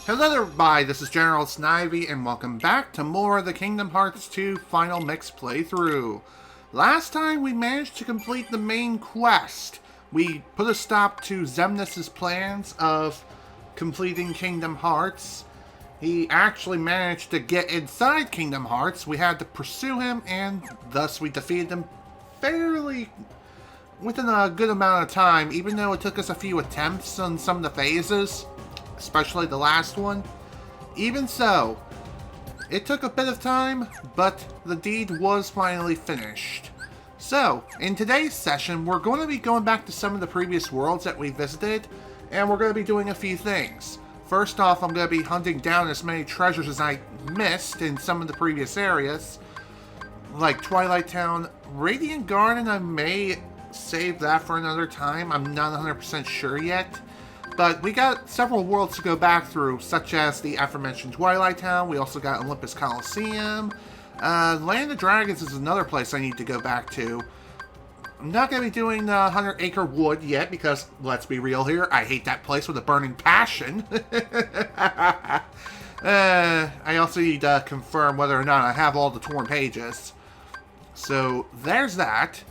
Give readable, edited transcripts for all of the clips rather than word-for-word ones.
Hello everybody, this is General Snivy, and welcome back to more of the Kingdom Hearts 2 Final Mix playthrough. Last time we managed to complete the main quest. We put a stop to Xemnas' plans of completing Kingdom Hearts. He actually managed to get inside Kingdom Hearts. We had to pursue him, and thus we defeated him fairly within a good amount of time, even though it took us a few attempts on some of the phases. Especially the last one. Even so, it took a bit of time, but the deed was finally finished. So, in today's session, we're going to be going back to some of the previous worlds that we visited, and we're going to be doing a few things. First off, I'm going to be hunting down as many treasures as I missed in some of the previous areas, like Twilight Town. Radiant Garden, I may save that for another time. I'm not 100% sure yet. But we got several worlds to go back through, such as the aforementioned Twilight Town. We also got Olympus Coliseum. Land of Dragons is another place I need to go back to. I'm not going to be doing 100 Acre Wood yet, because, let's be real here, I hate that place with a burning passion. I also need to confirm whether or not I have all the torn pages. So, there's that.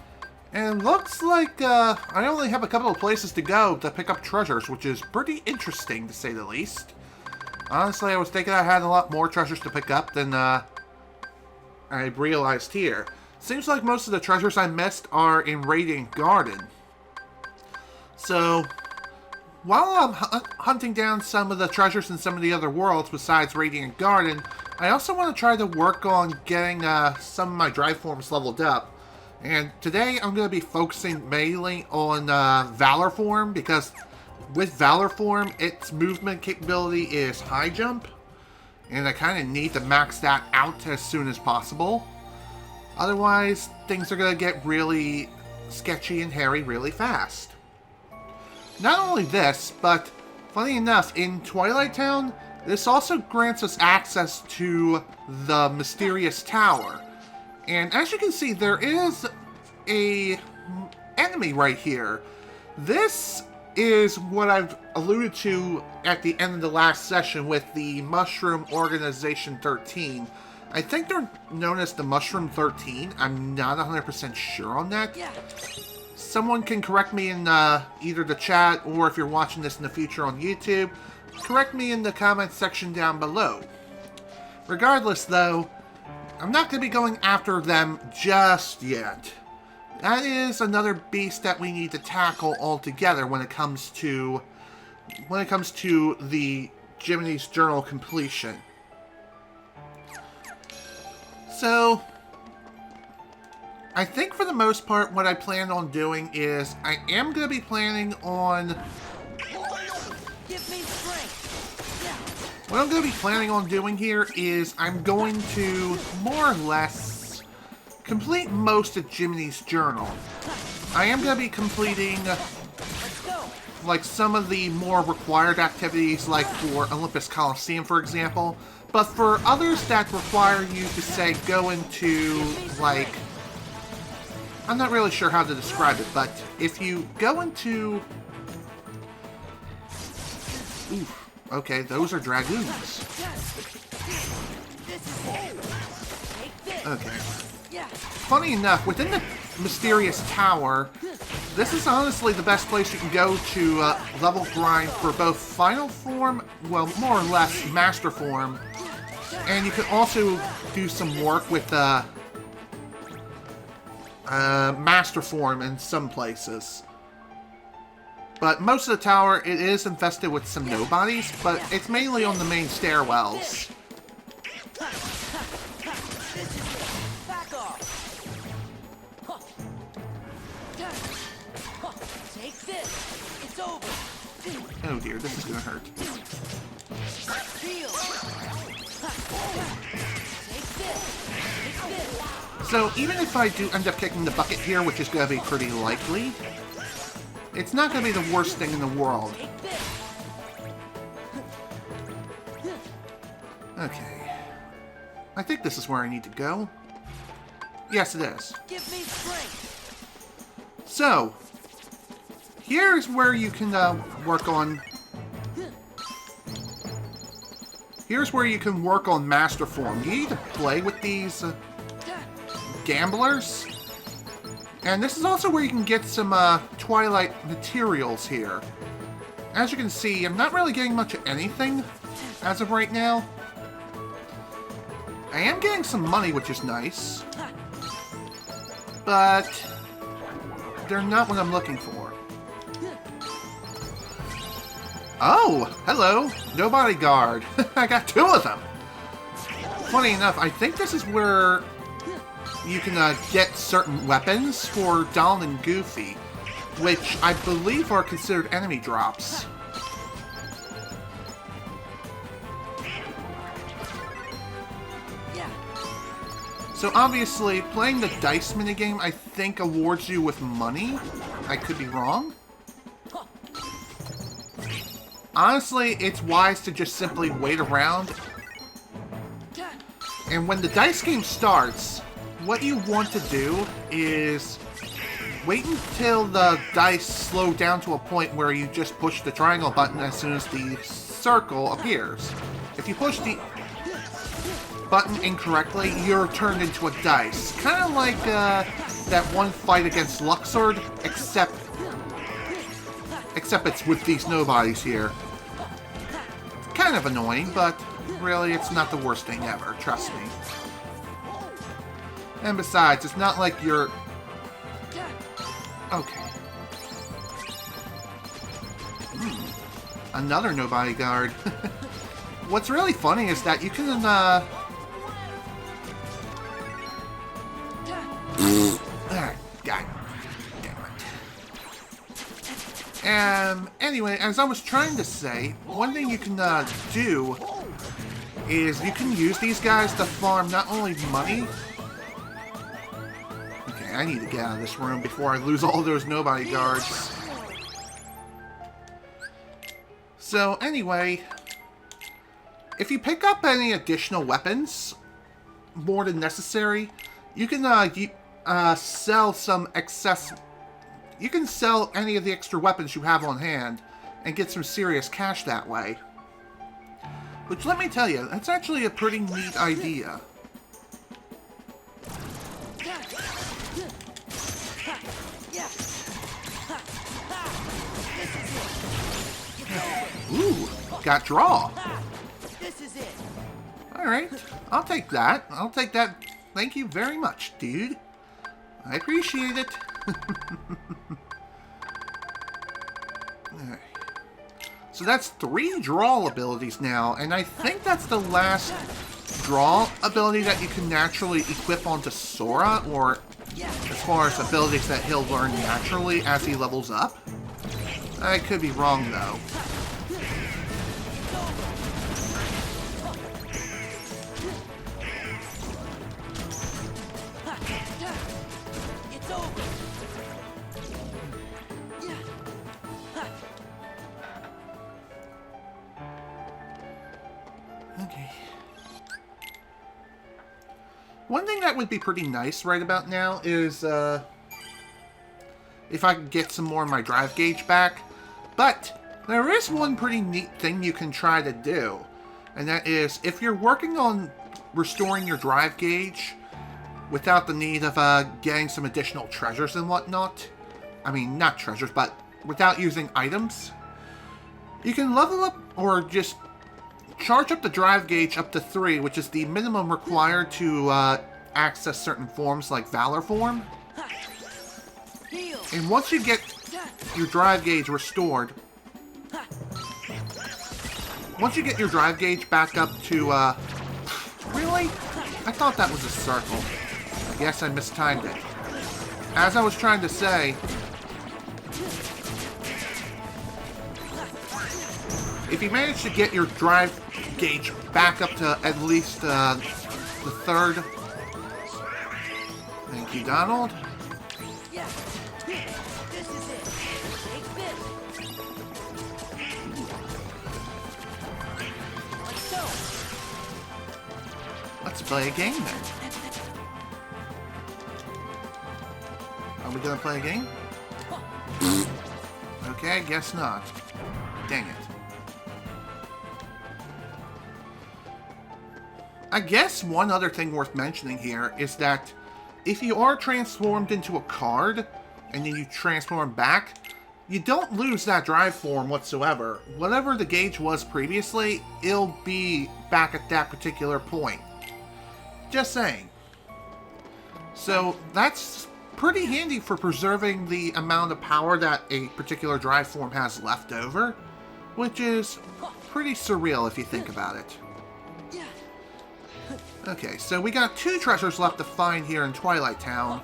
And looks like I only have a couple of places to go to pick up treasures, which is pretty interesting, to say the least. Honestly, I was thinking I had a lot more treasures to pick up than I realized here. Seems like most of the treasures I missed are in Radiant Garden. So, while I'm hunting down some of the treasures in some of the other worlds besides Radiant Garden, I also want to try to work on getting some of my drive forms leveled up. And today I'm going to be focusing mainly on Valor Form, because with Valor Form, its movement capability is high jump. And I kind of need to max that out as soon as possible. Otherwise, things are going to get really sketchy and hairy really fast. Not only this, but funny enough, in Twilight Town, this also grants us access to the Mysterious Tower. And as you can see, there is a enemy right here. This is what I've alluded to at the end of the last session with the Mushroom Organization 13. I think they're known as the Mushroom 13. I'm not 100% sure on that. Someone can correct me in either the chat, or if you're watching this in the future on YouTube, correct me in the comment section down below. Regardless, though, I'm not going to be going after them just yet. That is another beast that we need to tackle altogether when it comes to the Jiminy's Journal completion. So, I think for the most part what I plan on doing is I am going to be planning on... What I'm going to be planning on doing here is I'm going to more or less complete most of Jiminy's Journal. I am going to be completing like some of the more required activities, like for Olympus Coliseum, for example. But for others that require you to, say, go into, like... I'm not really sure how to describe it, but if you go into... Oof. Okay, those are dragoons. Okay. Funny enough, within the Mysterious Tower, this is honestly the best place you can go to level grind for both Final Form, well, more or less Master Form, and you can also do some work with Master Form in some places. But most of the tower, it is infested with some nobodies, but it's mainly on the main stairwells. Oh dear, this is gonna hurt. So even if I do end up kicking the bucket here, which is gonna be pretty likely, it's not going to be the worst thing in the world. Okay. I think this is where I need to go. Yes, it is. Give me strength. So, here's where you can work on here's where you can work on Master Form. You need to play with these gamblers. And this is also where you can get some Twilight materials here. As you can see, I'm not really getting much of anything as of right now. I am getting some money, which is nice. But they're not what I'm looking for. Oh, hello. No bodyguard. I got 2 of them. Funny enough, I think this is where you can get certain weapons for Donald and Goofy, which I believe are considered enemy drops. So obviously, playing the Dice Minigame, I think, awards you with money. I could be wrong. Honestly, it's wise to just simply wait around. And when the dice game starts, what you want to do is wait until the dice slow down to a point where you just push the triangle button as soon as the circle appears. If you push the button incorrectly, you're turned into a dice. Kind of like that one fight against Luxord, except it's with these nobodies here. Kind of annoying, but really, it's not the worst thing ever, trust me. And besides, it's not like you're... Okay. Another no bodyguard. What's really funny is that you can, God damn it. Anyway, as I was trying to say, one thing you can do is you can use these guys to farm not only money. Okay, I need to get out of this room before I lose all those nobody guards. So anyway, if you pick up any additional weapons, more than necessary, you can sell some excess. You can sell any of the extra weapons you have on hand and get some serious cash that way. Which, let me tell you, that's actually a pretty neat idea. Ooh, got draw. Alright, I'll take that. I'll take that. Thank you very much, dude. I appreciate it. Alright. So that's 3 draw abilities now, and I think that's the last draw ability that you can naturally equip onto Sora, or as far as abilities that he'll learn naturally as he levels up. I could be wrong, though. Okay. One thing that would be pretty nice right about now is if I could get some more of my drive gauge back. But there is one pretty neat thing you can try to do. And that is, if you're working on restoring your drive gauge without the need of getting some additional treasures and whatnot. I mean, not treasures, but without using items. You can level up or just charge up the drive gauge up to 3, which is the minimum required to access certain forms like Valor Form. And once you get your drive gauge restored, once you get your drive gauge back up to, really? I thought that was a circle. I guess I mistimed it. As I was trying to say, if you manage to get your drive gauge back up to at least the 3rd. Thank you, Donald. Let's play a game then. Are we gonna play a game? Okay, guess not. Dang it. I guess one other thing worth mentioning here is that if you are transformed into a card, and then you transform back, you don't lose that drive form whatsoever. Whatever the gauge was previously, it'll be back at that particular point. Just saying. So that's pretty handy for preserving the amount of power that a particular drive form has left over, which is pretty surreal if you think about it. Okay, so we got 2 treasures left to find here in Twilight Town.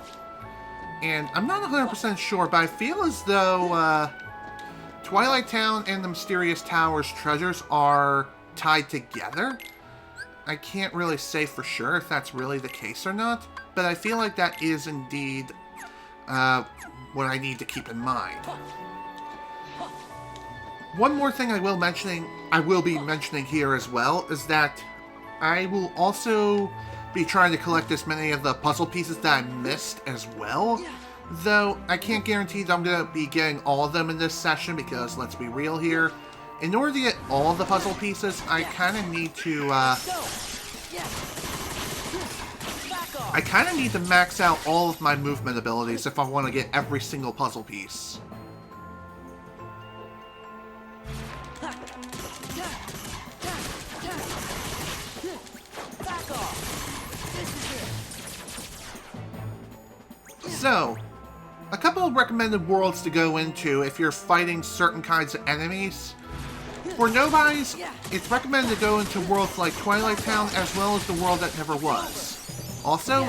And I'm not 100% sure, but I feel as though Twilight Town and the Mysterious Tower's treasures are tied together. I can't really say for sure if that's really the case or not, but I feel like that is indeed what I need to keep in mind. One more thing I will be mentioning here as well is that I will also be trying to collect as many of the puzzle pieces that I missed as well. Though I can't guarantee that I'm going to be getting all of them in this session because, let's be real here, in order to get all of the puzzle pieces, I kind of need to max out all of my movement abilities if I want to get every single puzzle piece. So, a couple of recommended worlds to go into if you're fighting certain kinds of enemies. For nobodies, it's recommended to go into worlds like Twilight Town as well as the world that never was. Also,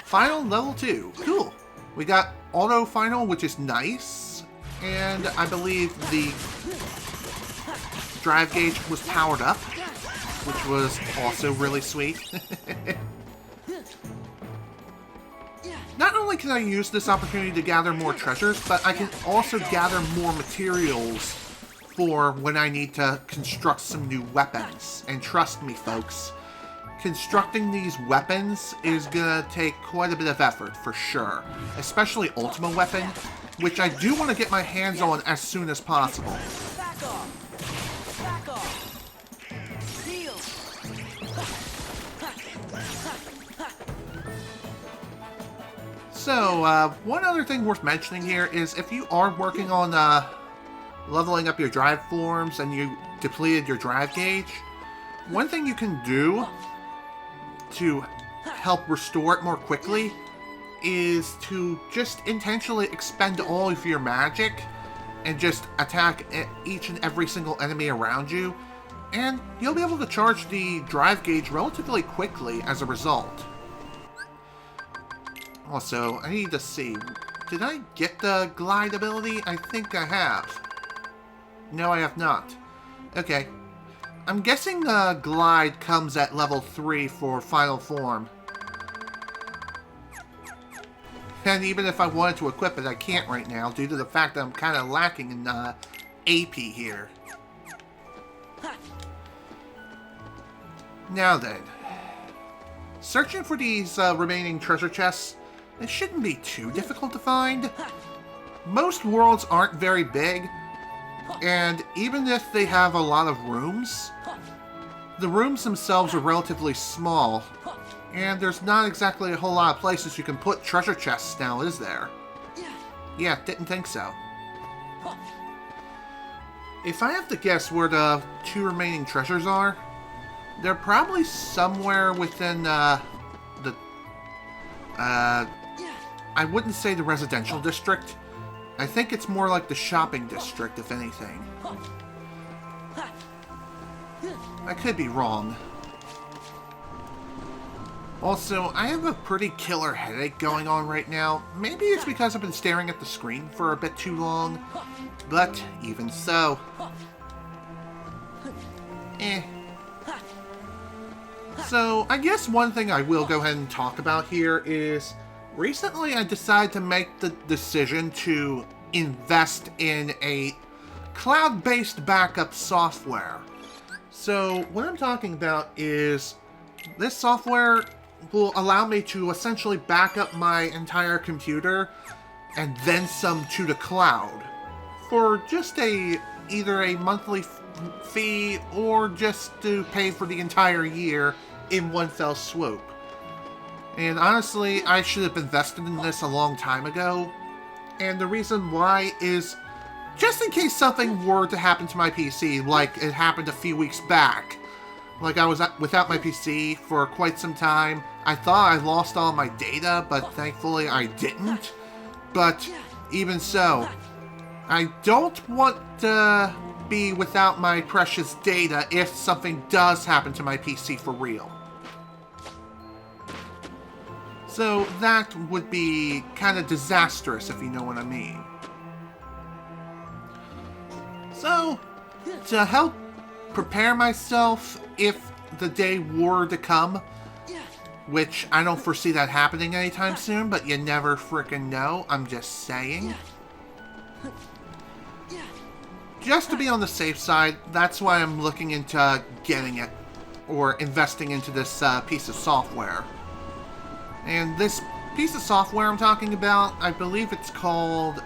Final Level 2. Cool. We got Auto Final, which is nice. And I believe the drive gauge was powered up, which was also really sweet. Not only can I use this opportunity to gather more treasures, but I can also gather more materials for when I need to construct some new weapons. And trust me, folks, constructing these weapons is gonna take quite a bit of effort, for sure. Especially Ultima Weapon, which I do want to get my hands on as soon as possible. Back off. Back off. Heal. So, one other thing worth mentioning here is if you are working on leveling up your drive forms and you depleted your drive gauge, one thing you can do to help restore it more quickly is to just intentionally expend all of your magic and just attack each and every single enemy around you, and you'll be able to charge the drive gauge relatively quickly as a result. Also, I need to see, did I get the glide ability? I think I have. No, I have not. Okay. I'm guessing the glide comes at level 3 for Final Form. And even if I wanted to equip it, I can't right now due to the fact that I'm kind of lacking in AP here. Now then. Searching for these remaining treasure chests, it shouldn't be too difficult to find. Most worlds aren't very big, and even if they have a lot of rooms, the rooms themselves are relatively small, and there's not exactly a whole lot of places you can put treasure chests now, is there? Yeah, didn't think so. If I have to guess where the 2 remaining treasures are, they're probably somewhere within I wouldn't say the residential district. I think it's more like the shopping district, if anything. I could be wrong. Also, I have a pretty killer headache going on right now. Maybe it's because I've been staring at the screen for a bit too long, but even so. So, I guess one thing I will go ahead and talk about here is recently I decided to make the decision to invest in a cloud-based backup software. So, what I'm talking about is this software will allow me to essentially back up my entire computer and then some to the cloud for just either a monthly fee or just to pay for the entire year in one fell swoop. And honestly, I should have invested in this a long time ago. And the reason why is just in case something were to happen to my PC, like it happened a few weeks back. Like I was without my PC for quite some time. I thought I lost all my data, but thankfully I didn't. But even so, I don't want to be without my precious data if something does happen to my PC for real. So that would be kind of disastrous, if you know what I mean. So, to help prepare myself if the day were to come, which I don't foresee that happening anytime soon, but you never frickin' know, I'm just saying. Just to be on the safe side, that's why I'm looking into getting it, or investing into this piece of software. And this piece of software I'm talking about, I believe it's called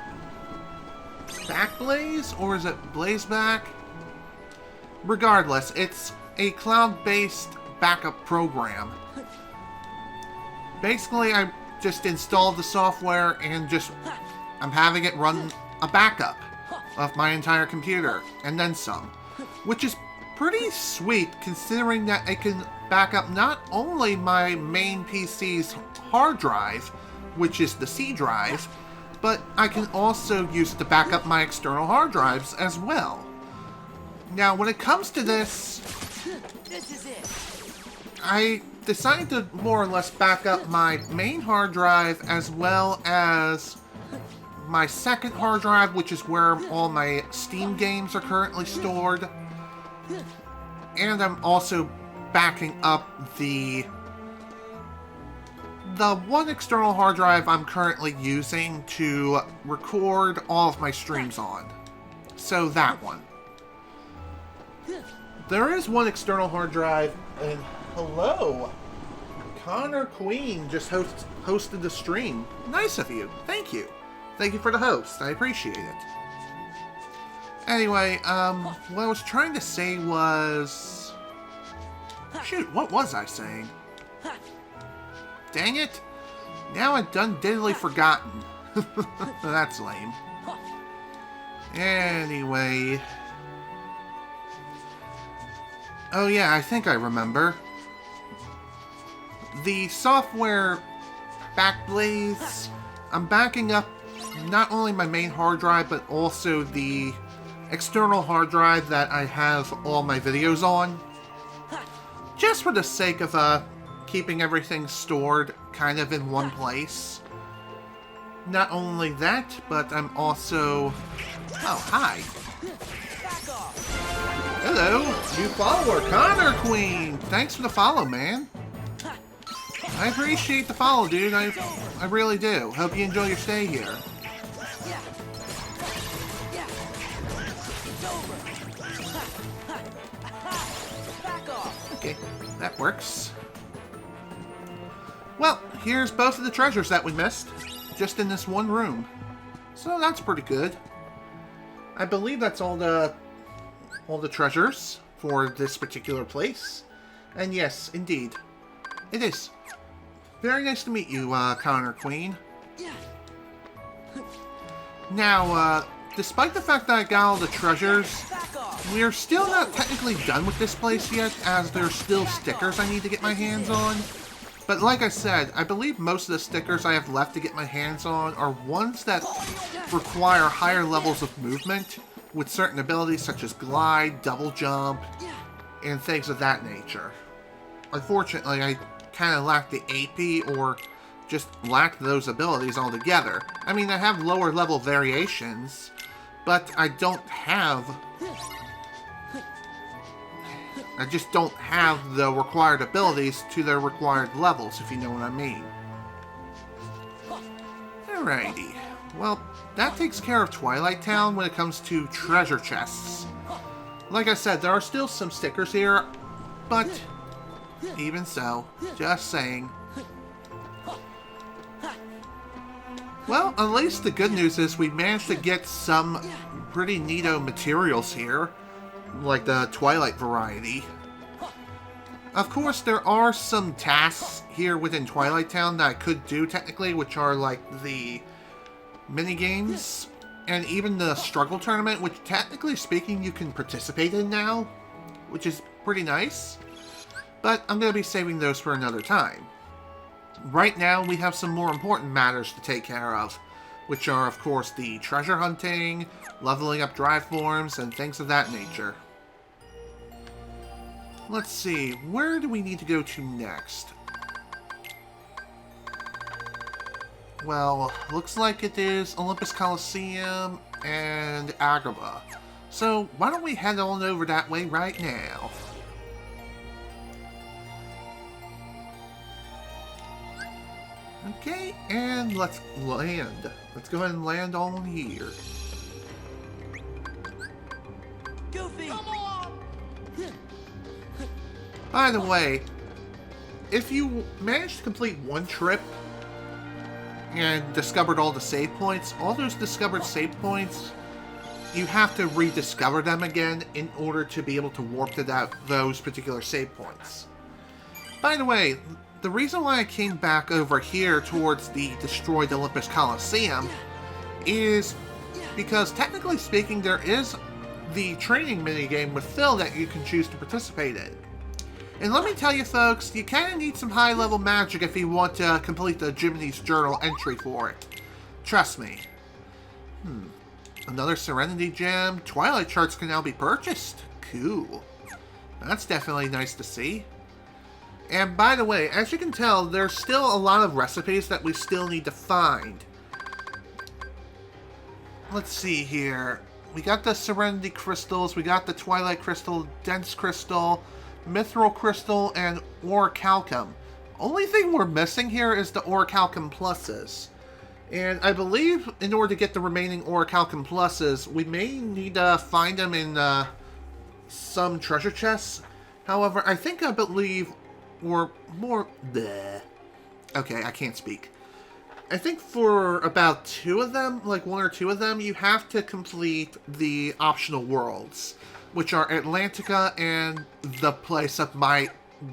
Backblaze, or is it Blazeback? Regardless, it's a cloud-based backup program. Basically, I just installed the software and I'm having it run a backup of my entire computer, and then some. Which is pretty sweet, considering that it can back up not only my main PC's hard drive, which is the C drive, but I can also use it to back up my external hard drives as well. Now, when it comes to this is it. I decided to more or less back up my main hard drive as well as my second hard drive, which is where all my Steam games are currently stored. And I'm also backing up the one external hard drive I'm currently using to record all of my streams on. So that one. There is one external hard drive, and hello! Connor Queen just hosted the stream. Nice of you. Thank you. Thank you for the host. I appreciate it. Anyway, what I was trying to say was... Shoot, what was I saying? Dang it! Now I've done diddly forgotten. That's lame. Anyway... Oh yeah, I think I remember. The software Backblaze, I'm backing up not only my main hard drive, but also the external hard drive that I have all my videos on. Just for the sake of keeping everything stored kind of in one place. Not only that, but I'm also... Oh, hi. Hello, new follower, Connor Queen! Thanks for the follow, man. I appreciate the follow, dude. I really do. Hope you enjoy your stay here. Okay, that works. Well, here's both of the treasures that we missed, just in this one room. So that's pretty good. I believe that's all the treasures for this particular place. And yes, indeed, it is. Very nice to meet you, Connor Queen. Now, despite the fact that I got all the treasures, we're still not technically done with this place yet, as there's still stickers I need to get my hands on. But like I said, I believe most of the stickers I have left to get my hands on are ones that require higher levels of movement, with certain abilities such as glide, double jump, and things of that nature. Unfortunately, I kind of lack the AP, or just lack those abilities altogether. I mean, I have lower level variations, but I just don't have the required abilities to their required levels, if you know what I mean. Alrighty. Well, that takes care of Twilight Town when it comes to treasure chests. Like I said, there are still some stickers here, but even so, just saying. Well, at least the good news is we managed to get some pretty neato materials here, like the Twilight variety. Of course, there are some tasks here within Twilight Town that I could do technically, which are like the minigames and even the struggle tournament, which technically speaking you can participate in now, which is pretty nice. But I'm going to be saving those for another time. Right now, we have some more important matters to take care of, which are, of course, the treasure hunting, leveling up drive forms, and things of that nature. Let's see, where do we need to go to next? Well, looks like it is Olympus Coliseum and Agrabah. So, why don't we head on over that way right now? Okay, and let's land. Let's go ahead and land on here. Goofy! Come on! By the way, if you managed to complete one trip and discovered all the save points, all those discovered save points, you have to rediscover them again in order to be able to warp to those particular save points. By the way, the reason why I came back over here towards the destroyed Olympus Coliseum is because, technically speaking, there is the training minigame with Phil that you can choose to participate in. And let me tell you folks, you kind of need some high-level magic if you want to complete the Jiminy's Journal entry for it. Trust me. Another Serenity Gem. Twilight Charts can now be purchased. Cool. That's definitely nice to see. And by the way, as you can tell, there's still a lot of recipes that we still need to find. Let's see here. We got the Serenity Crystals, we got the Twilight Crystal, Dense Crystal, Mithril Crystal, and Orichalcum. Only thing we're missing here is the Orichalcum Pluses. And I believe in order to get the remaining Orichalcum Pluses, we may need to find them in some treasure chests. However, I believe, or more... Bleh. Okay, I can't speak. I think for about 2 of them, like 1 or 2 of them, you have to complete the optional worlds, which are Atlantica and the place of my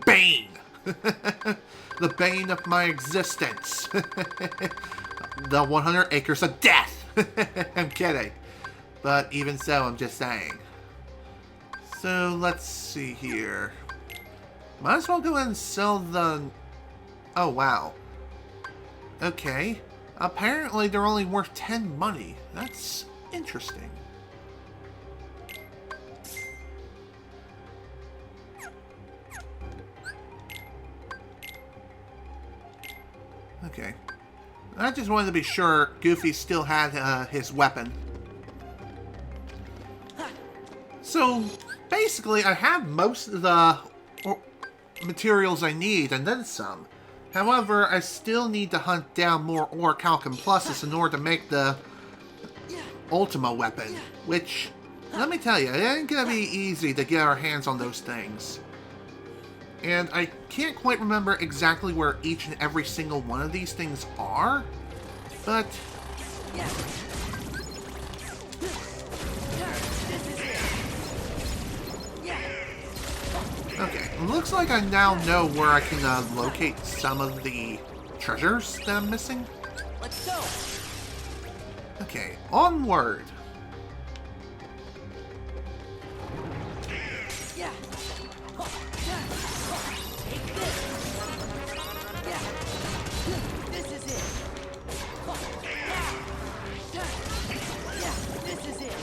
bane. The bane of my existence. The 100 acres of death. I'm kidding. But even so, I'm just saying. So, let's see here. Might as well go ahead and sell the... Oh, wow. Okay. Apparently, they're only worth 10 money. That's interesting. Okay. I just wanted to be sure Goofy still had his weapon. So, basically, I have most of the materials I need, and then some. However, I still need to hunt down more Orichalcum Pluses in order to make the Ultima weapon, which, let me tell you, it ain't gonna be easy to get our hands on those things. And I can't quite remember exactly where each and every single one of these things are, but... Okay, looks like I now know where I can locate some of the treasures that I'm missing. Let's go. Okay, onward. Yeah. Take this. Yeah. This is it. Yeah, this is it.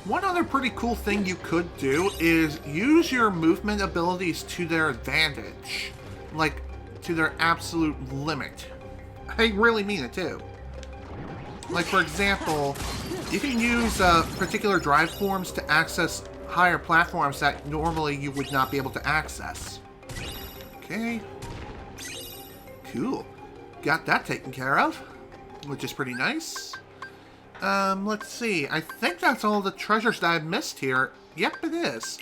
One other pretty cool thing you could do is use your movement abilities to their advantage. Like, to their absolute limit. I really mean it, too. Like, for example, you can use particular drive forms to access higher platforms that normally you would not be able to access. Okay. Cool. Got that taken care of, which is pretty nice. Let's see. I think that's all the treasures that I've missed here. Yep, it is.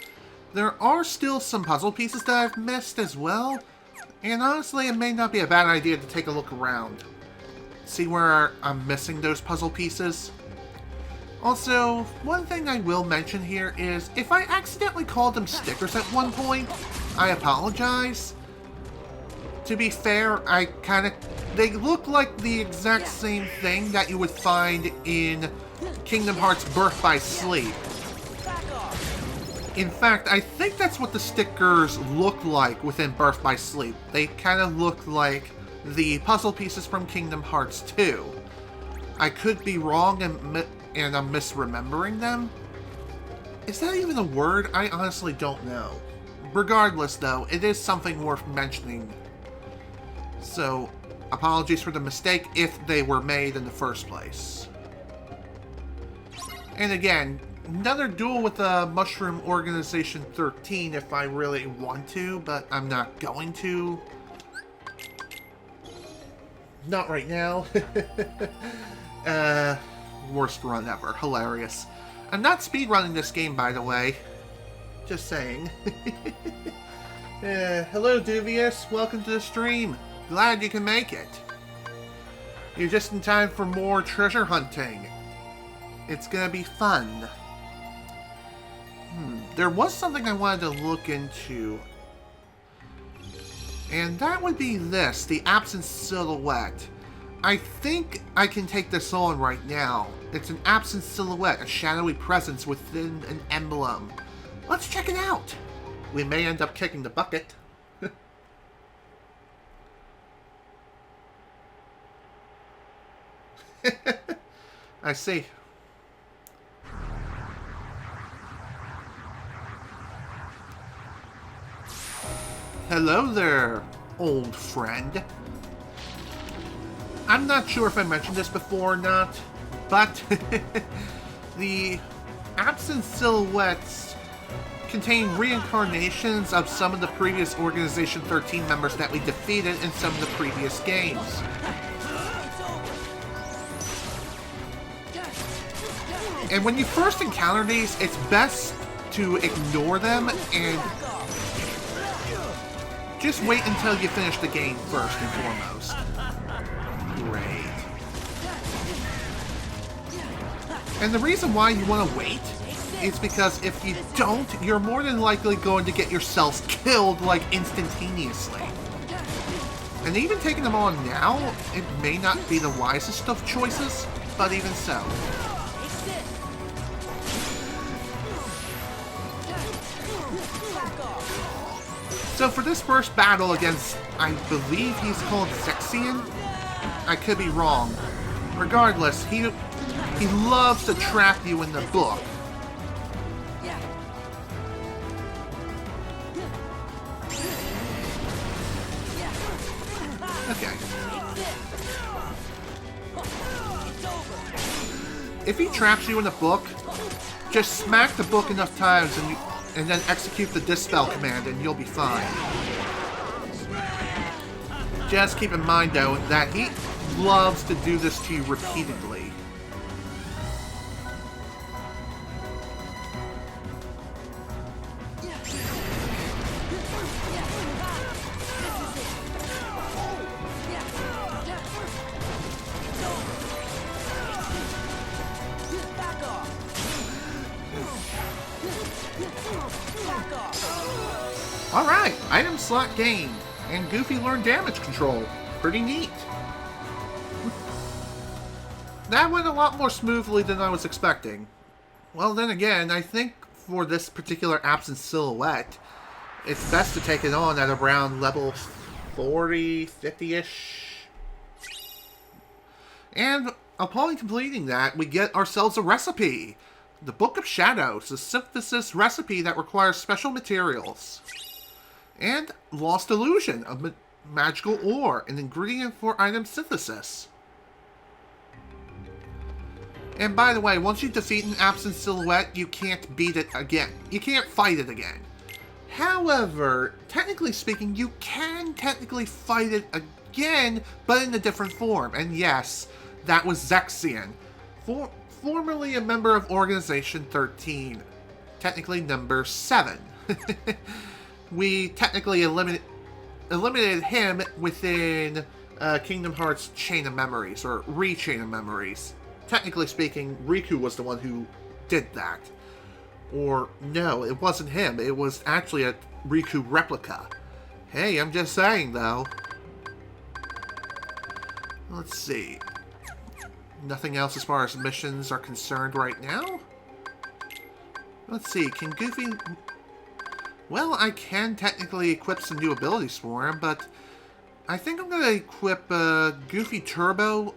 There are still some puzzle pieces that I've missed as well. And honestly, it may not be a bad idea to take a look around. See where I'm missing those puzzle pieces. Also, one thing I will mention here is, if I accidentally called them stickers at one point, I apologize. To be fair, they look like the exact same thing that you would find in Kingdom Hearts Birth by Sleep. In fact, I think that's what the stickers look like within Birth by Sleep. They kind of look like the puzzle pieces from Kingdom Hearts 2. I could be wrong and I'm misremembering them. Is that even a word? I honestly don't know. Regardless, though, it is something worth mentioning. So, apologies for the mistake if they were made in the first place. And again, another duel with the Mushroom Organization 13 if I really want to, but I'm not going to. Not right now. Worst run ever. Hilarious. I'm not speedrunning this game, by the way. Just saying. Hello, Duvius. Welcome to the stream. Glad you can make it. You're just in time for more treasure hunting. It's gonna be fun. There was something I wanted to look into. And that would be this, the Absent Silhouette. I think I can take this on right now. It's an absent silhouette, a shadowy presence within an emblem. Let's check it out. We may end up kicking the bucket. I see. Hello there, old friend. I'm not sure if I mentioned this before or not, but the absent silhouettes contain reincarnations of some of the previous Organization 13 members that we defeated in some of the previous games. And when you first encounter these, it's best to ignore them and just wait until you finish the game first and foremost. Great. And the reason why you want to wait is because if you don't, you're more than likely going to get yourselves killed, like, instantaneously. And even taking them on now, it may not be the wisest of choices, but even so. So for this first battle against, I believe he's called Zexian? I could be wrong. Regardless, he loves to trap you in the book. Okay. If he traps you in the book, just smack the book enough times and then execute the Dispel command and you'll be fine. Just keep in mind, though, that he loves to do this to you repeatedly. Alright, item slot gained, and Goofy learned damage control. Pretty neat. That went a lot more smoothly than I was expecting. Well, then again, I think for this particular absent silhouette, it's best to take it on at around level 40, 50-ish. And upon completing that, we get ourselves a recipe. The Book of Shadows, a synthesis recipe that requires special materials. And Lost Illusion, a magical ore, an ingredient for item synthesis. And by the way, once you defeat an absent silhouette, you can't beat it again. You can't fight it again. However, technically speaking, you can technically fight it again, but in a different form. And yes, that was Zexian, formerly a member of Organization 13. Technically number 7. We technically eliminated him within Kingdom Hearts Chain of Memories, or Re-Chain of Memories. technically speaking, Riku was the one who did that. Or, no, it wasn't him. It was actually a Riku replica. Hey, I'm just saying, though. Let's see. Nothing else as far as missions are concerned right now? Let's see, can Goofy... Well, I can technically equip some new abilities for him, but I think I'm going to equip Goofy Turbo,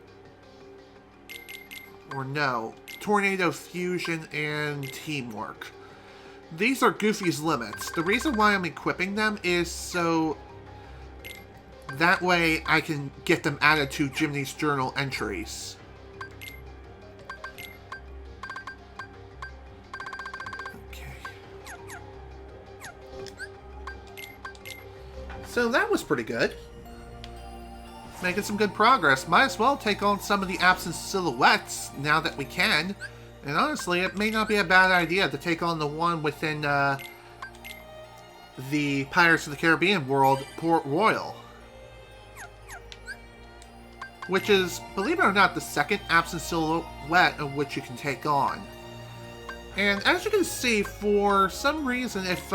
or no, Tornado Fusion and Teamwork. These are Goofy's limits. The reason why I'm equipping them is so that way I can get them added to Jiminy's journal entries. So that was pretty good. Making some good progress. Might as well take on some of the absent silhouettes now that we can. And honestly, it may not be a bad idea to take on the one within the Pirates of the Caribbean world, Port Royal. Which is, believe it or not, the second absent silhouette of which you can take on. And as you can see, for some reason, if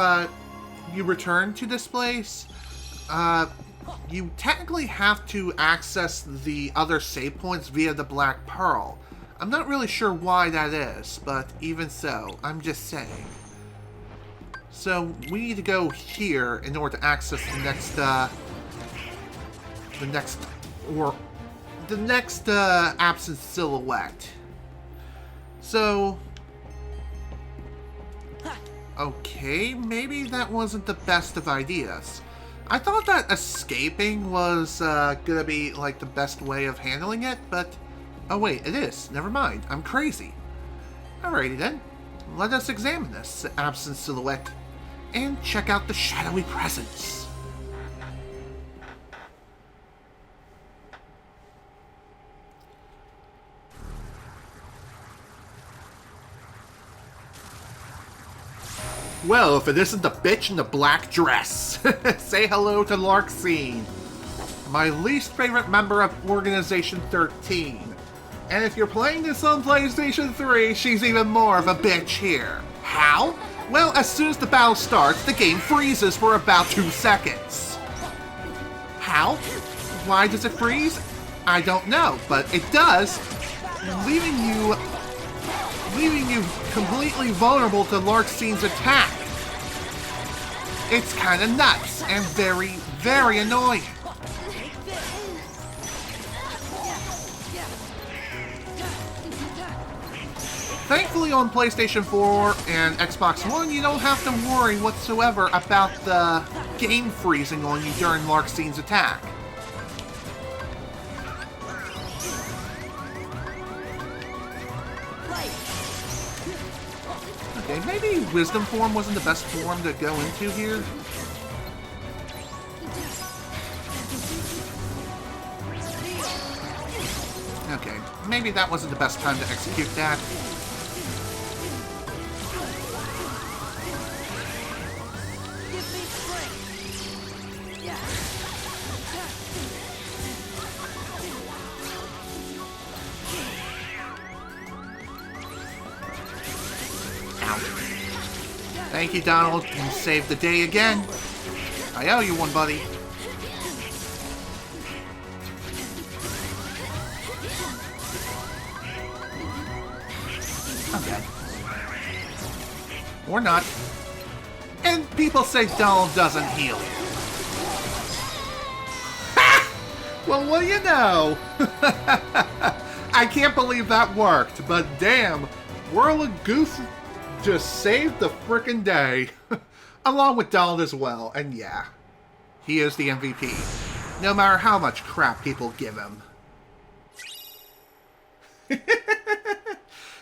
you return to this place, you technically have to access the other save points via the Black Pearl. I'm not really sure why that is, but even so, I'm just saying. So, we need to go here in order to access the next absent silhouette. So, okay, maybe that wasn't the best of ideas. I thought that escaping was gonna be like the best way of handling it, but oh wait, it is. Never mind, I'm crazy. Alrighty then, let us examine this absent silhouette and check out the shadowy presence. Well, if it isn't the bitch in the black dress. Say hello to Larxene, my least favorite member of Organization 13. And if you're playing this on PlayStation 3, she's even more of a bitch here. How? Well, as soon as the battle starts, the game freezes for about 2 seconds. How? Why does it freeze? I don't know, but it does, leaving you completely vulnerable to Larxene's attack. It's kinda nuts and very, very annoying. Thankfully on PlayStation 4 and Xbox One, you don't have to worry whatsoever about the game freezing on you during Larxene's attack. Okay, maybe Wisdom Form wasn't the best form to go into here. Okay, maybe that wasn't the best time to execute that. Thank you, Donald. You saved the day again. I owe you one, buddy. I'm dead. Or not. And people say Donald doesn't heal. Well, what do you know? I can't believe that worked, but damn, Whirl of Goof just saved the frickin' day. Along with Donald as well, and yeah, he is the MVP. No matter how much crap people give him.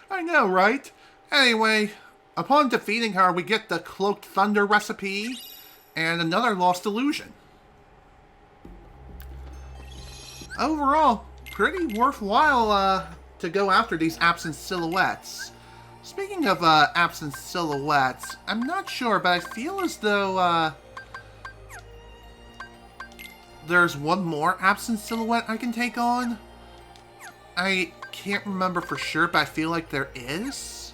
I know, right? Anyway, upon defeating her, we get the Cloaked Thunder recipe and another Lost Illusion. Overall, pretty worthwhile to go after these absent silhouettes. Speaking of absent silhouettes, I'm not sure, but I feel as though there's one more absent silhouette I can take on. I can't remember for sure, but I feel like there is.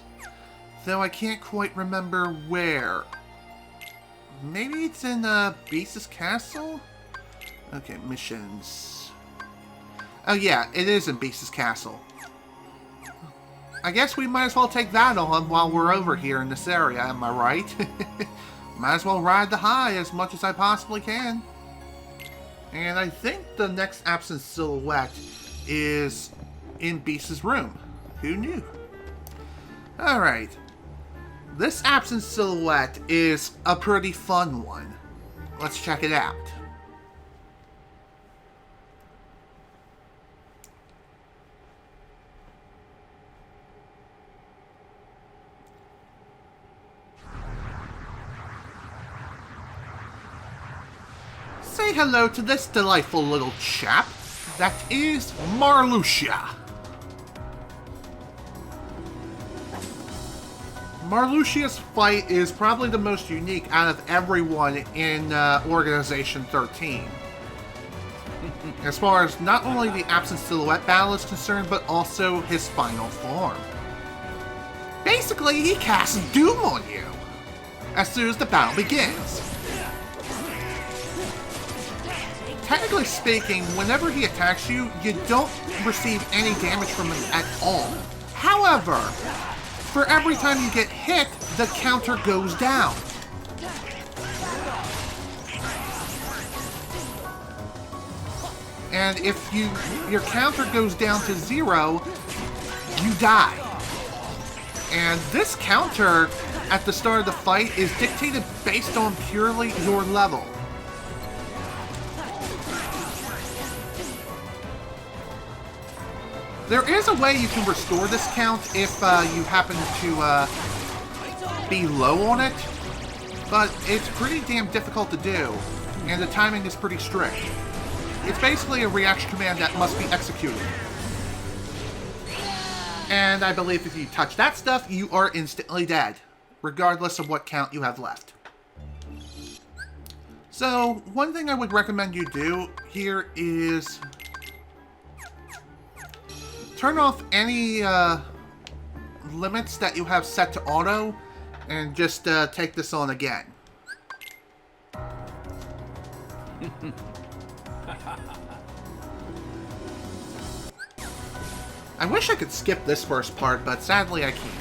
Though I can't quite remember where. Maybe it's in Beast's Castle? Okay, missions. Oh yeah, it is in Beast's Castle. I guess we might as well take that on while we're over here in this area, am I right? Might as well ride the high as much as I possibly can. And I think the next absent silhouette is in Beast's room. Who knew? Alright. This absent silhouette is a pretty fun one. Let's check it out. Say hello to this delightful little chap. That is Marluxia. Marluxia's fight is probably the most unique out of everyone in Organization 13. As far as not only the absent silhouette battle is concerned, but also his final form. Basically, he casts doom on you as soon as the battle begins. Technically speaking, whenever he attacks you, you don't receive any damage from him at all. However, for every time you get hit, the counter goes down. And if your counter goes down to 0, you die. And this counter at the start of the fight is dictated based on purely your level. There is a way you can restore this count if you happen to be low on it, but it's pretty damn difficult to do, and the timing is pretty strict. It's basically a reaction command that must be executed. And I believe if you touch that stuff, you are instantly dead, regardless of what count you have left. So, one thing I would recommend you do here is turn off any limits that you have set to auto, and just take this on again. I wish I could skip this first part, but sadly I can't.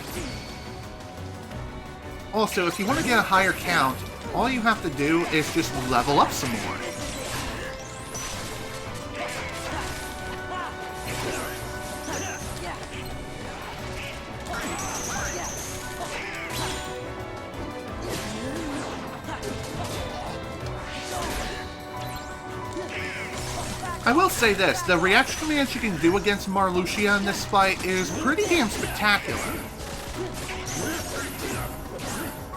Also, if you want to get a higher count, all you have to do is just level up some more. I will say this, the reaction commands you can do against Marluxia in this fight is pretty damn spectacular.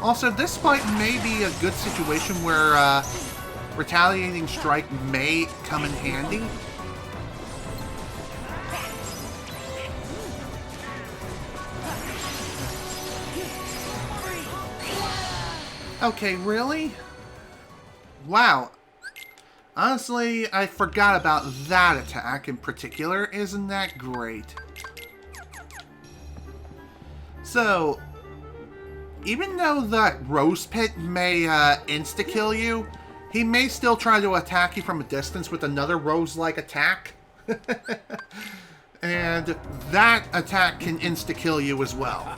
Also, this fight may be a good situation where retaliating strike may come in handy. Okay, really? Wow. Honestly, I forgot about that attack in particular. Isn't that great? So, even though that Rose Pit may insta-kill you, he may still try to attack you from a distance with another Rose-like attack. And that attack can insta-kill you as well.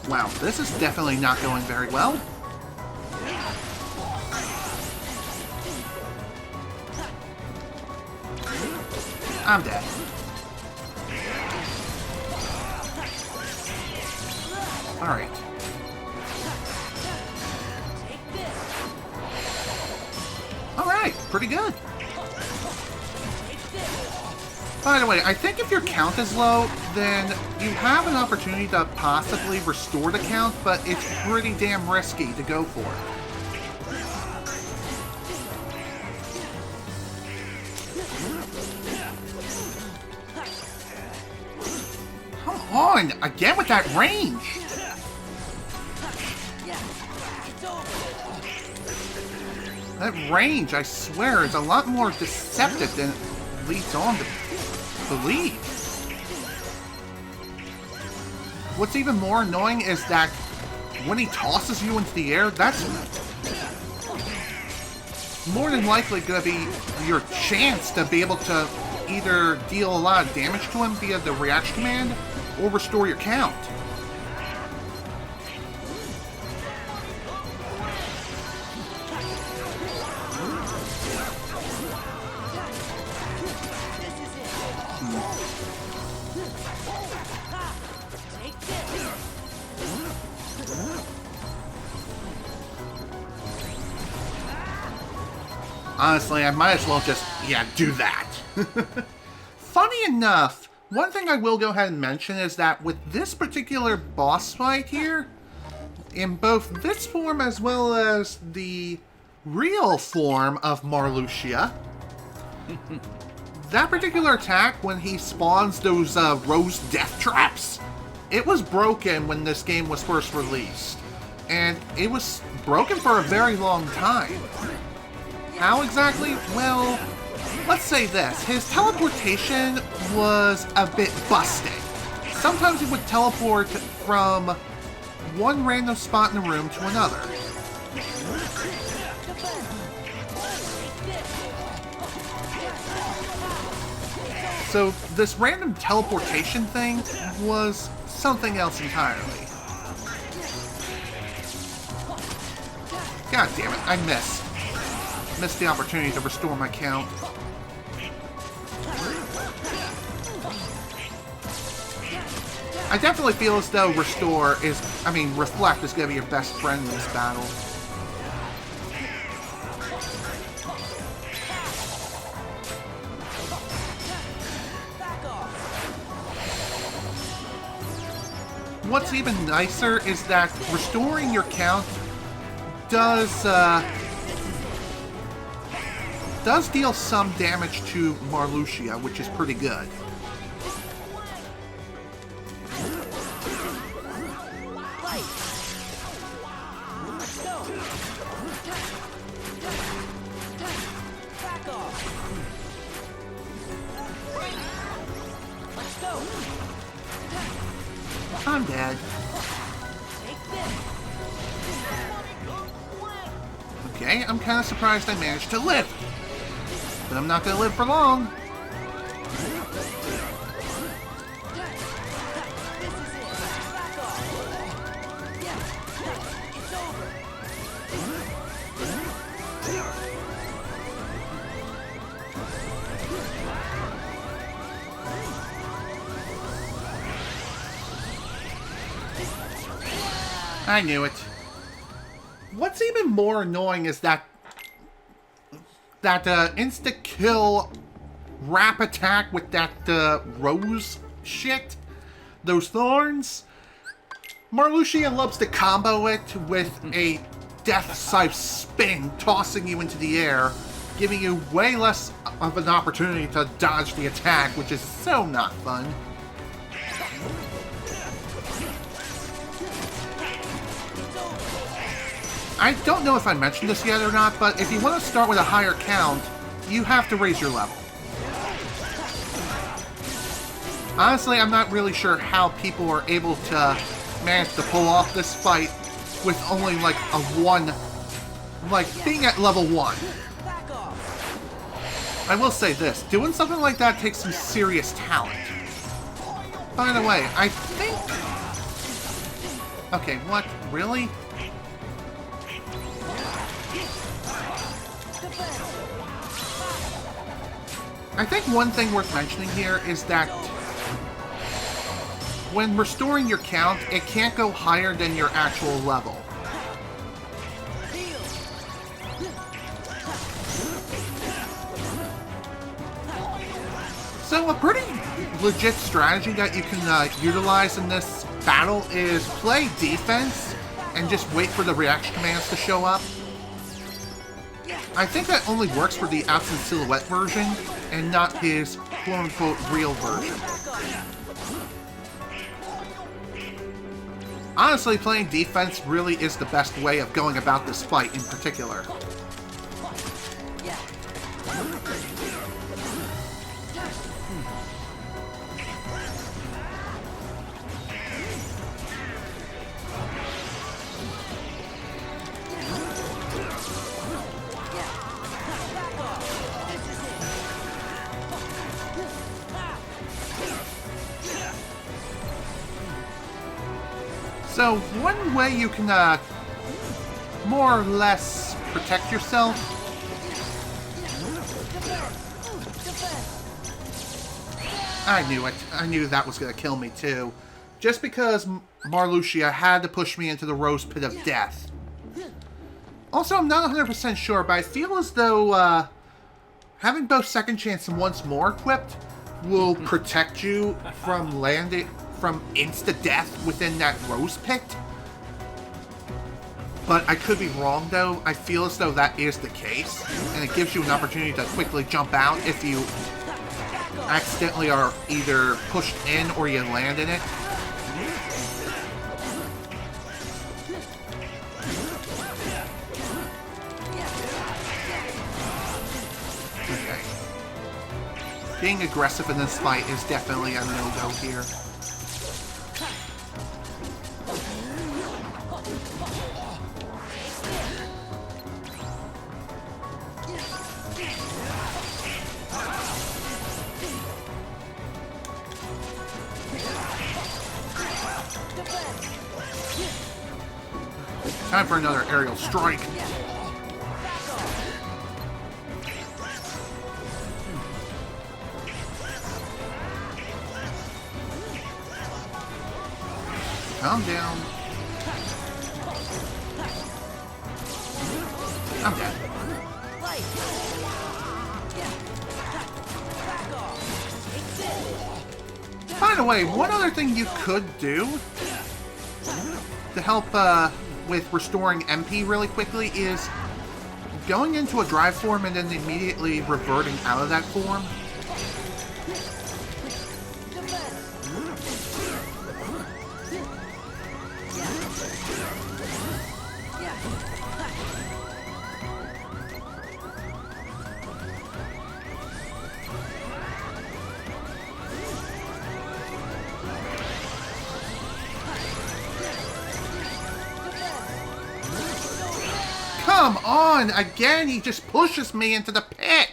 Wow, this is definitely not going very well. I'm dead. Alright. Alright. pretty good. By the way, I think if your count is low, then you have an opportunity to possibly restore the count, but it's pretty damn risky to go for it. Come on! Again with that range! That range, I swear, is a lot more deceptive than it leads on to believe. What's even more annoying is that when he tosses you into the air, that's more than likely going to be your chance to be able to either deal a lot of damage to him via the reaction command or restore your count. Honestly, I might as well just, do that. Funny enough, one thing I will go ahead and mention is that with this particular boss fight here, in both this form as well as the real form of Marluxia, that particular attack, when he spawns those rose death traps, it was broken when this game was first released. And it was broken for a very long time. How exactly? Well, let's say this. His teleportation was a bit busted. Sometimes he would teleport from one random spot in the room to another. So this random teleportation thing was something else entirely. God damn it, I missed the opportunity to restore my count. I definitely feel as though Reflect is going to be your best friend in this battle. What's even nicer is that restoring your count does deal some damage to Marluxia, which is pretty good. I'm dead. Okay, I'm kind of surprised I managed to live. But I'm not going to live for long. I knew it. What's even more annoying is that insta-kill wrap attack with that rose shit, those thorns. Marluxia loves to combo it with a death scythe spin, tossing you into the air, giving you way less of an opportunity to dodge the attack, which is so not fun. I don't know if I mentioned this yet or not, but if you want to start with a higher count, you have to raise your level. Honestly, I'm not really sure how people are able to manage to pull off this fight with only like a one, like being at level 1. I will say this, doing something like that takes some serious talent. By the way, I think... Okay, what? Really? I think one thing worth mentioning here is that when restoring your count, it can't go higher than your actual level. So a pretty legit strategy that you can utilize in this battle is play defense and just wait for the reaction commands to show up. I think that only works for the absent silhouette version and not his quote-unquote real version. Honestly, playing defense really is the best way of going about this fight in particular. So, one way you can, more or less protect yourself. I knew it. I knew that was going to kill me, too. Just because Marluxia had to push me into the rose pit of death. Also, I'm not 100% sure, but I feel as though, having both Second Chance and Once More equipped will protect you from landing... from insta-death within that rose pit. But I could be wrong, though. I feel as though that is the case, and it gives you an opportunity to quickly jump out if you accidentally are either pushed in or you land in it. Okay. Being aggressive in this fight is definitely a no-go here. Time for another aerial strike. Calm down. I'm dead. By the way, one other thing you could do to help with restoring MP really quickly is going into a drive form and then immediately reverting out of that form. Come on! Again, he just pushes me into the pit!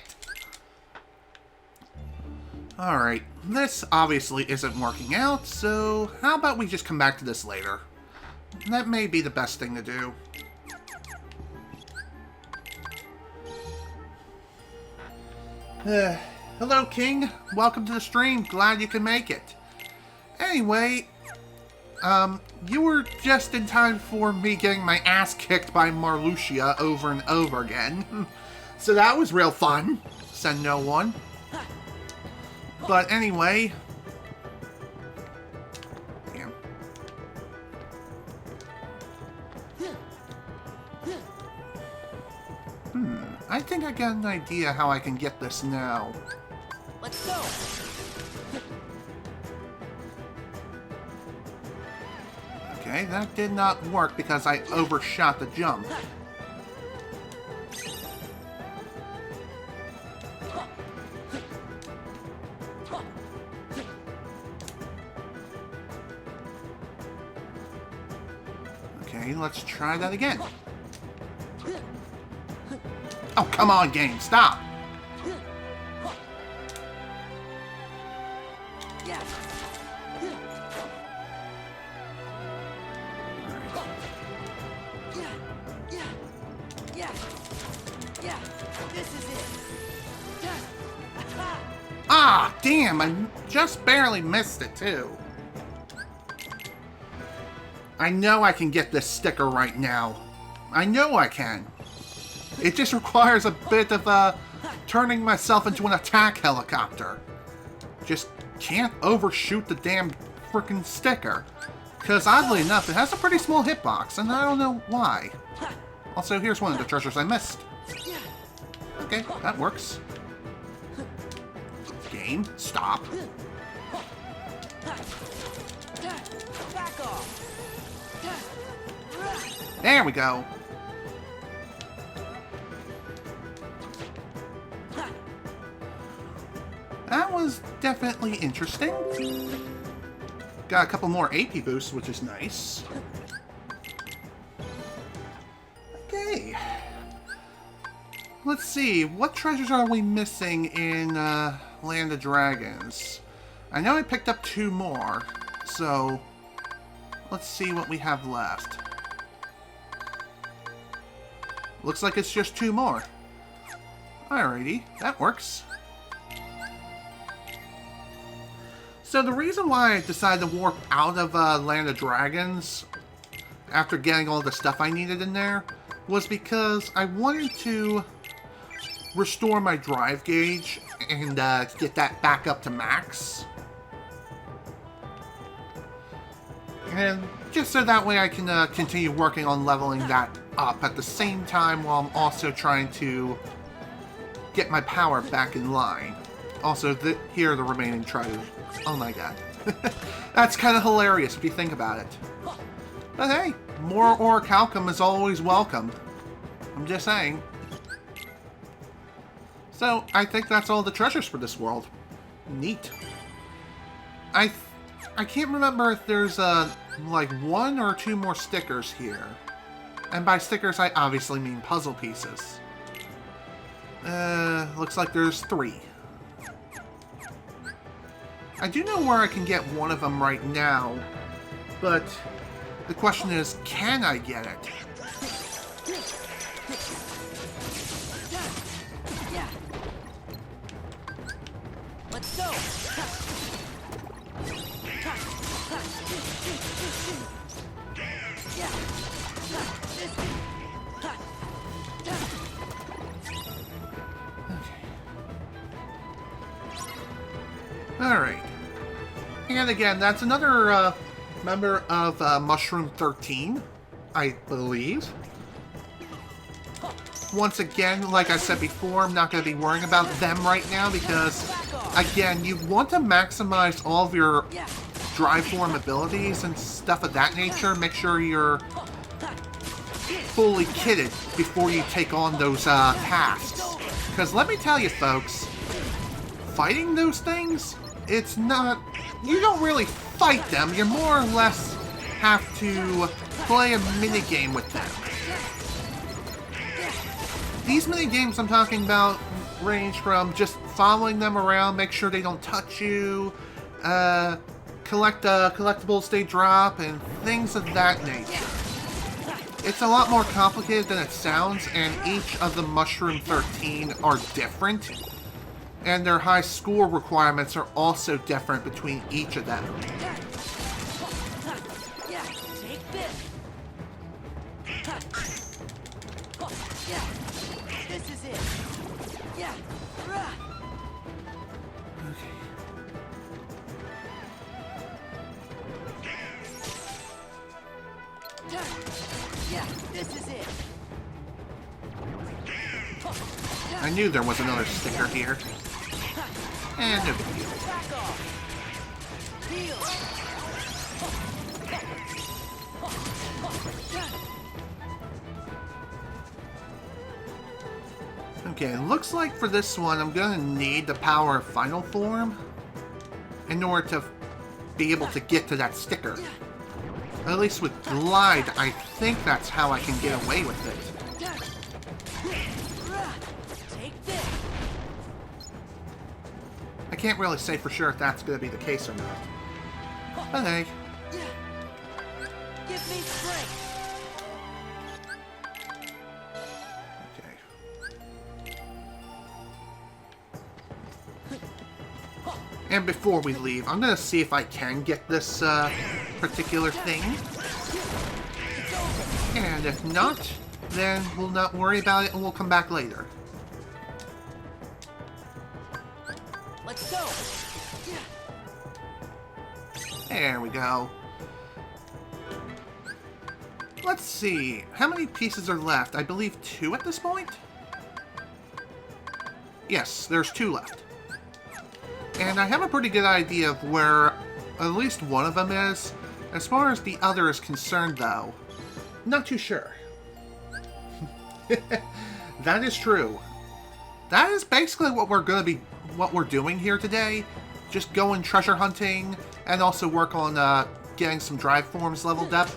Alright, this obviously isn't working out, so how about we just come back to this later? That may be the best thing to do. Hello, King. Welcome to the stream. Glad you can make it. Anyway, you were just in time for me getting my ass kicked by Marluxia over and over again. So that was real fun. Send no one. But anyway... Damn. I think I got an idea how I can get this now. Let's go! Okay, that did not work because I overshot the jump. Okay, let's try that again. Oh, come on, game, stop! Ah, damn, I just barely missed it, too. I know I can get this sticker right now. I know I can. It just requires a bit of, turning myself into an attack helicopter. just can't overshoot the damn freaking sticker. Because oddly enough, it has a pretty small hitbox, and I don't know why. Also, here's one of the treasures I missed. Okay, that works. Game, stop. Back off. There we go. That was definitely interesting. Got a couple more AP boosts, which is nice. Okay. Let's see, what treasures are we missing in Land of Dragons? I know I picked up 2 more, so let's see what we have left. Looks like it's just 2 more. Alrighty, that works. So the reason why I decided to warp out of Land of Dragons after getting all the stuff I needed in there was because I wanted to restore my drive gauge and get that back up to max. And just so that way I can continue working on leveling that up at the same time while I'm also trying to get my power back in line. Also, here are the remaining treasures. Oh my god. That's kind of hilarious if you think about it. But hey, more orichalcum is always welcome. I'm just saying. So, I think that's all the treasures for this world. Neat. I can't remember if there's like 1 or 2 more stickers here. And by stickers, I obviously mean puzzle pieces. Looks like there's 3. I do know where I can get one of them right now, but the question is, can I get it? Let's go. Alright. And again, that's another member of Mushroom 13, I believe. Once again, like I said before, I'm not going to be worrying about them right now because, again, you want to maximize all of your drive form abilities and stuff of that nature. Make sure you're fully kitted before you take on those tasks. Because let me tell you, folks, fighting those things, it's not... You don't really fight them. You more or less have to play a minigame with them. These minigames I'm talking about range from just following them around, make sure they don't touch you, collect collectibles they drop, and things of that nature. It's a lot more complicated than it sounds, and each of the Mushroom 13 are different. And their high score requirements are also different between each of them. Yeah, take this. Yeah, this is it. Yeah. Yeah, this is it. I knew there was another sticker here. And no big deal. Back off. Heal. Okay, looks like for this one, I'm going to need the power of Final Form in order to be able to get to that sticker. At least with Glide, I think that's how I can get away with it. Take this. I can't really say for sure if that's going to be the case or not. But hey. Give me strength. And before we leave, I'm going to see if I can get this particular thing. And if not, then we'll not worry about it and we'll come back later. Let's go. There we go. Let's see. How many pieces are left? I believe 2 at this point? Yes, there's 2 left. And I have a pretty good idea of where at least one of them is. As far as the other is concerned, though, not too sure. That is true. That is basically what we're doing here today. Just going treasure hunting and also work on getting some drive forms leveled up.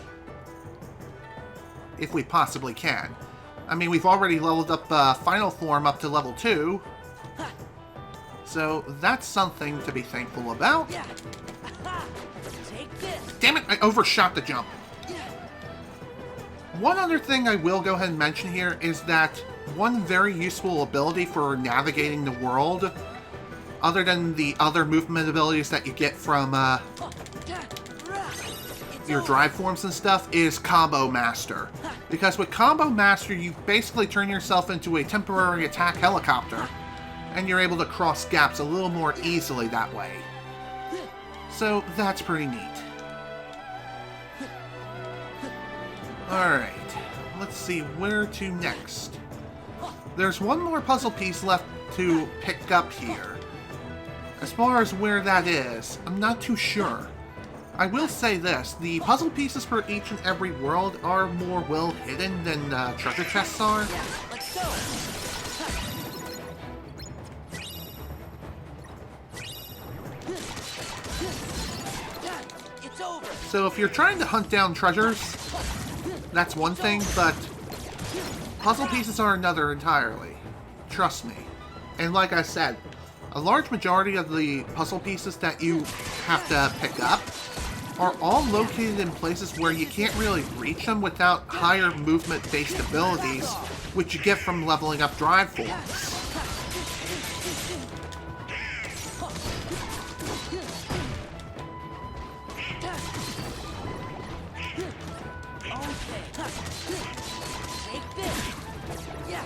If we possibly can. I mean, we've already leveled up Final Form up to level 2. So that's something to be thankful about. Damn it, I overshot the jump. One other thing I will go ahead and mention here is that one very useful ability for navigating the world, other than the other movement abilities that you get from your drive forms and stuff, is Combo Master. Because with Combo Master, you basically turn yourself into a temporary attack helicopter, and you're able to cross gaps a little more easily that way. So that's pretty neat. Alright, let's see where to next. There's one more puzzle piece left to pick up here. As far as where that is, I'm not too sure. I will say this, the puzzle pieces for each and every world are more well hidden than treasure chests are. Yeah, let's go. It's over. So if you're trying to hunt down treasures, that's one thing, but puzzle pieces are another entirely. Trust me. And like I said, a large majority of the puzzle pieces that you have to pick up are all located in places where you can't really reach them without higher movement-based abilities, which you get from leveling up drive forms. Take this. Yeah.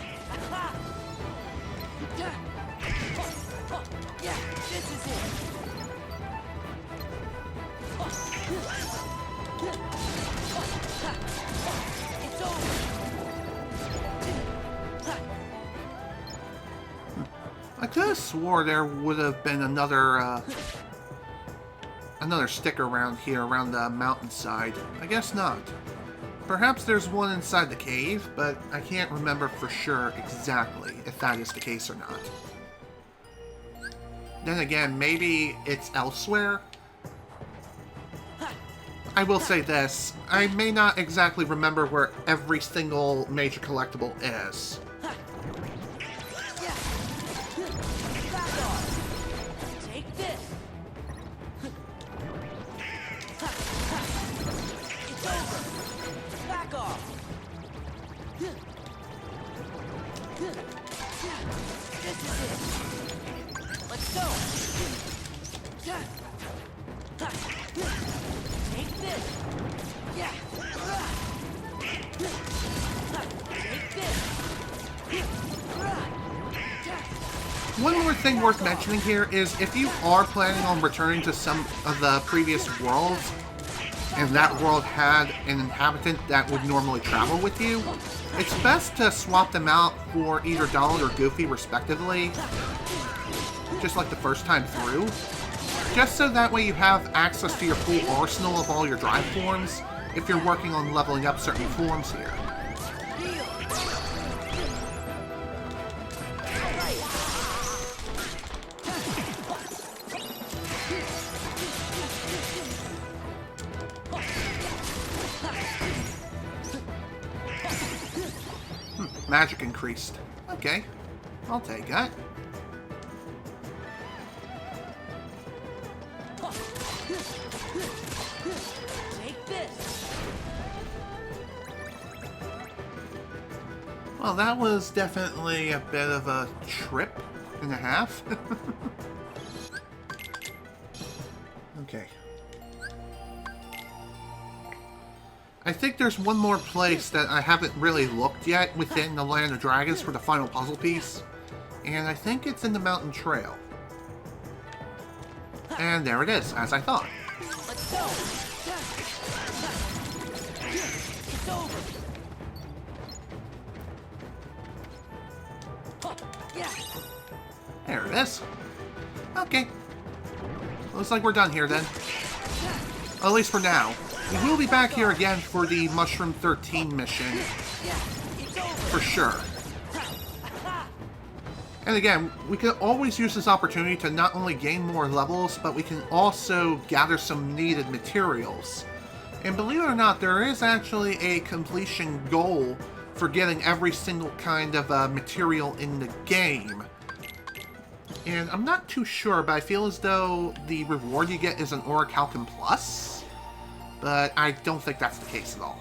Yeah, this is it. It's over. I could have swore there would have been another sticker around here, around the mountainside. I guess not. Perhaps there's one inside the cave, but I can't remember for sure exactly if that is the case or not. Then again, maybe it's elsewhere. I will say this, I may not exactly remember where every single major collectible is. Take this. It's over. Back off. This is it. Let's go. Take this. Yeah. Take this. One more thing worth mentioning here is if you are planning on returning to some of the previous worlds, and that world had an inhabitant that would normally travel with you, it's best to swap them out for either Donald or Goofy respectively, just like the first time through, just so that way you have access to your full arsenal of all your drive forms if you're working on leveling up certain forms here. Magic increased. Okay, I'll take that. Take this. Well, that was definitely a bit of a trip and a half. Okay. I think there's one more place that I haven't really looked yet within the Land of Dragons for the final puzzle piece. And I think it's in the Mountain Trail. And there it is, as I thought. Let's It's over. Yeah. There it is. Okay. Looks like we're done here then. At least for now. We will be back here again for the Mushroom 13 mission. For sure. And again, we can always use this opportunity to not only gain more levels, but we can also gather some needed materials. And believe it or not, there is actually a completion goal for getting every single kind of material in the game. And I'm not too sure, but I feel as though the reward you get is an Orichalcum Plus. But I don't think that's the case at all.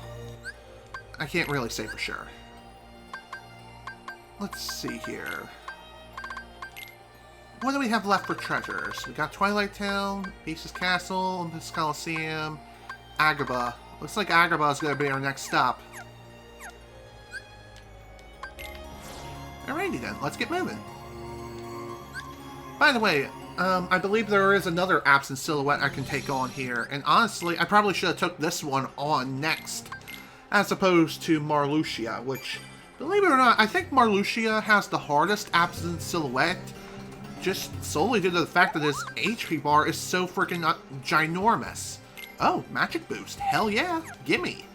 I can't really say for sure. Let's see here. What do we have left for treasures? We got Twilight Town, Beast's Castle, Olympus Coliseum, Agrabah. Looks like Agrabah is going to be our next stop. Alrighty then, let's get moving. By the way, I believe there is another absent silhouette I can take on here, and honestly, I probably should have took this one on next, as opposed to Marluxia, which, believe it or not, I think Marluxia has the hardest absent silhouette, just solely due to the fact that his HP bar is so freaking ginormous. Oh, magic boost. Hell yeah. Gimme.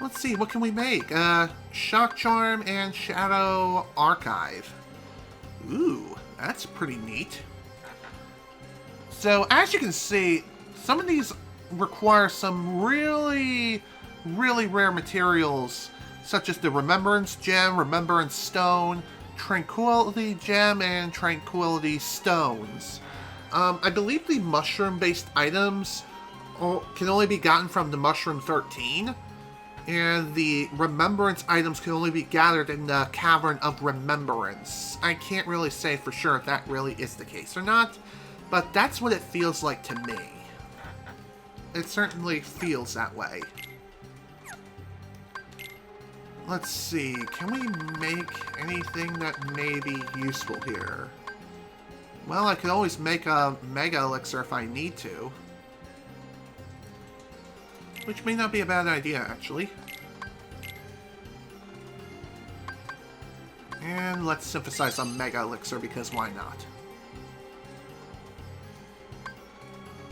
Let's see, what can we make? Shock Charm and Shadow Archive. Ooh, that's pretty neat. So, as you can see, some of these require some really rare materials, such as the Remembrance Gem, Remembrance Stone, Tranquility Gem, and Tranquility Stones. I believe the mushroom-based items can only be gotten from the Mushroom 13, and the Remembrance items can only be gathered in the Cavern of Remembrance. I can't really say for sure if that really is the case or not, but that's what it feels like to me. It certainly feels that way. Let's see, can we make anything that may be useful here? Well, I could always make a Mega Elixir if I need to. Which may not be a bad idea, actually. And let's synthesize a Mega Elixir, because why not?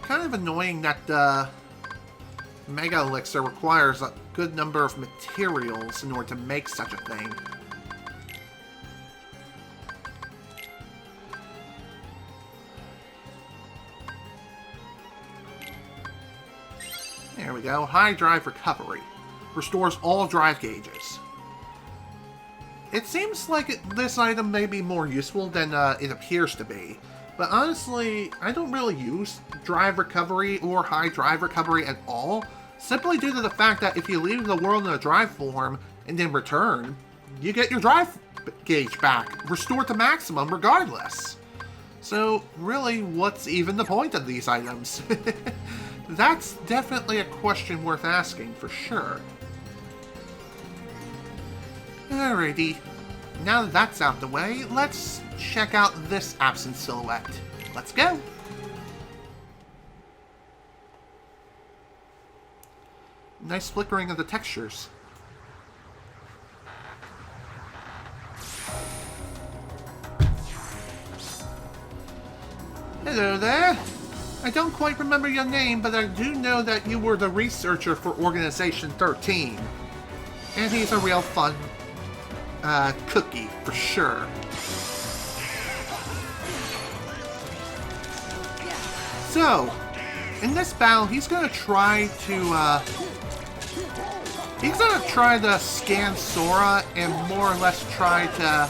Kind of annoying that the Mega Elixir requires a good number of materials in order to make such a thing. There we go. High Drive Recovery. Restores all drive gauges. It seems like this item may be more useful than it appears to be. But honestly, I don't really use Drive Recovery or High Drive Recovery at all. Simply due to the fact that if you leave the world in a drive form and then return, you get your drive gauge back, restored to maximum regardless. So really, what's even the point of these items? That's definitely a question worth asking, for sure. Alrighty, now that that's out the way, let's check out this absent silhouette. Let's go! Nice flickering of the textures. Hello there! I don't quite remember your name, but I do know that you were the researcher for Organization 13. And he's a real fun cookie, for sure. So, in this battle, he's gonna try to scan Sora and more or less try to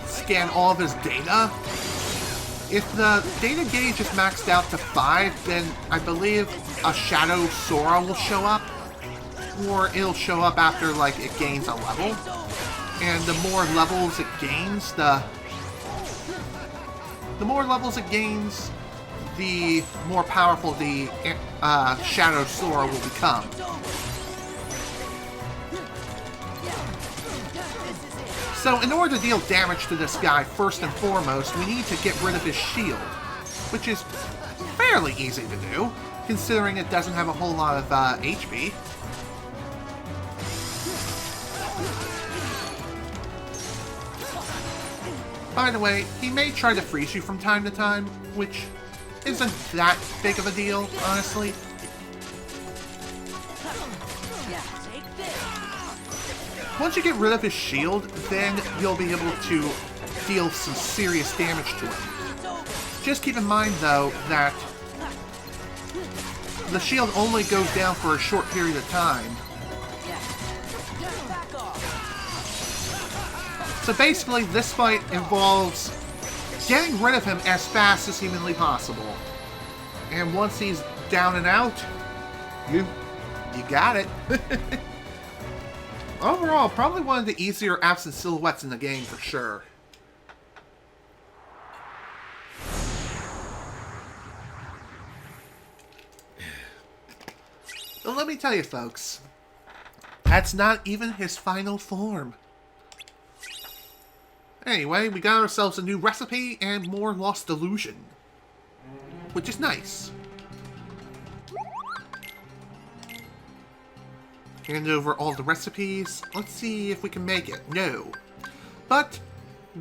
scan all of his data. If the data gauge is maxed out to 5, then I believe a Shadow Sora will show up. Or it'll show up after, like, it gains a level. And the more levels it gains, the more powerful the Shadow Sora will become. So, in order to deal damage to this guy, first and foremost, we need to get rid of his shield, which is fairly easy to do, considering it doesn't have a whole lot of HP. By the way, he may try to freeze you from time to time, which isn't that big of a deal, honestly. Once you get rid of his shield, then you'll be able to deal some serious damage to him. Just keep in mind, though, that the shield only goes down for a short period of time. So basically, this fight involves getting rid of him as fast as humanly possible. And once he's down and out, you got it. Overall, probably one of the easier absent silhouettes in the game for sure. But let me tell you, folks, that's not even his final form. Anyway, we got ourselves a new recipe and more Lost Illusion, which is nice. Hand over all the recipes. Let's see if we can make it. No. But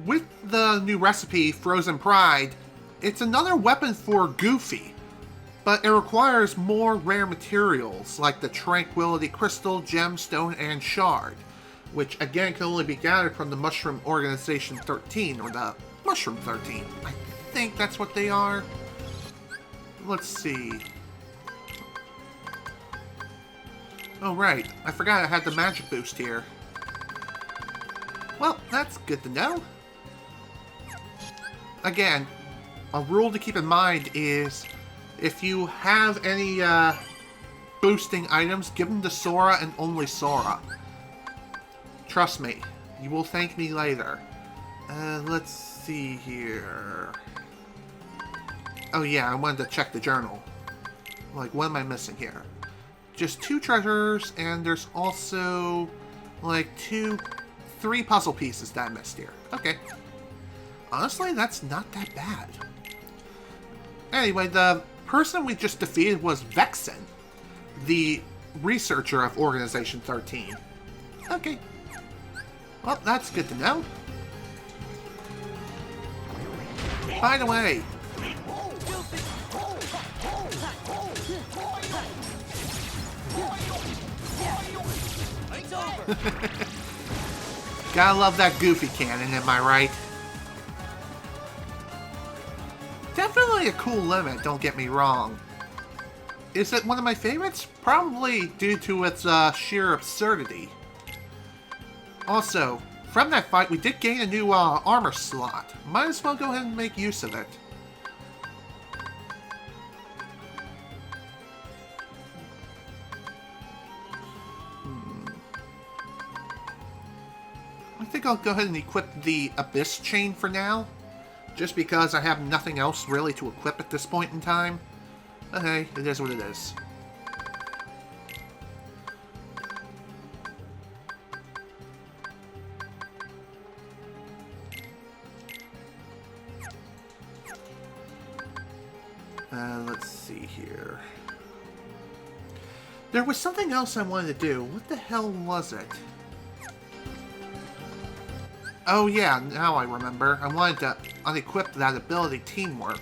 with the new recipe, Frozen Pride, it's another weapon for Goofy. But it requires more rare materials, like the Tranquility Crystal, Gemstone, and Shard, which again can only be gathered from the Mushroom Organization 13, or the Mushroom 13. I think that's what they are. Let's see. Oh right, I forgot I had the magic boost here. Well, that's good to know. Again, a rule to keep in mind is if you have any boosting items, give them to Sora and only Sora. Trust me, you will thank me later. Let's see here. Oh yeah, I wanted to check the journal. Like, what am I missing here? Just 2 treasures, and there's also like 3 puzzle pieces that I missed here. Okay. Honestly, that's not that bad. Anyway, the person we just defeated was Vexen, the researcher of Organization 13. Okay. Well, that's good to know. By the way, gotta love that Goofy cannon, am I right? Definitely a cool limit, don't get me wrong. Is it one of my favorites? Probably due to its sheer absurdity. Also, from that fight, we did gain a new armor slot. Might as well go ahead and make use of it. I think I'll go ahead and equip the Abyss Chain for now, just because I have nothing else really to equip at this point in time. Okay, it is what it is. Let's see here. There was something else I wanted to do. What the hell was it? Oh yeah, now I remember. I wanted to unequip that ability, Teamwork.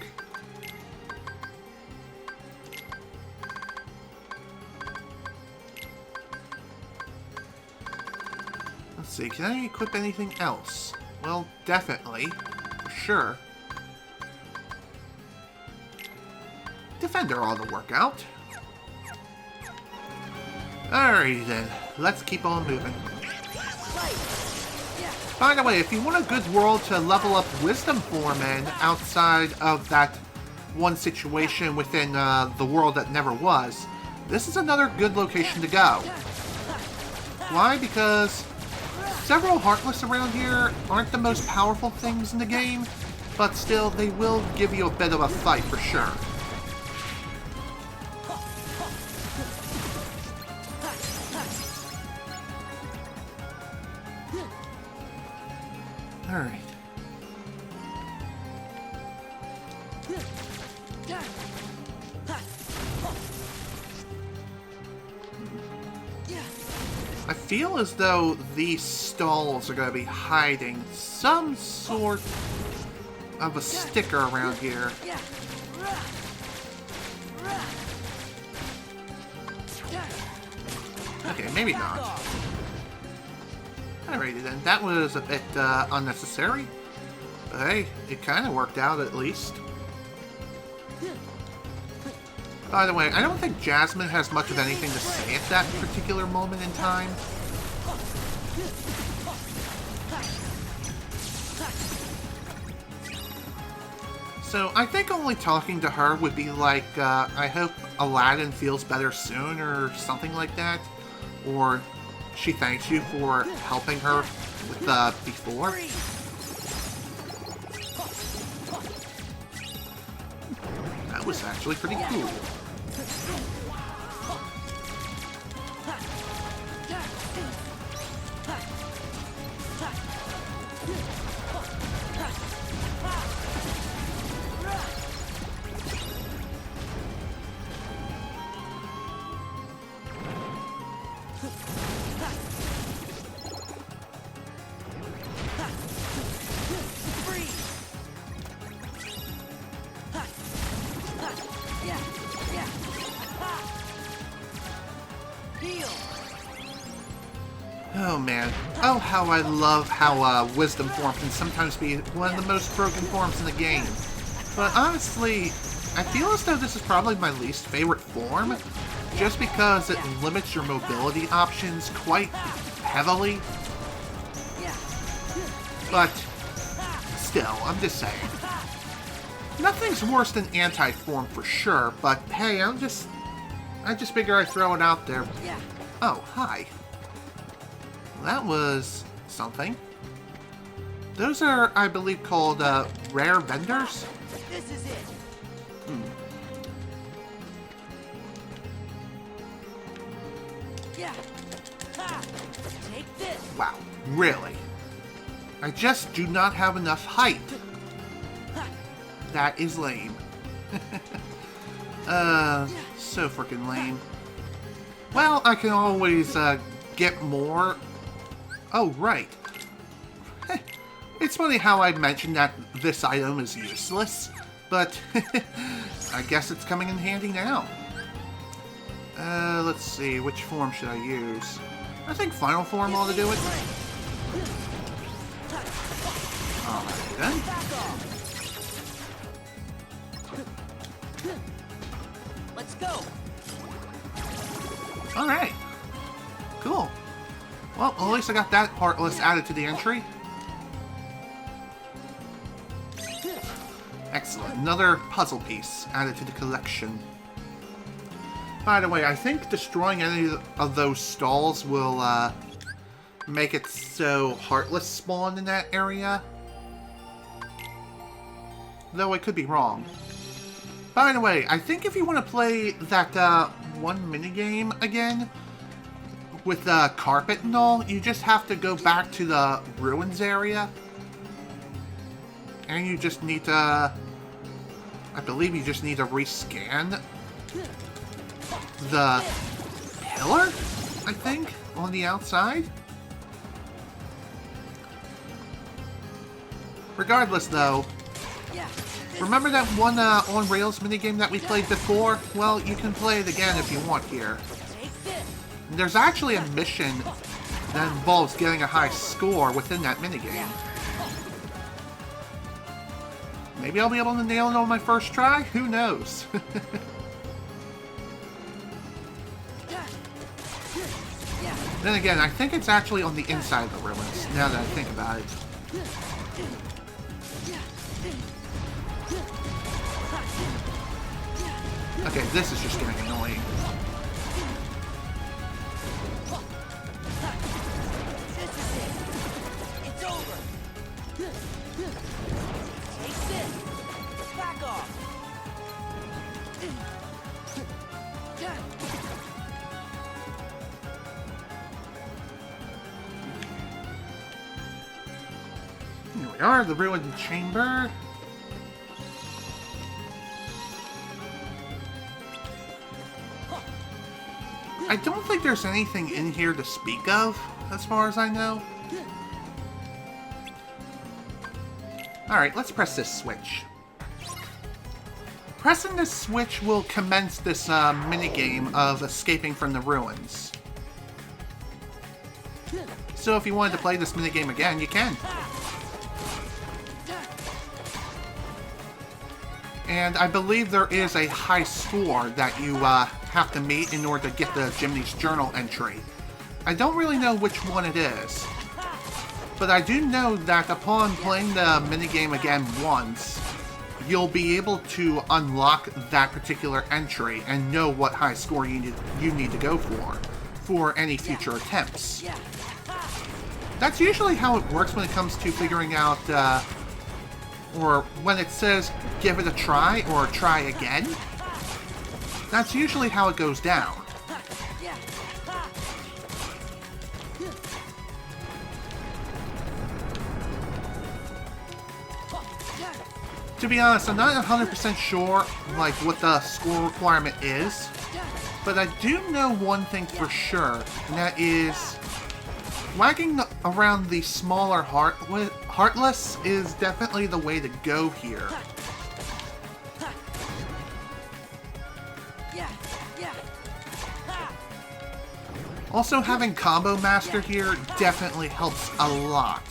Let's see, can I equip anything else? Well, definitely. For sure. Defender ought to work out. Alrighty then, let's keep on moving. By the way, if you want a good world to level up Wisdom Form in outside of that one situation within the world that never was, this is another good location to go. Why? Because several Heartless around here aren't the most powerful things in the game, but still, they will give you a bit of a fight for sure. Alright. I feel as though these stalls are going to be hiding some sort of a sticker around here. Okay, maybe not. Alrighty then, that was a bit unnecessary. But hey, it kind of worked out at least. By the way, I don't think Jasmine has much of anything to say at that particular moment in time. So I think only talking to her would be like, I hope Aladdin feels better soon or something like that. Or she thanks you for helping her with before. That was actually pretty cool. Oh man, oh how I love how Wisdom Form can sometimes be one of the most broken forms in the game. But honestly, I feel as though this is probably my least favorite form, just because it limits your mobility options quite heavily. But still, I'm just saying. Nothing's worse than anti-form for sure, but hey, I just figure I'd throw it out there. Oh, hi. That was something. Those are, I believe, called rare vendors. This is it. Yeah. Ha. Take this. Wow, really? I just do not have enough height. That is lame. So freaking lame. Well, I can always get more. Oh, right. It's funny how I mentioned that this item is useless, but I guess it's coming in handy now. Let's see, which form should I use? I think Final Form ought to do it. Alright then. Let's go. Alright. Cool. Well, at least I got that Heartless added to the entry. Excellent. Another puzzle piece added to the collection. By the way, I think destroying any of those stalls will make it so Heartless spawn in that area. Though I could be wrong. By the way, I think if you want to play that one minigame again, with the carpet and all, you just have to go back to the ruins area. And you just need to... I believe you just need to rescan the pillar, I think, on the outside. Regardless, though, remember that one on-rails minigame that we played before? Well, you can play it again if you want here. There's actually a mission that involves getting a high score within that minigame. Maybe I'll be able to nail it on my first try? Who knows? Then again, I think it's actually on the inside of the ruins, now that I think about it. Okay, this is just getting annoying. It's over. Take this. Back off. Here we are, the ruined chamber. I don't think there's anything in here to speak of, as far as I know. Alright, let's press this switch. Pressing this switch will commence this minigame of escaping from the ruins. So if you wanted to play this minigame again, you can. And I believe there is a high score that you have to meet in order to get the Jiminy's Journal entry. I don't really know which one it is. But I do know that upon playing the minigame again once, you'll be able to unlock that particular entry and know what high score you need to go for any future attempts. That's usually how it works when it comes to figuring out, or when it says give it a try or try again. That's usually how it goes down. To be honest, I'm not 100% sure, like, what the score requirement is, but I do know one thing for sure, and that is wagging around the smaller Heartless is definitely the way to go here. Also, having Combo Master here definitely helps a lot.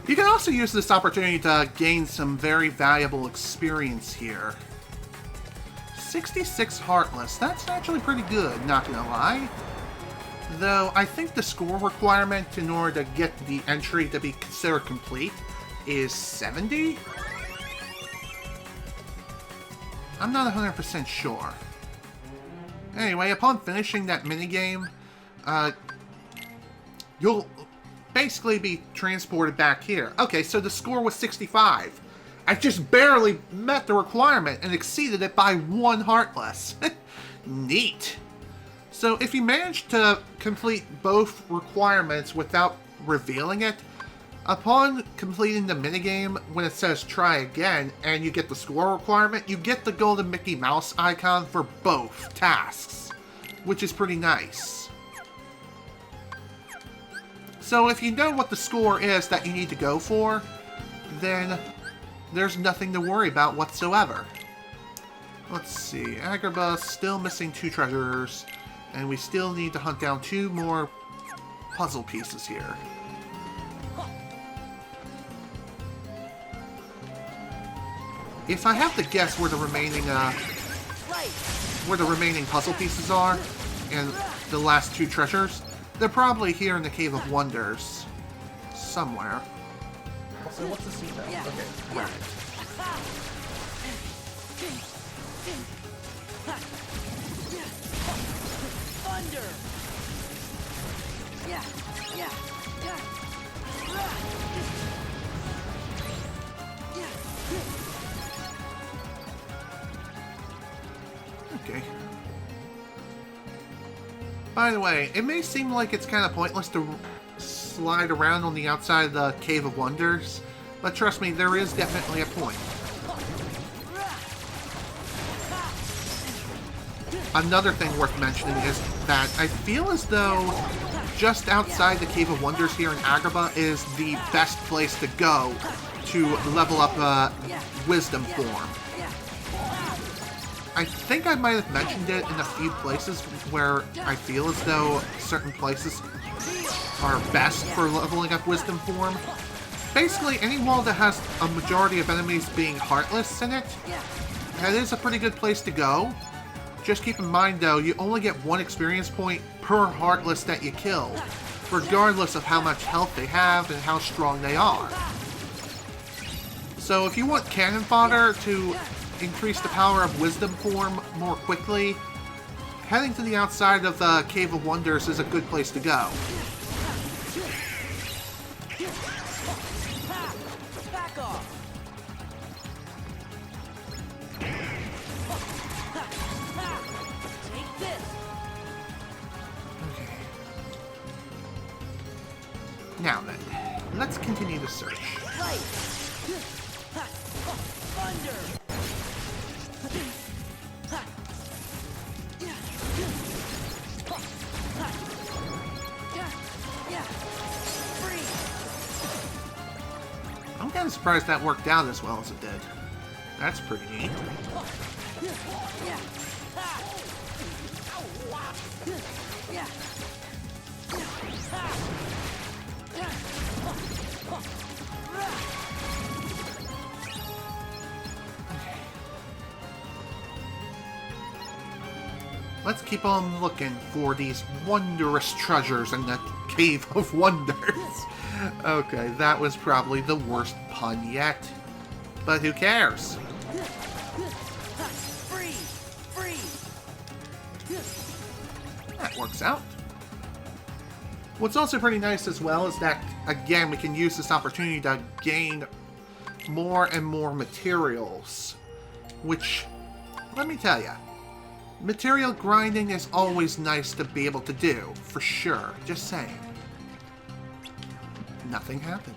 You can also use this opportunity to gain some very valuable experience here. 66 Heartless, that's actually pretty good, not gonna lie. Though, I think the score requirement in order to get the entry to be considered complete is 70? I'm not 100% sure. Anyway, upon finishing that minigame, you'll basically be transported back here. Okay, so the score was 65. I just barely met the requirement and exceeded it by 1 Heartless. Neat. So if you manage to complete both requirements without revealing it, upon completing the minigame, when it says try again and you get the score requirement, you get the golden Mickey Mouse icon for both tasks, which is pretty nice. So if you know what the score is that you need to go for, then there's nothing to worry about whatsoever. Let's see, Agrabah still missing 2 treasures, and we still need to hunt down 2 more puzzle pieces here. If I have to guess where the remaining puzzle pieces are, and the last 2 treasures, they're probably here in the Cave of Wonders. Somewhere. Also, what's the seat now? Okay, right. Thunder! Okay. By the way, it may seem like it's kind of pointless to slide around on the outside of the Cave of Wonders, but trust me, there is definitely a point. Another thing worth mentioning is that I feel as though just outside the Cave of Wonders here in Agrabah is the best place to go to level up Wisdom Form. I think I might have mentioned it in a few places where I feel as though certain places are best for leveling up Wisdom Form. Basically, any wall that has a majority of enemies being Heartless in it, that is a pretty good place to go. Just keep in mind, though, you only get 1 experience point per Heartless that you kill, regardless of how much health they have and how strong they are. So if you want cannon fodder to increase the power of Wisdom Form more quickly, heading to the outside of the Cave of Wonders is a good place to go. Back off! Take this! Okay. Now then, let's continue to search. Light. Thunder. I'm kind of surprised that worked out as well as it did. That's pretty neat. Let's keep on looking for these wondrous treasures in the Cave of Wonders. Okay, that was probably the worst pun yet. But who cares? That works out. What's also pretty nice as well is that, again, we can use this opportunity to gain more and more materials. Which, let me tell you, material grinding is always nice to be able to do, for sure. Just saying. Nothing happened.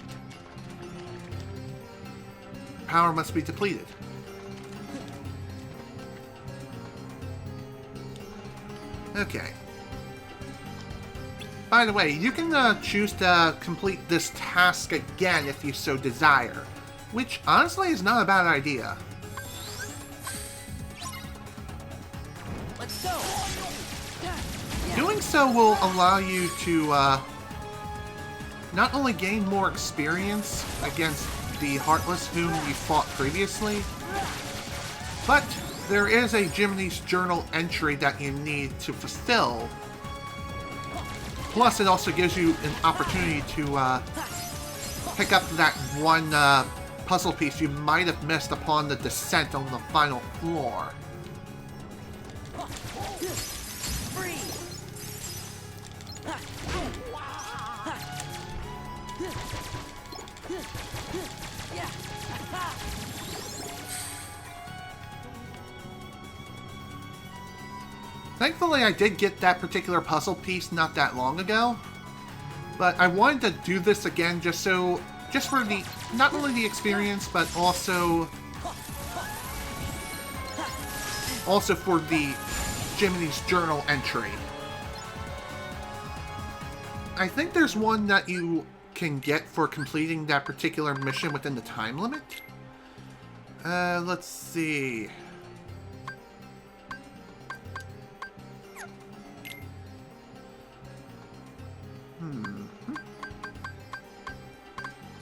Power must be depleted. Okay. By the way, you can choose to complete this task again if you so desire, which honestly is not a bad idea. Let's go. Doing so will allow you to not only gain more experience against the Heartless whom you fought previously, but there is a Jiminy's Journal entry that you need to fulfill. Plus, it also gives you an opportunity to pick up that one puzzle piece you might have missed upon the descent on the final floor. Thankfully, I did get that particular puzzle piece not that long ago, but I wanted to do this again just for the, not only the experience, but also for the Jiminy's Journal entry. I think there's one that you can get for completing that particular mission within the time limit. Let's see.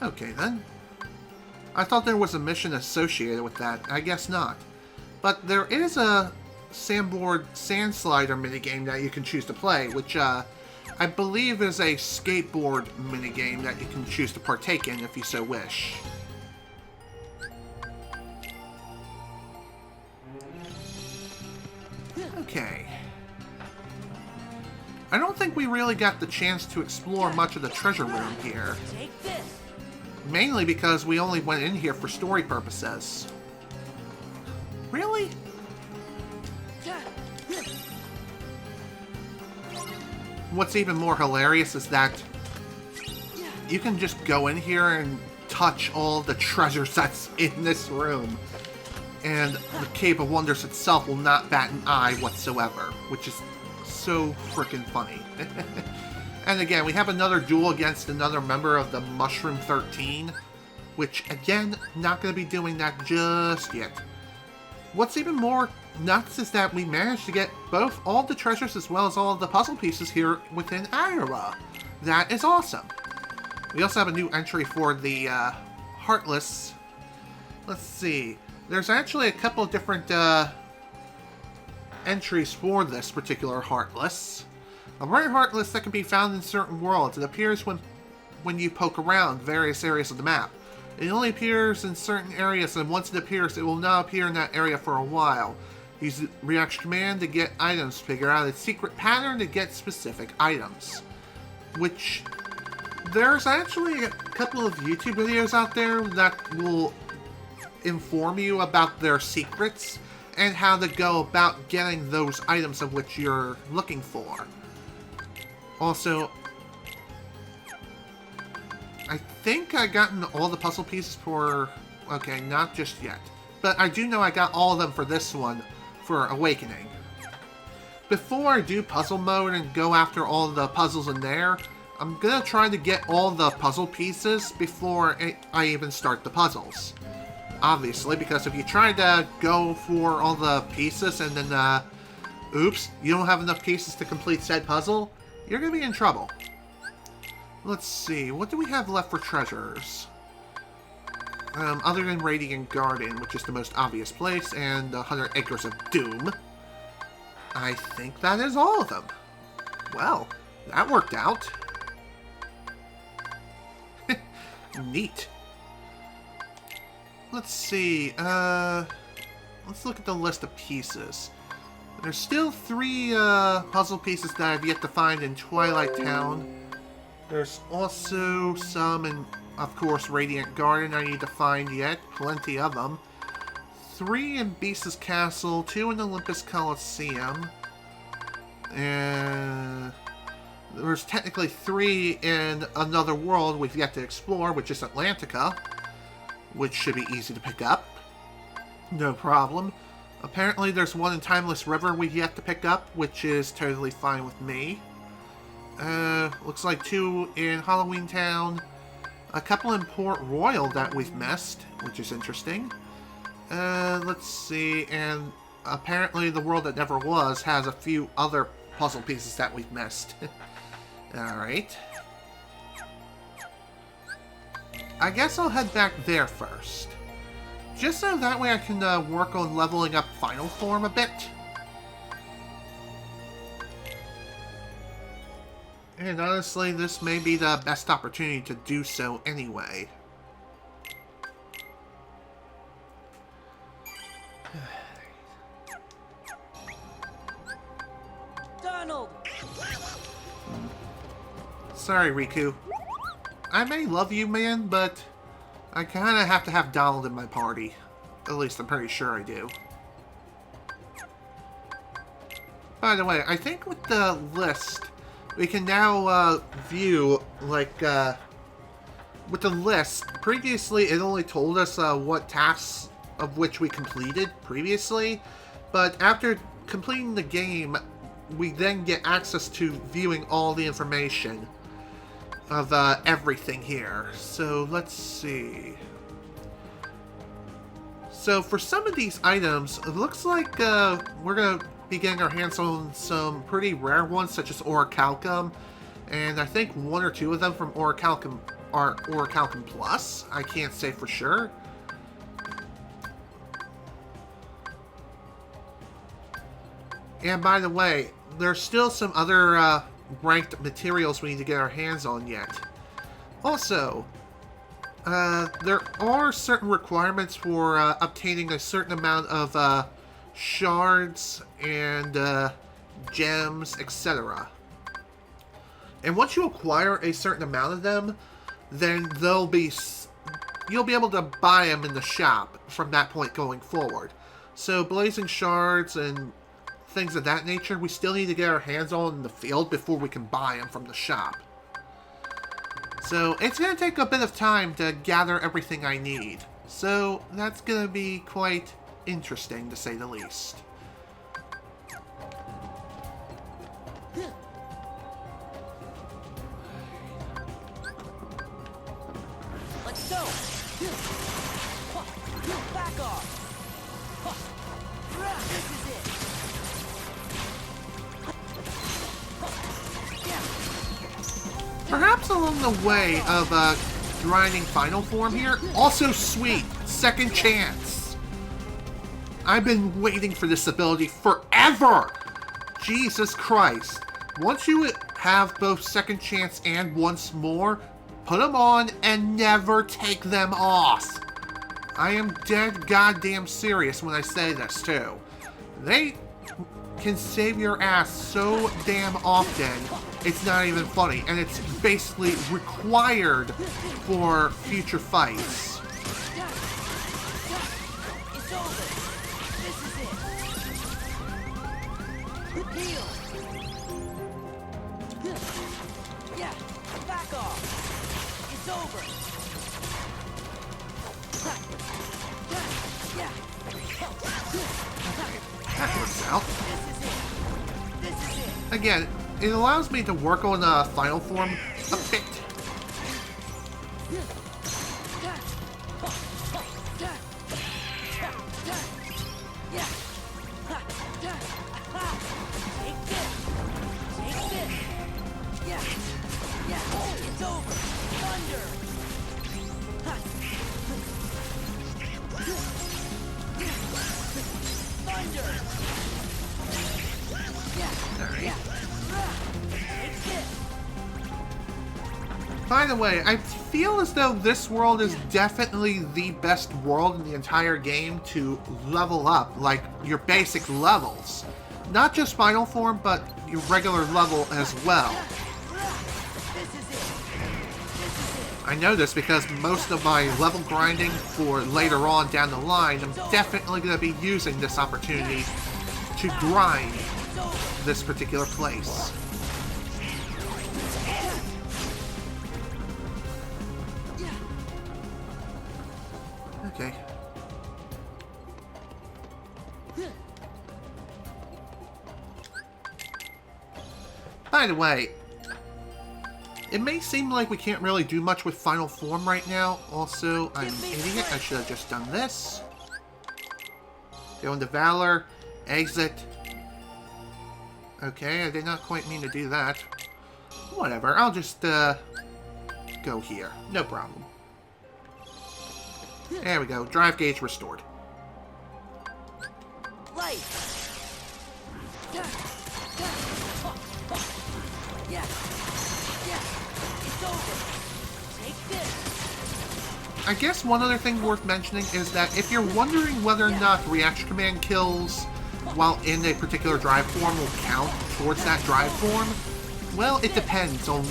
Okay, then. I thought there was a mission associated with that. I guess not. But there is a sandboard sandslider minigame that you can choose to play, which I believe is a skateboard minigame that you can choose to partake in if you so wish. Okay. I don't think we really got the chance to explore much of the treasure room here. Take this. Mainly because we only went in here for story purposes. Really? What's even more hilarious is that you can just go in here and touch all the treasures that's in this room. And the Cave of Wonders itself will not bat an eye whatsoever, which is so freaking funny. And again, we have another duel against another member of the Mushroom 13, which, again, not going to be doing that just yet. What's even more nuts is that we managed to get both all the treasures as well as all of the puzzle pieces here within Iowa. That is awesome. We also have a new entry for the Heartless. Let's see. There's actually a couple of different entries for this particular Heartless. A rare Heartless that can be found in certain worlds. It appears when you poke around various areas of the map. It only appears in certain areas, and once it appears, it will not appear in that area for a while. Use the reaction command to get items, figure out its secret pattern to get specific items. Which, there's actually a couple of YouTube videos out there that will inform you about their secrets and how to go about getting those items of which you're looking for. Also, I think I gotten all the puzzle pieces for... Okay, not just yet. But I do know I got all of them for this one, for Awakening. Before I do puzzle mode and go after all the puzzles in there, I'm gonna try to get all the puzzle pieces before I even start the puzzles. Obviously, because if you try to go for all the pieces and then, oops, you don't have enough pieces to complete said puzzle, you're gonna be in trouble. Let's see, what do we have left for treasures? Other than Radiant Garden, which is the most obvious place, and 100 Acres of Doom. I think that is all of them. Well, that worked out. Neat. Let's see, let's look at the list of pieces. There's still 3 puzzle pieces that I've yet to find in Twilight Town. There's also some in, of course, Radiant Garden I need to find yet. Plenty of them. 3 in Beast's Castle, 2 in Olympus Coliseum. And there's technically 3 in another world we've yet to explore, which is Atlantica, which should be easy to pick up. No problem. Apparently there's 1 in Timeless River we've yet to pick up, which is totally fine with me. Looks like 2 in Halloween Town. A couple in Port Royal that we've missed, which is interesting. Let's see, and apparently the world that never was has a few other puzzle pieces that we've missed. Alright. I guess I'll head back there first. Just so that way I can work on leveling up Final Form a bit. And honestly, this may be the best opportunity to do so anyway. Donald! Sorry, Riku. I may love you, man, but I kinda have to have Donald in my party. At least I'm pretty sure I do. By the way, I think with the list, we can now view, like, with the list, previously it only told us what tasks of which we completed previously, but after completing the game, we then get access to viewing all the information of everything here. So let's see. So for some of these items, it looks like we're going to be getting our hands on some pretty rare ones, such as Orichalcum, and I think 1 or 2 of them from Orichalcum are Orichalcum Plus. I can't say for sure. And by the way, there's still some other ranked materials we need to get our hands on yet. Also, there are certain requirements for obtaining a certain amount of shards and gems, etc. And once you acquire a certain amount of them, then you'll be able to buy them in the shop from that point going forward. So blazing shards and things of that nature, we still need to get our hands on in the field before we can buy them from the shop. So it's going to take a bit of time to gather everything I need. So that's going to be quite interesting, to say the least. Let's go! Back off! This is it! Perhaps along the way of grinding Final Form here, also sweet, Second Chance. I've been waiting for this ability forever! Jesus Christ. Once you have both Second Chance and Once More, put them on and never take them off. I am dead goddamn serious when I say this too. They can save your ass so damn often, it's not even funny, and it's basically required for future fights. It's over! This is it! Heal! Yeah, back off! It's over! again, it allows me to work on final form a bit. By the way, I feel as though this world is definitely the best world in the entire game to level up, like your basic levels. Not just final form, but your regular level as well. I know this because most of my level grinding for later on down the line, I'm definitely going to be using this opportunity to grind this particular place. Okay. By the way, it may seem like we can't really do much with final form right now. Also, I'm an idiot. I should have just done this. Go into Valor, exit. Okay, I did not quite mean to do that. Whatever, I'll just go here. No problem. There we go. Drive gauge restored. Light. Yeah. It's over. Take this. I guess one other thing worth mentioning is that if you're wondering whether or not reaction command kills while in a particular drive form will count towards that drive form, well, it depends on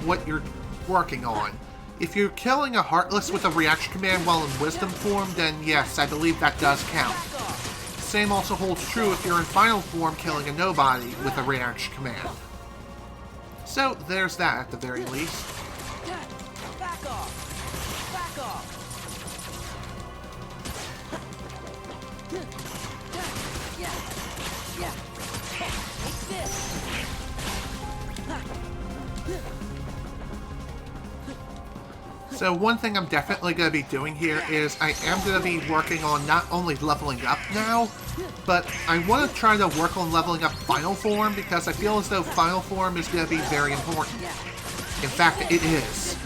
what you're working on. If you're killing a Heartless with a reaction command while in Wisdom form, then yes, I believe that does count. Same also holds true if you're in Final form killing a Nobody with a reaction command. So, there's that at the very least. Back off. Back off. Yeah. Take this. So one thing I'm definitely going to be doing here is I am going to be working on not only leveling up now, but I want to try to work on leveling up Final Form because I feel as though Final Form is going to be very important. In fact, it is.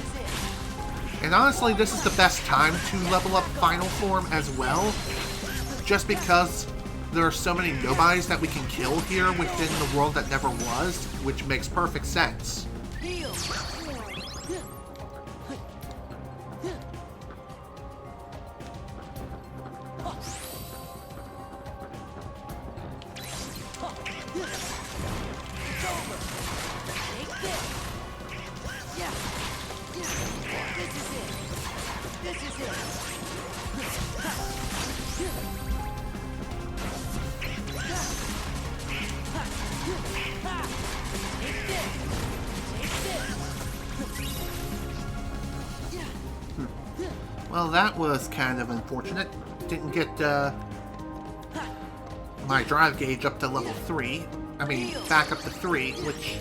And honestly, this is the best time to level up Final Form as well, just because there are so many nobodies that we can kill here within the world that never was, which makes perfect sense. Well, that was kind of unfortunate. Didn't get my drive gauge up to level 3. I mean, back up to 3, which,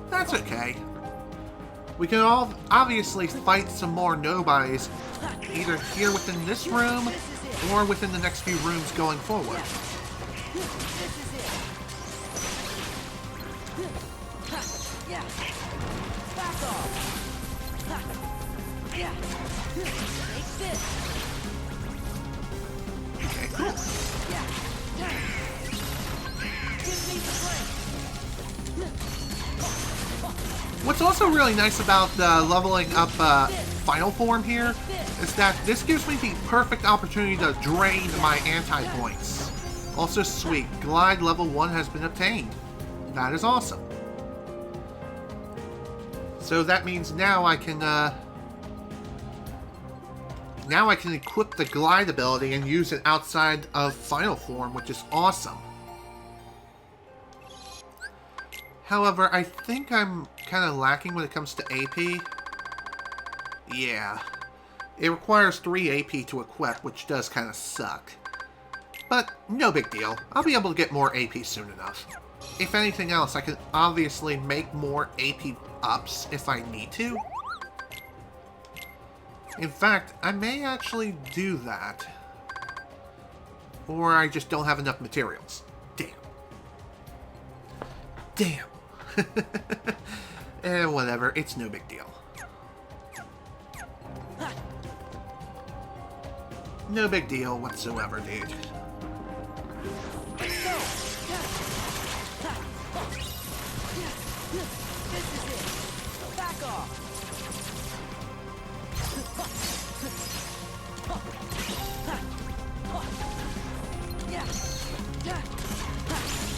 that's okay. We can all obviously fight some more nobodies, either here within this room, or within the next few rooms going forward. Okay, cool. What's also really nice about leveling up Final Form here is that this gives me the perfect opportunity to drain my anti-points. Also sweet, Glide level 1 has been obtained. That is awesome. So that means now I can equip the Glide ability and use it outside of Final Form, which is awesome. However, I think I'm kind of lacking when it comes to AP. Yeah. It requires 3 AP to equip, which does kind of suck. But no big deal. I'll be able to get more AP soon enough. If anything else, I can obviously make more AP ups if I need to. In fact, I may actually do that. Or I just don't have enough materials. Damn. Damn. Whatever, it's no big deal. No big deal whatsoever, dude. Let's go. This is it. Back off.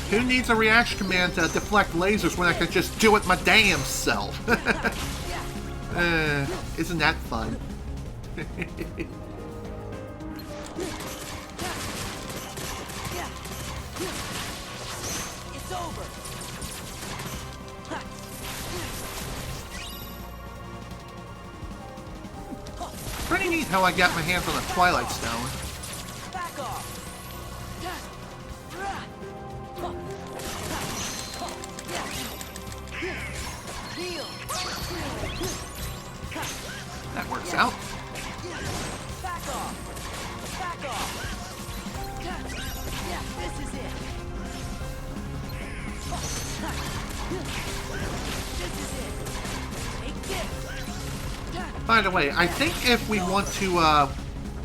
Who needs a reaction command to deflect lasers when I can just do it my damn self? Isn't that fun? It's over. Pretty neat how I got my hands on a Twilight Stone. Back off. Heal. That works out. Back off. Back off. Yeah, this is it. This is it. Take this. By the way, I think if we want to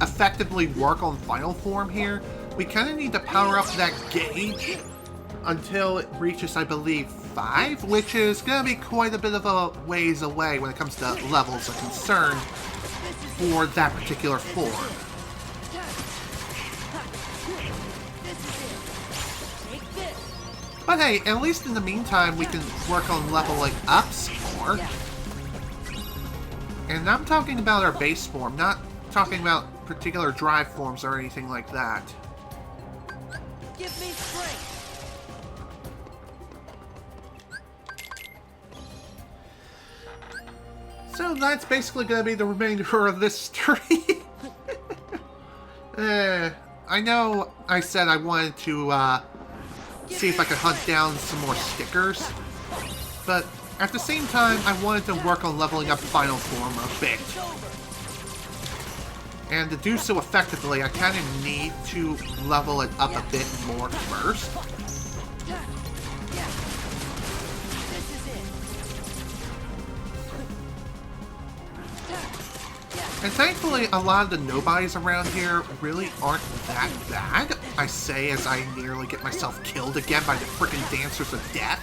effectively work on Final Form here, we kind of need to power up that gauge until it reaches, I believe, 5, which is going to be quite a bit of a ways away when it comes to levels are concerned for that particular form. But hey, at least in the meantime, we can work on leveling up some more. And I'm talking about our base form, not talking about particular drive forms or anything like that. Give me strength. So that's basically going to be the remainder of this story. I know I said I wanted to see if I could hunt down some more stickers, but at the same time, I wanted to work on leveling up Final Form a bit. And to do so effectively, I kind of need to level it up a bit more first. And thankfully, a lot of the nobodies around here really aren't that bad, I say as I nearly get myself killed again by the frickin' Dancers of Death.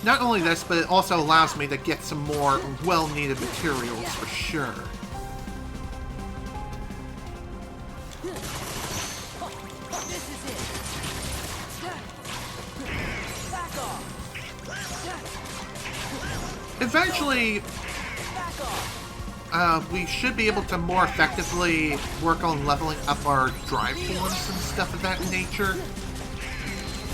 Not only this, but it also allows me to get some more well-needed materials for sure. Eventually, we should be able to more effectively work on leveling up our drive forms and stuff of that nature.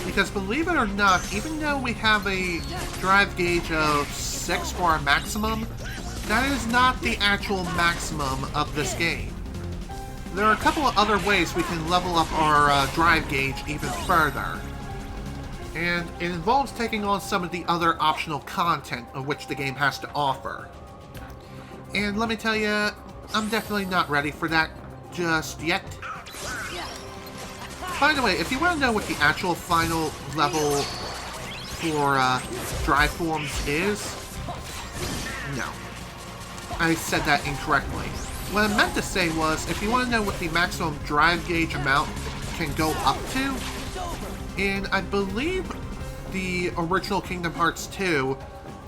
Because believe it or not, even though we have a drive gauge of 6 for our maximum, that is not the actual maximum of this game. There are a couple of other ways we can level up our drive gauge even further. And it involves taking on some of the other optional content of which the game has to offer. And let me tell you, I'm definitely not ready for that just yet. By the way, if you want to know what the actual final level for drive forms is, no. I said that incorrectly. What I meant to say was, if you want to know what the maximum drive gauge amount can go up to, in, I believe, the original Kingdom Hearts 2,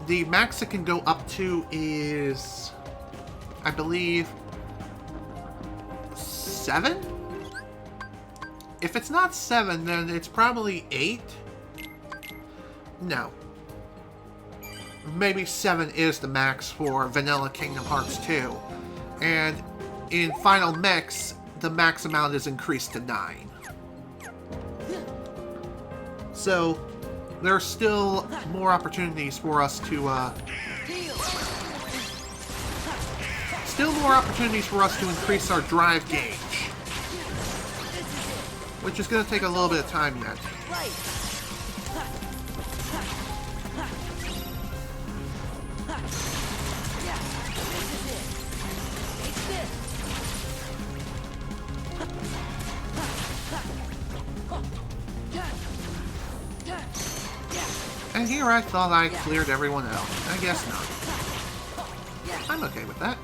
the max it can go up to is, I believe, 7? If it's not 7, then it's probably 8? No. Maybe 7 is the max for Vanilla Kingdom Hearts 2. And in Final Mix, the max amount is increased to 9. So, there's still more opportunities for us to, increase our drive gauge. Which is going to take a little bit of time yet. And here I thought I cleared everyone out. I guess not. I'm okay with that.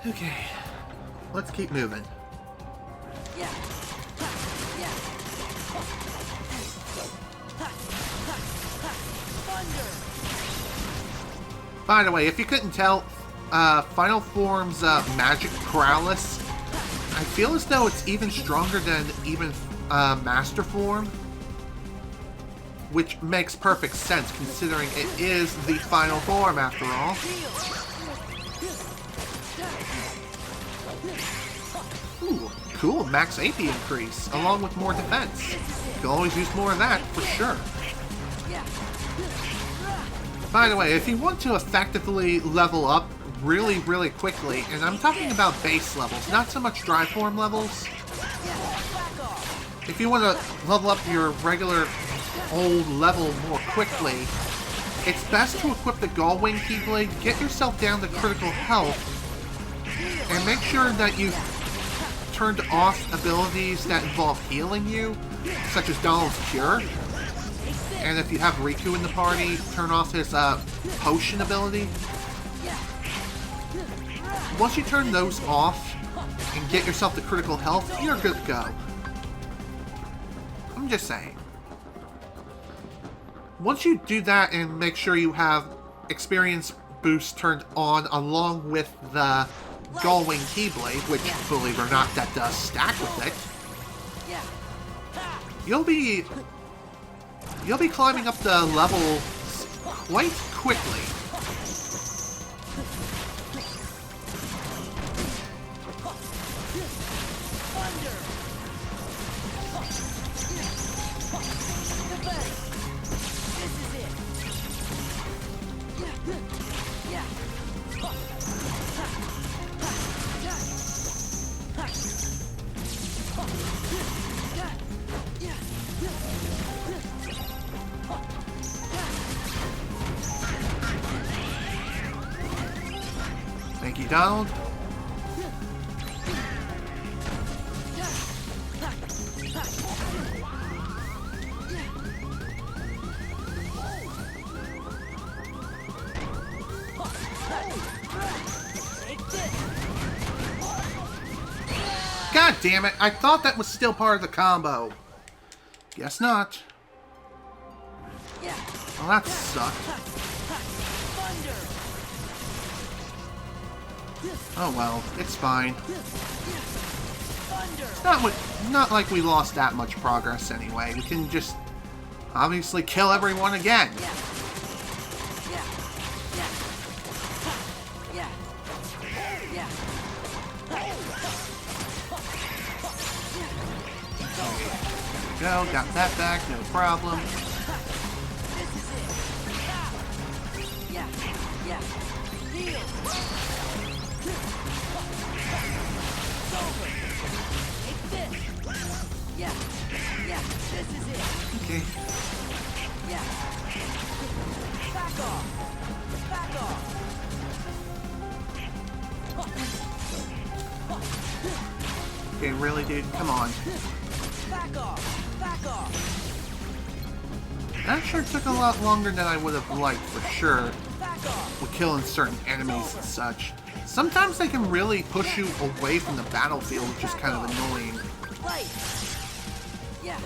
Okay, let's keep moving. By the way, if you couldn't tell, Final Form's magic prowess, I feel as though it's even stronger than even Master Form, which makes perfect sense considering it is the Final Form after all. Ooh, cool, max AP increase, along with more defense. You can always use more of that, for sure. By the way, if you want to effectively level up really, really quickly, and I'm talking about base levels, not so much drive form levels. If you want to level up your regular old level more quickly, it's best to equip the Gullwing Keyblade, get yourself down to critical health, and make sure that you've turned off abilities that involve healing you, such as Donald's Cure. And if you have Riku in the party, turn off his potion ability. Once you turn those off and get yourself to critical health, you're good to go. I'm just saying. Once you do that and make sure you have experience boost turned on along with the Gullwing Keyblade, which, believe it or not, that does stack with it, you'll be climbing up the levels quite quickly. Thank you, Donald. God damn it, I thought that was still part of the combo. Guess not. Well, that sucked. Oh well, it's fine. It's not like we lost that much progress anyway. We can just obviously kill everyone again. There we go, got that back, no problem. Okay. Okay, really, dude? Come on. That sure took a lot longer than I would have liked, for sure, with killing certain enemies and such. Sometimes they can really push you away from the battlefield, which is kind of annoying. Okay.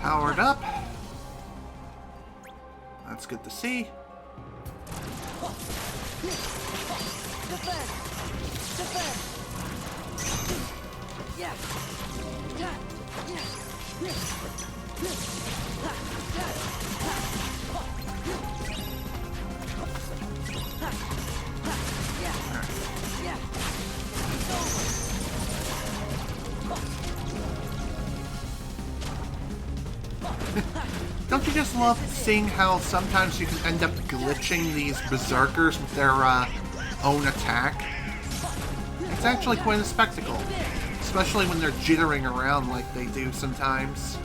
Powered up. That's good to see. just love seeing how sometimes you can end up glitching these berserkers with their own attack. It's actually quite a spectacle, especially when they're jittering around like they do sometimes.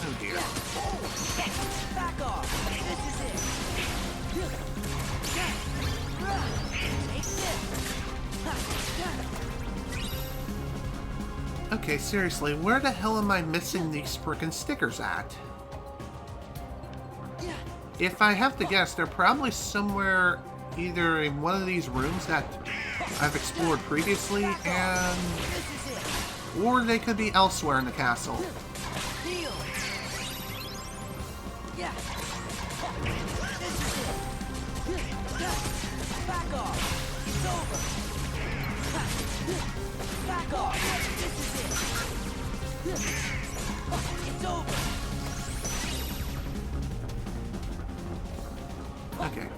Oh dear. Back off. This is it. Take this. Okay, seriously, where the hell am I missing these frickin' stickers at? If I have to guess, they're probably somewhere either in one of these rooms that I've explored previously, or they could be elsewhere in the castle. Yeah. This is it. Back off. It's over. Back off. This is it. It's over. Okay.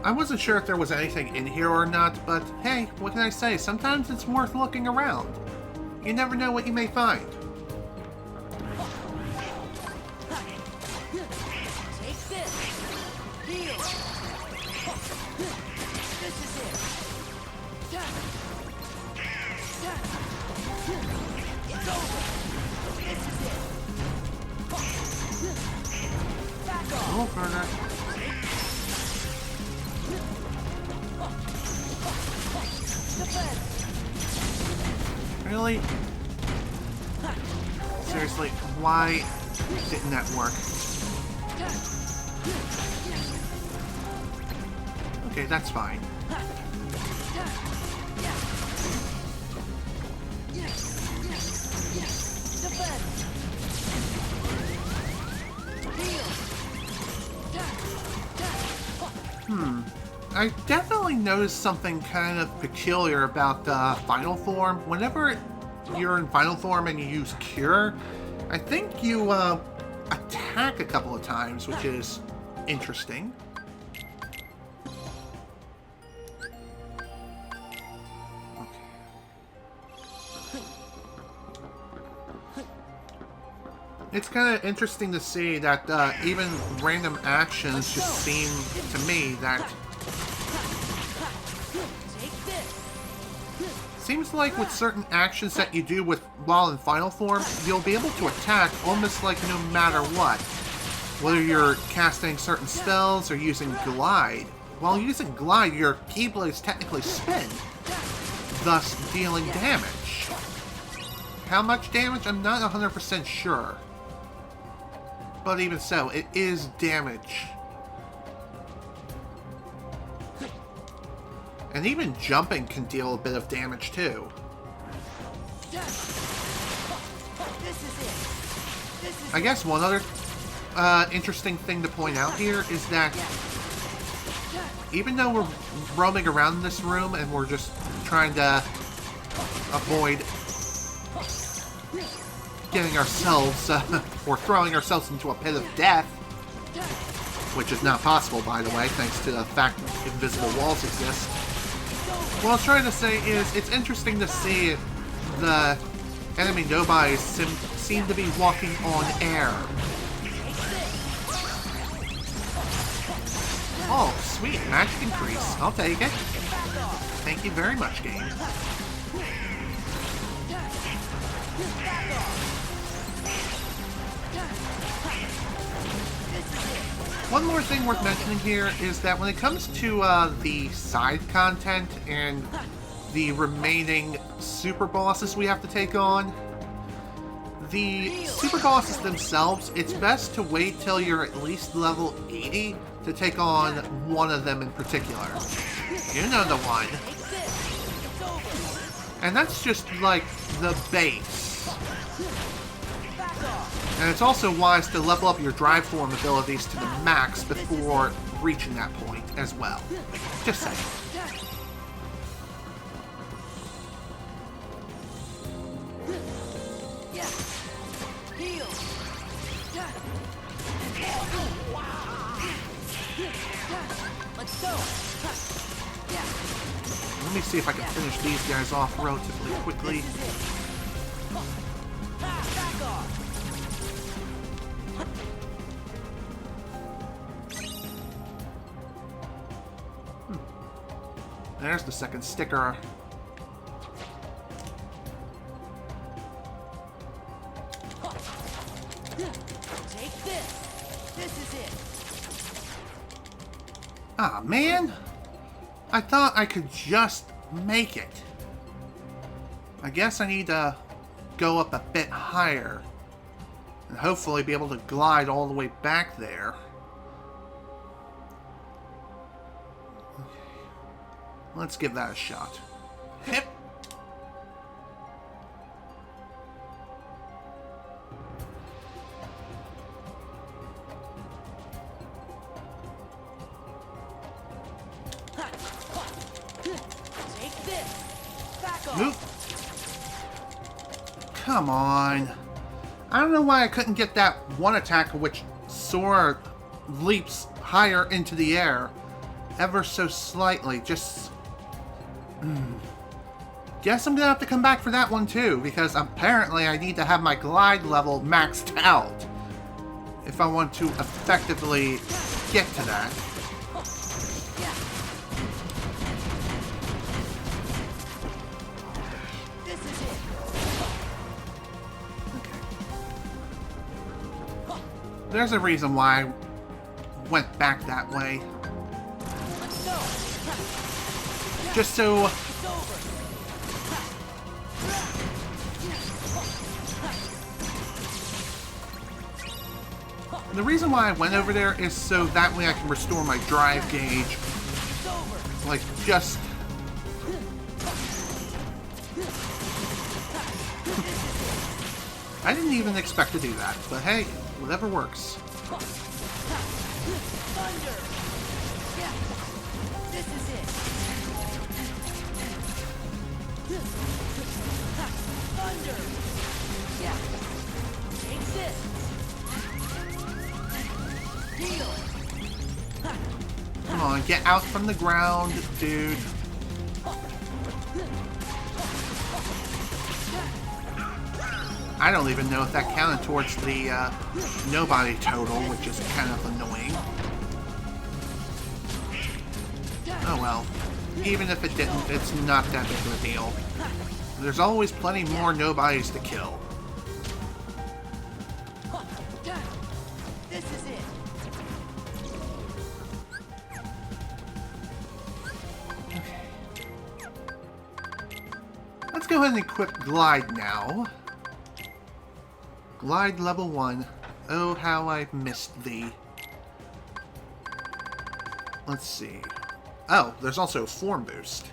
I wasn't sure if there was anything in here or not, but hey, what can I say? Sometimes it's worth looking around. You never know what you may find. Take this. Heal. This is it. It's over. This is it. Back off. Oh, further. Really? Seriously, why didn't that work? Okay, that's fine. I definitely noticed something kind of peculiar about Final Form. Whenever you're in Final Form and you use Cure, I think you attack a couple of times, which is interesting. It's kind of interesting to see that even random actions just seem to me that... Seems like with certain actions that you do while in Final Form, you'll be able to attack almost like no matter what. Whether you're casting certain spells or using Glide. While using Glide, your Keyblades technically spin, thus dealing damage. How much damage? I'm not 100% sure. But even so, it is damage. And even jumping can deal a bit of damage too. I guess one other interesting thing to point out here is that even though we're roaming around this room and we're just trying to avoid getting ourselves, or throwing ourselves into a pit of death, which is not possible, by the way, thanks to the fact that invisible walls exist. What I was trying to say is, it's interesting to see the enemy nobodies seem to be walking on air. Oh, sweet, magic increase. I'll take it. Thank you very much, game. One more thing worth mentioning here is that when it comes to the side content and the remaining super bosses we have to take on, the super bosses themselves, it's best to wait till you're at least level 80 to take on one of them in particular. You know the one. And that's just like the base. And it's also wise to level up your drive form abilities to the max before reaching that point as well. Just saying. Let's go. Yeah. Let me see if I can finish these guys off relatively quickly. Back off. There's the second sticker. Take this. This is it. Ah, man. I thought I could just make it. I guess I need to go up a bit higher and hopefully be able to glide all the way back there. Let's give that a shot. Hip. Take this. Back off. Move. Come on. I don't know why I couldn't get that one attack which Sora leaps higher into the air ever so slightly. Just... Guess I'm gonna have to come back for that one too, because apparently I need to have my glide level maxed out if I want to effectively get to that. This is it. Okay. There's a reason why I went back that way. Let's go. Just so... It's over. The reason why I went over there is so that way I can restore my drive gauge. It's over. Like, just... I didn't even expect to do that, but hey, whatever works. Thunder. Yeah. This is it. Thunder. Yeah. Take this. Deal. Come on, get out from the ground, dude. I don't even know if that counted towards the nobody total, which is kind of annoying. Oh well. Even if it didn't, it's not that big of a deal. There's always plenty more nobodies to kill. This is it. Let's go ahead and equip Glide now. Glide level 1. Oh, how I've missed thee. Let's see. Oh, there's also a form boost.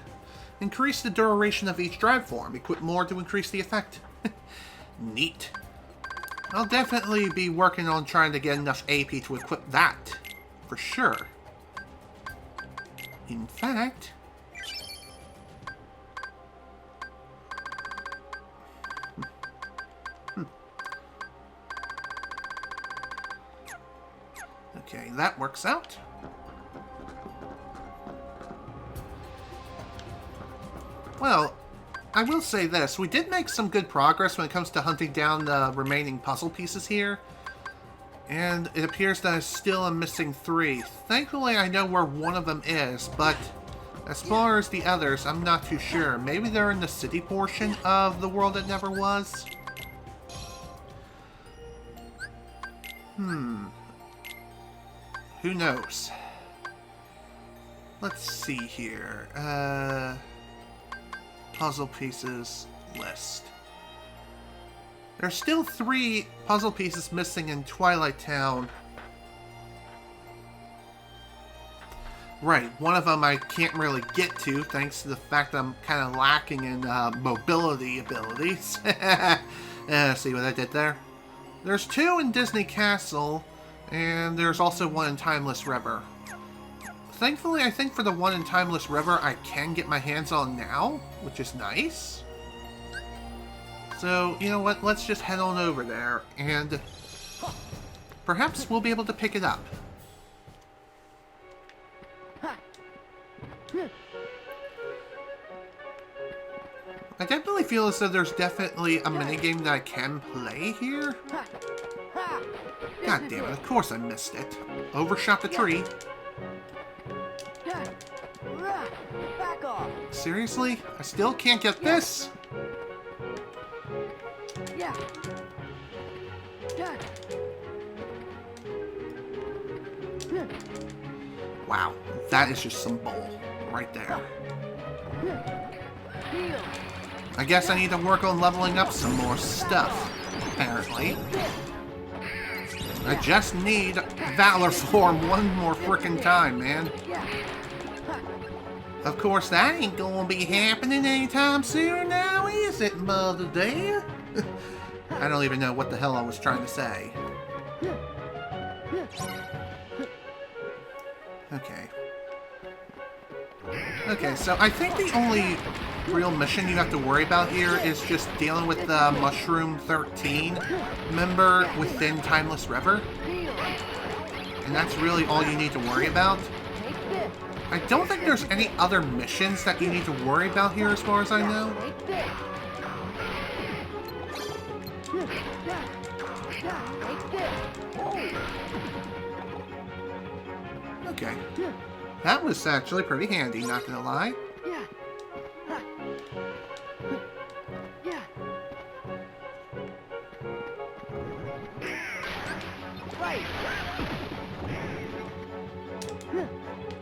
Increase the duration of each drive form. Equip more to increase the effect. Neat. I'll definitely be working on trying to get enough AP to equip that. For sure. In fact... Okay, that works out. Well, I will say this. We did make some good progress when it comes to hunting down the remaining puzzle pieces here. And it appears that I still am missing 3. Thankfully, I know where one of them is, but as far as the others, I'm not too sure. Maybe they're in the city portion of the world that never was? Who knows? Let's see here. Puzzle pieces list. There's still 3 puzzle pieces missing in Twilight Town. Right, one of them I can't really get to thanks to the fact that I'm kind of lacking in mobility abilities. See what I did there? There's 2 in Disney Castle, and there's also 1 in Timeless River. Thankfully, I think for the 1 in Timeless River, I can get my hands on now, which is nice. So, you know what? Let's just head on over there, and perhaps we'll be able to pick it up. I definitely feel as though there's definitely a minigame that I can play here. God damn it, of course I missed it. Overshot the tree. Back off. Seriously? I still can't get this? Yeah. Wow, that is just some bull right there. I guess I need to work on leveling up some more stuff, apparently. I just need Valor Form one more frickin' time, man. Of course, that ain't gonna be happening anytime soon now, is it, Mother Dear? I don't even know what the hell I was trying to say. Okay. Okay, so I think the only real mission you have to worry about here is just dealing with the Mushroom 13 member within Timeless River. And that's really all you need to worry about. I don't think there's any other missions that you need to worry about here as far as I know. Okay. That was actually pretty handy, not gonna lie.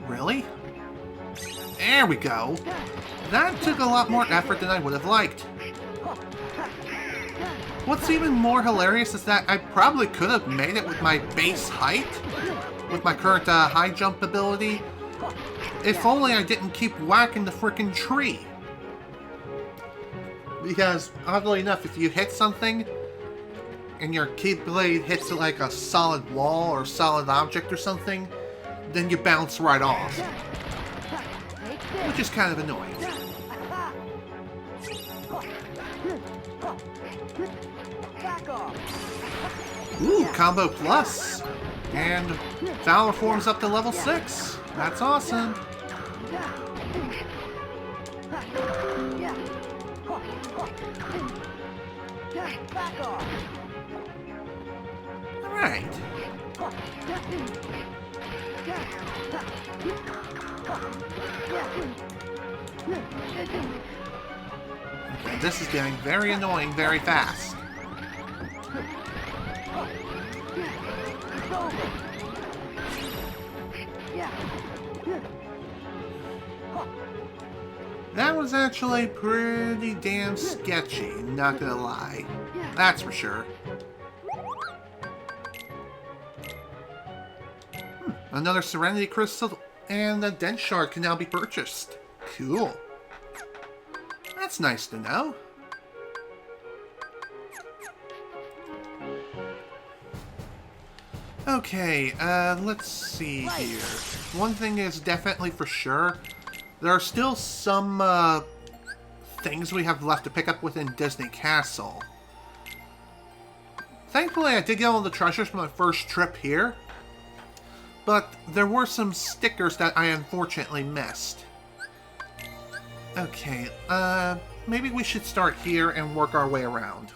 Really? There we go. That took a lot more effort than I would have liked. What's even more hilarious is that I probably could have made it with my base height, with my current high jump ability, if only I didn't keep whacking the frickin' tree. Because, oddly enough, if you hit something, and your keyblade hits like a solid wall or solid object or something, then you bounce right off. Which is kind of annoying. Ooh, combo plus! And Valor Form's up to level 6. That's awesome. Alright. Okay, this is getting very annoying very fast. That was actually pretty damn sketchy, not gonna lie. That's for sure. Another Serenity Crystal and a Dent Shard can now be purchased. Cool. That's nice to know. Okay, let's see here. One thing is definitely for sure. There are still some, things we have left to pick up within Disney Castle. Thankfully, I did get all the treasures from my first trip here. But there were some stickers that I unfortunately missed. Okay, maybe we should start here and work our way around.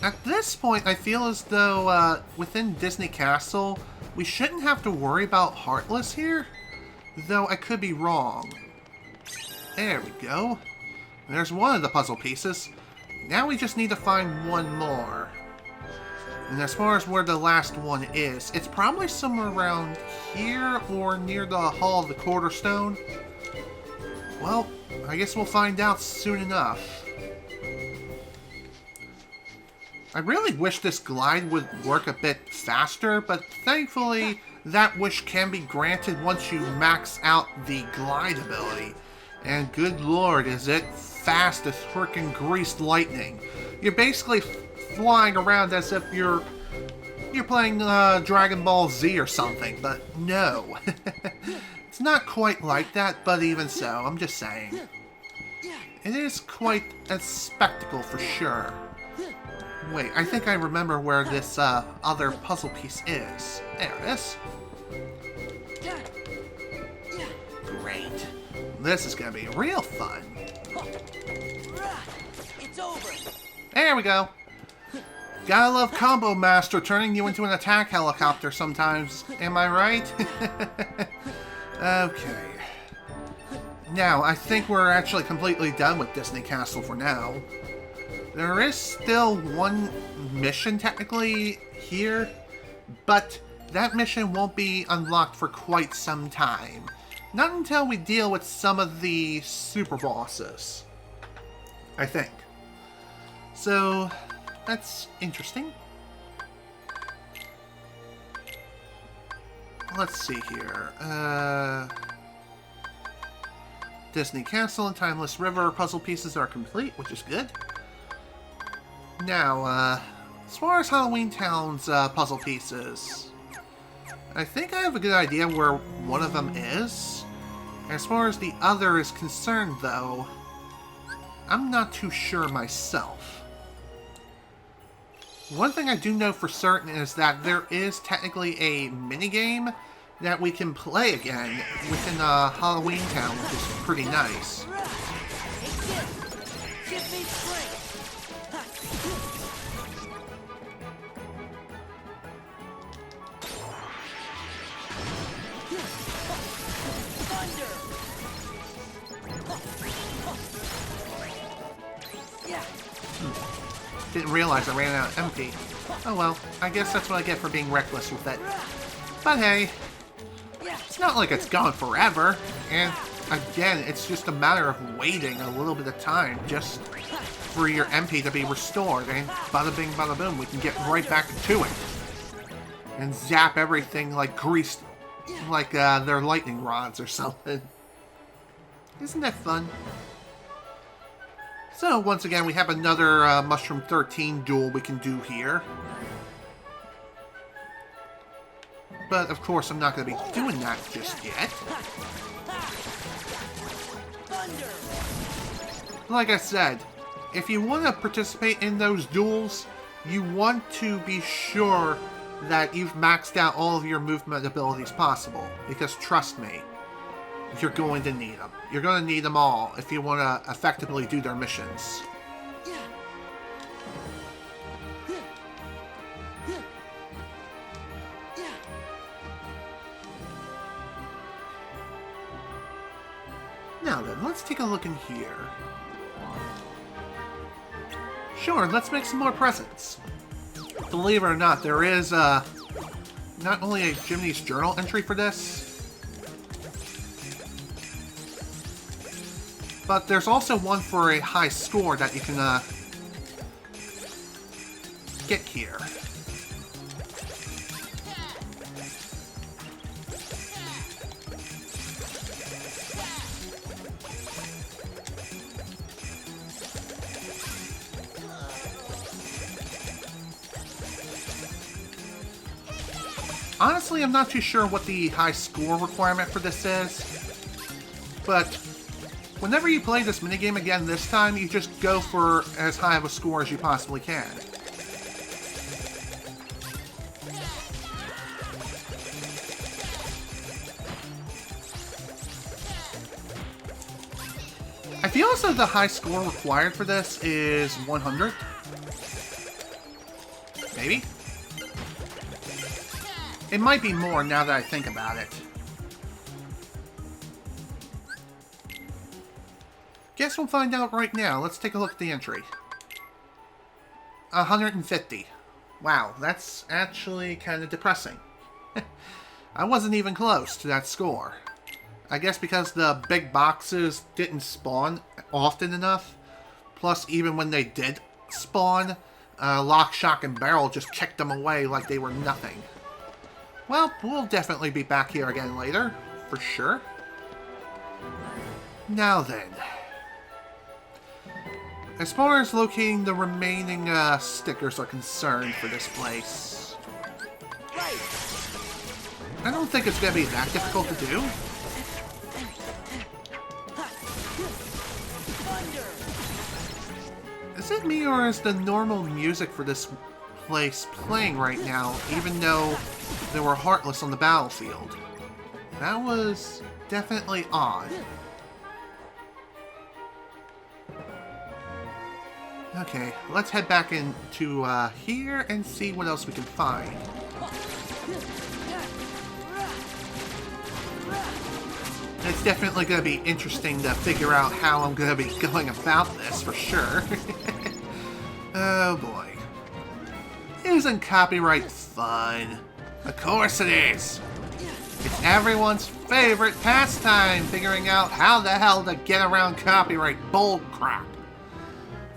At this point, I feel as though, within Disney Castle, we shouldn't have to worry about Heartless here. Though I could be wrong. There we go. There's one of the puzzle pieces. Now we just need to find one more. And as far as where the last one is, it's probably somewhere around here or near the Hall of the Quarterstone. Well, I guess we'll find out soon enough. I really wish this glide would work a bit faster, but thankfully that wish can be granted once you max out the glide ability. And good lord, is it fast as frickin' greased lightning. You're basically flying around as if you're playing Dragon Ball Z or something, but no. It's not quite like that, but even so, I'm just saying. It is quite a spectacle for sure. Wait, I think I remember where this other puzzle piece is. There it is. This is gonna be real fun. It's over. There we go. Gotta love Combo Master turning you into an attack helicopter sometimes. Am I right? Okay. Now, I think we're actually completely done with Disney Castle for now. There is still one mission technically here, but that mission won't be unlocked for quite some time. Not until we deal with some of the super bosses, I think. So, that's interesting. Let's see here. Disney Castle and Timeless River puzzle pieces are complete, which is good. Now, as far as Halloween Town's puzzle pieces, I think I have a good idea where one of them is. As far as the other is concerned, though, I'm not too sure myself. One thing I do know for certain is that there is technically a minigame that we can play again within Halloween Town, which is pretty nice. Give me strength. Thunder. Yeah. Didn't realize I ran out of MP. Oh well, I guess that's what I get for being reckless with it. But hey, it's not like it's gone forever, and again, it's just a matter of waiting a little bit of time just for your MP to be restored, and bada bing bada boom, we can get right back to it. And zap everything like greased, like they're lightning rods or something. Isn't that fun? So, once again, we have another Mushroom 13 duel we can do here. But, of course, I'm not going to be doing that just yet. Like I said, if you want to participate in those duels, you want to be sure that you've maxed out all of your movement abilities possible. Because, trust me, you're going to need them. You're going to need them all if you want to effectively do their missions. Now then, let's take a look in here. Sure, let's make some more presents. Believe it or not, there is not only a Jiminy's Journal entry for this, but there's also one for a high score that you can get here. Honestly, I'm not too sure what the high score requirement for this is, but whenever you play this minigame again this time, you just go for as high of a score as you possibly can. I feel as though the high score required for this is 100. Maybe? It might be more now that I think about it. Guess we'll find out right now. Let's take a look at the entry. 150. Wow, that's actually kind of depressing. I wasn't even close to that score. I guess because the big boxes didn't spawn often enough. Plus, even when they did spawn, Lock, Shock, and Barrel just kicked them away like they were nothing. Well, we'll definitely be back here again later, for sure. Now then. As far as locating the remaining stickers are concerned for this place, I don't think it's going to be that difficult to do. Is it me, or is the normal music for this place playing right now, even though there were Heartless on the battlefield? That was definitely odd. Okay, let's head back into here and see what else we can find. It's definitely going to be interesting to figure out how I'm going to be going about this, for sure. Oh boy. Isn't copyright fun? Of course it is! It's everyone's favorite pastime, figuring out how the hell to get around copyright bullcrap.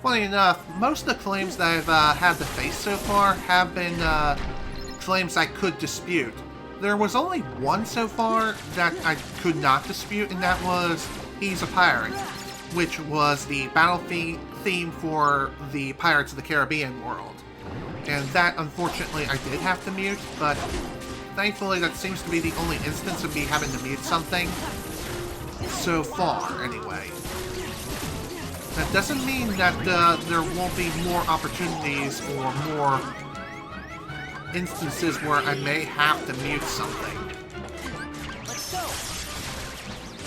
Funny enough, most of the claims that I've had to face so far have been claims I could dispute. There was only one so far that I could not dispute, and that was He's a Pirate, which was the battle theme for the Pirates of the Caribbean world. And that, unfortunately, I did have to mute, but thankfully that seems to be the only instance of me having to mute something. So far, anyway. That doesn't mean that there won't be more opportunities or more instances where I may have to mute something.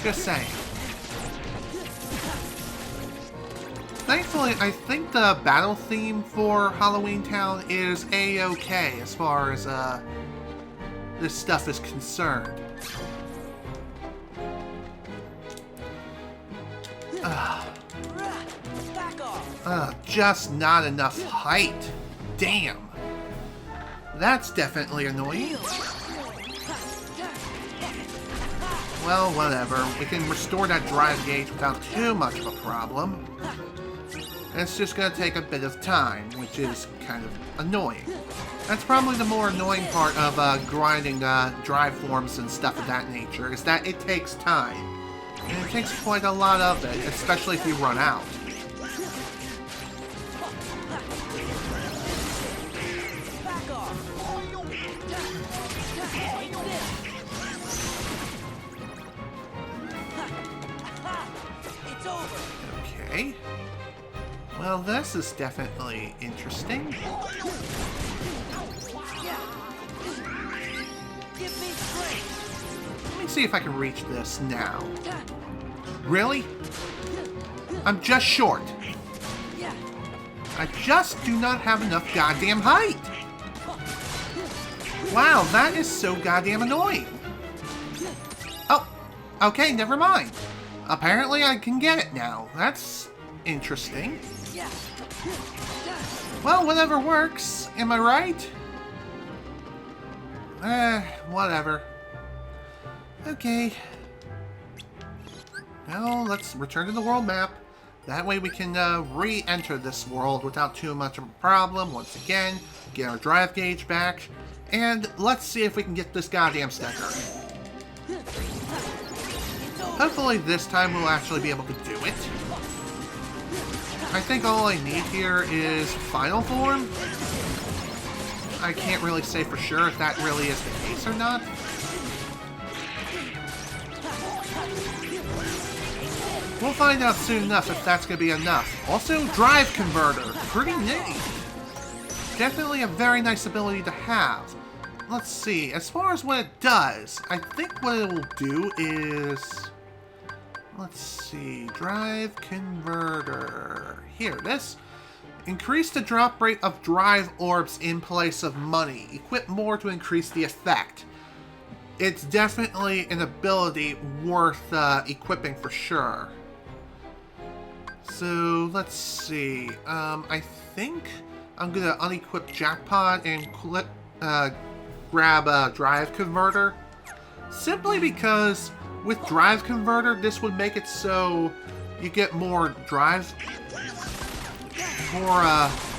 Just saying. Thankfully, I think the battle theme for Halloween Town is A-okay as far as this stuff is concerned. Just not enough height. Damn. That's definitely annoying. Well, whatever. We can restore that drive gauge without too much of a problem. It's just going to take a bit of time, which is kind of annoying. That's probably the more annoying part of grinding drive forms and stuff of that nature, is that it takes time. And it takes quite a lot of it, especially if you run out. Okay. Well, this is definitely interesting. Let me see if I can reach this now. Really? I'm just short. I just do not have enough goddamn height. Wow, that is so goddamn annoying. Oh, okay, never mind. Apparently I can get it now. That's interesting. Well, whatever works. Am I right? Whatever. Okay. Now, let's return to the world map. That way we can re-enter this world without too much of a problem. Once again, get our drive gauge back. And let's see if we can get this goddamn sticker. Hopefully this time we'll actually be able to do it. I think all I need here is Final Form. I can't really say for sure if that really is the case or not. We'll find out soon enough if that's going to be enough. Also, Drive Converter. Pretty neat. Definitely a very nice ability to have. Let's see. As far as what it does, I think what it will do is... Let's see. Drive Converter. Here, this. Increase the drop rate of drive orbs in place of money. Equip more to increase the effect. It's definitely an ability worth equipping for sure. So, let's see. I think I'm going to unequip Jackpot and grab a Drive Converter. Simply because with Drive Converter, this would make it so you get more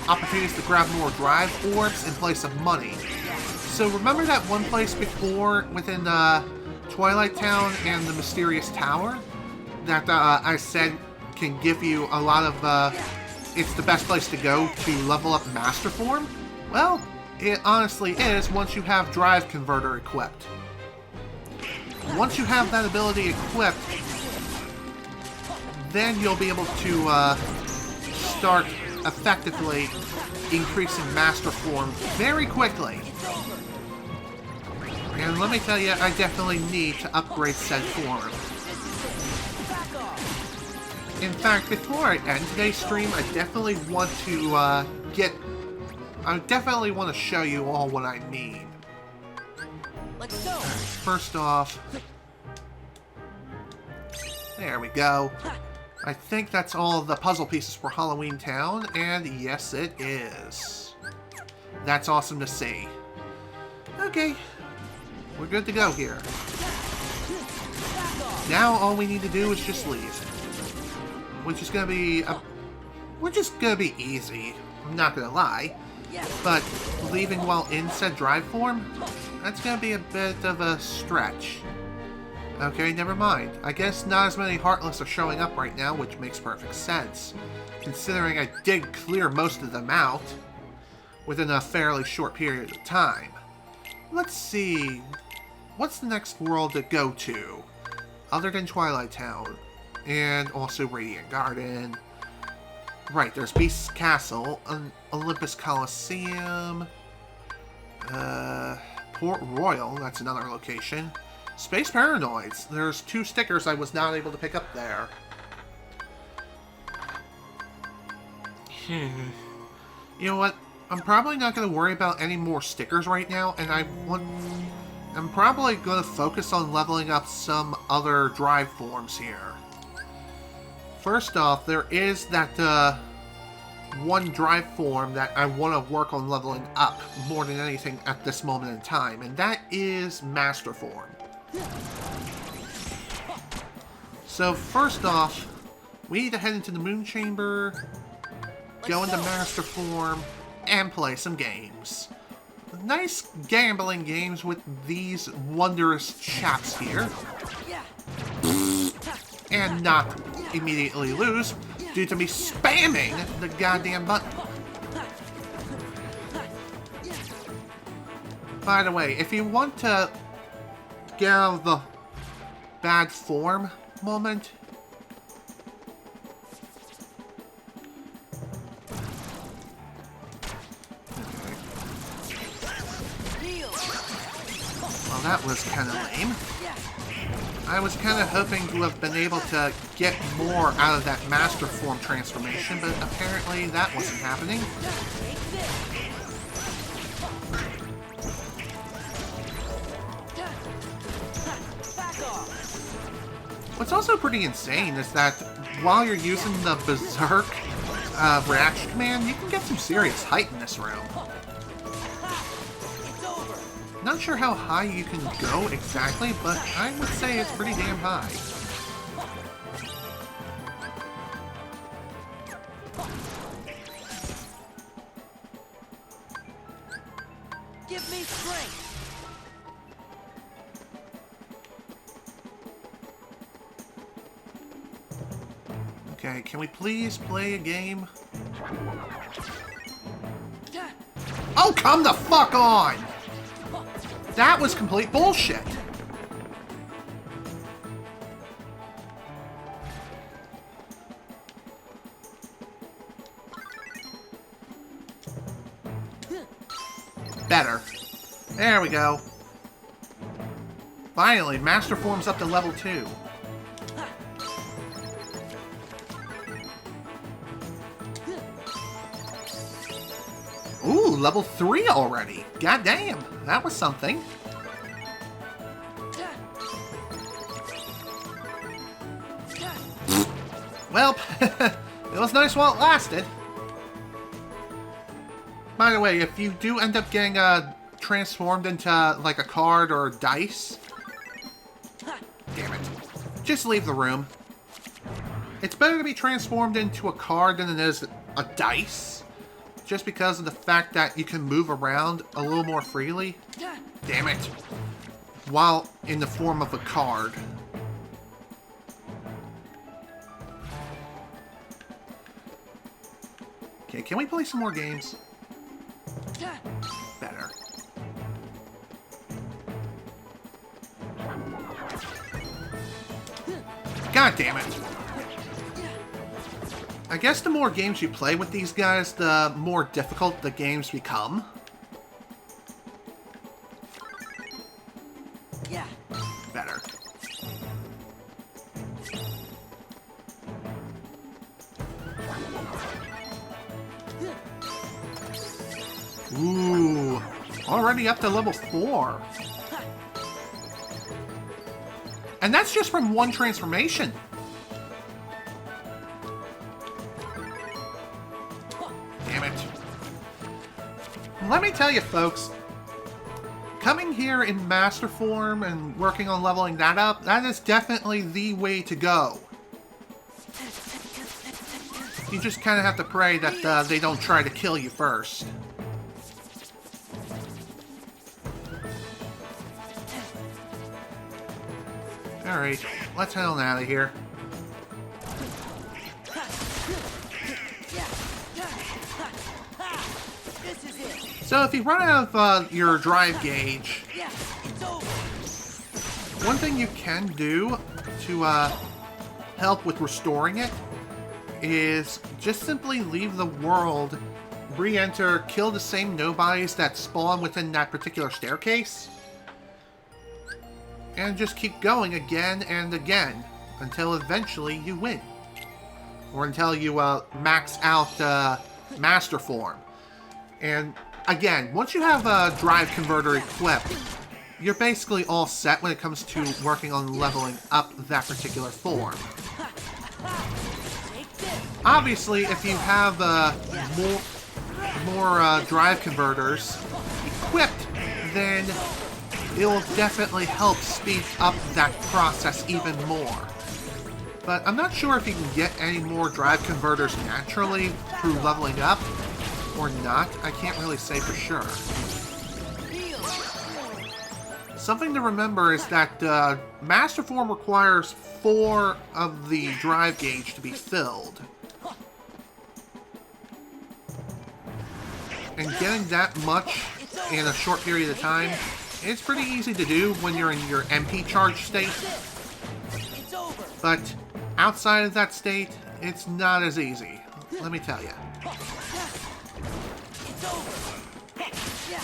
opportunities to grab more drive orbs in place of money. So remember that one place before within Twilight Town and the Mysterious Tower that I said can give you a lot of, it's the best place to go to level up Master Form? Well, it honestly is once you have Drive Converter equipped. Once you have that ability equipped, then you'll be able to start effectively increasing Master Form very quickly. And let me tell you, I definitely need to upgrade said form. In fact, before I end today's stream, I definitely want to I definitely want to show you all what I mean. Let's go. First off, there we go. I think that's all the puzzle pieces for Halloween Town, and yes, it is. That's awesome to see. Okay, we're good to go here. Now all we need to do is just leave, which is gonna be easy. I'm not gonna lie, but leaving while in said drive form, that's gonna be a bit of a stretch. Okay, never mind. I guess not as many Heartless are showing up right now, which makes perfect sense, considering I did clear most of them out within a fairly short period of time. Let's see, what's the next world to go to, other than Twilight Town, and also Radiant Garden. Right, there's Beast's Castle, Olympus Coliseum, Port Royal, that's another location. Space Paranoids, there's 2 stickers I was not able to pick up there. You know what? I'm probably not going to worry about any more stickers right now, and I'm probably going to focus on leveling up some other drive forms here. First off, there is that one drive form that I want to work on leveling up more than anything at this moment in time, and that is Master Form. So first off, we need to head into the Moon Chamber, go into Master Form, and play some games. Nice gambling games with these wondrous chaps here. And not immediately lose due to me spamming the goddamn button. By the way, if you want to get out of the bad form moment, well, that was kind of lame. I was kind of hoping to have been able to get more out of that Master Form transformation, but apparently that wasn't happening. What's also pretty insane is that while you're using the Berserk reaction command, you can get some serious height in this room. Not sure how high you can go exactly, but I would say it's pretty damn high. Give me strength. Okay, can we please play a game? Oh, come the fuck on! That was complete bullshit. Better. There we go. Finally, Master Form's up to level 2. Ooh, level 3 already. God damn, that was something. Well, it was nice while it lasted. By the way, if you do end up getting transformed into like a card or a dice, damn it, just leave the room. It's better to be transformed into a card than it is a dice, just because of the fact that you can move around a little more freely. Damn it. While in the form of a card. Okay, can we play some more games? Better. God damn it. I guess the more games you play with these guys, the more difficult the games become. Yeah. Better. Already up to level 4. And that's just from one transformation. Damn it. Let me tell you, folks, coming here in Master Form and working on leveling that up, that is definitely the way to go. You just kind of have to pray that they don't try to kill you first. Alright, let's head on out of here. So if you run out of your drive gauge, one thing you can do to help with restoring it is just simply leave the world, re-enter, kill the same nobodies that spawn within that particular staircase, and just keep going again and again until eventually you win. Or until you max out Master Form. And again, once you have a drive converter equipped, you're basically all set when it comes to working on leveling up that particular form. Obviously, if you have more drive converters equipped, then it will definitely help speed up that process even more. But I'm not sure if you can get any more drive converters naturally through leveling up or not. I can't really say for sure. Something to remember is that Master Form requires 4 of the drive gauge to be filled. And getting that much in a short period of time, it's pretty easy to do when you're in your MP charge state. But outside of that state, it's not as easy. Let me tell you. It's over. Yeah.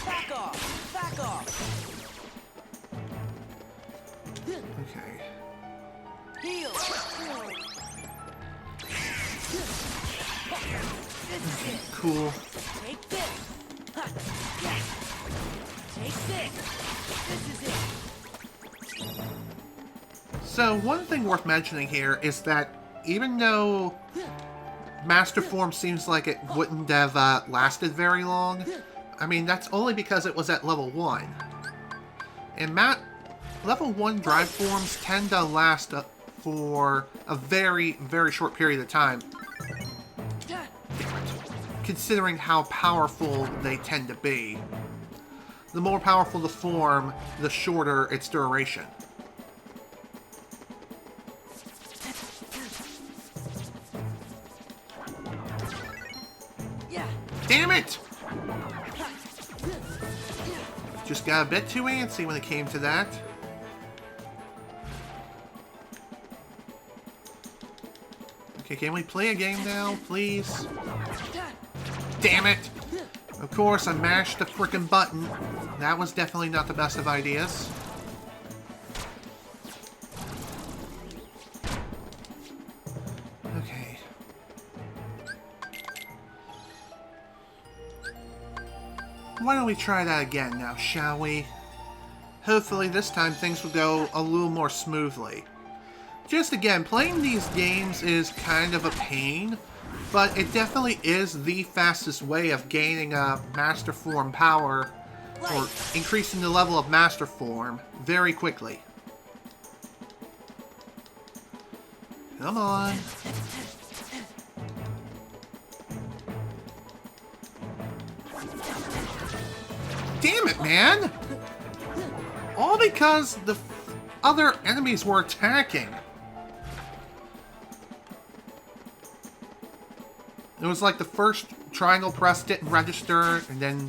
Back off. Back off. Okay. Heal. Okay, cool. Take this. Yeah. Take this. This is it. So, one thing worth mentioning here is that even though Master Form seems like it wouldn't have lasted very long, I mean, that's only because it was at level 1. And level 1 drive forms tend to last for a very, very short period of time, considering how powerful they tend to be. The more powerful the form, the shorter its duration. Damn it! Just got a bit too antsy when it came to that. Okay, can we play a game now, please? Damn it! Of course, I mashed the frickin' button. That was definitely not the best of ideas. Okay. Why don't we try that again now, shall we? Hopefully this time things will go a little more smoothly. Just again, playing these games is kind of a pain, but it definitely is the fastest way of gaining Master Form power, or increasing the level of Master Form very quickly. Come on. Damn it, man! All because the other enemies were attacking. It was like the first triangle press didn't register, and then...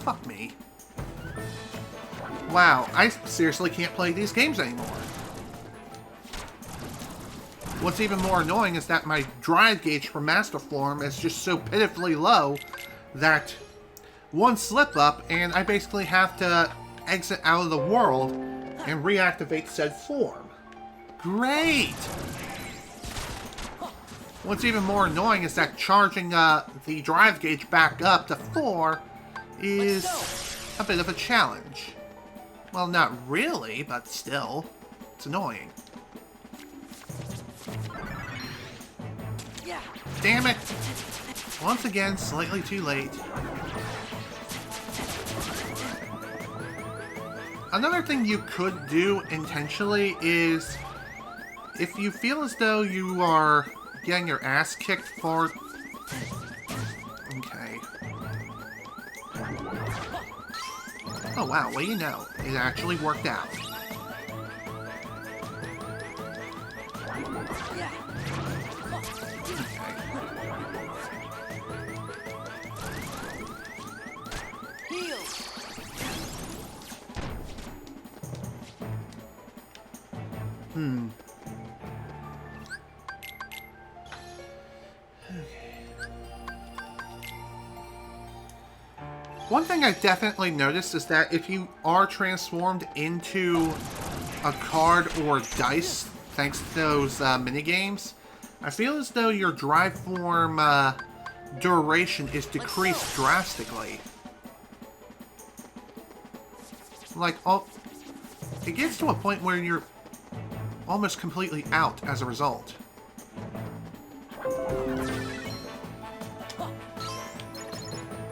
Fuck me. Wow, I seriously can't play these games anymore. What's even more annoying is that my drive gauge for Master Form is just so pitifully low that one slip up and I basically have to exit out of the world and reactivate said form. Great! What's even more annoying is that charging the drive gauge back up to 4 is a bit of a challenge. Well, not really, but still, it's annoying. Yeah. Damn it! Once again, slightly too late. Another thing you could do intentionally is, if you feel as though you are getting your ass kicked for... Okay. Oh wow, well you know, it actually worked out. Yeah. Okay. Heal. Hmm. One thing I definitely noticed is that if you are transformed into a card or dice, thanks to those minigames, I feel as though your drive form duration is decreased drastically. Like, it gets to a point where you're almost completely out as a result.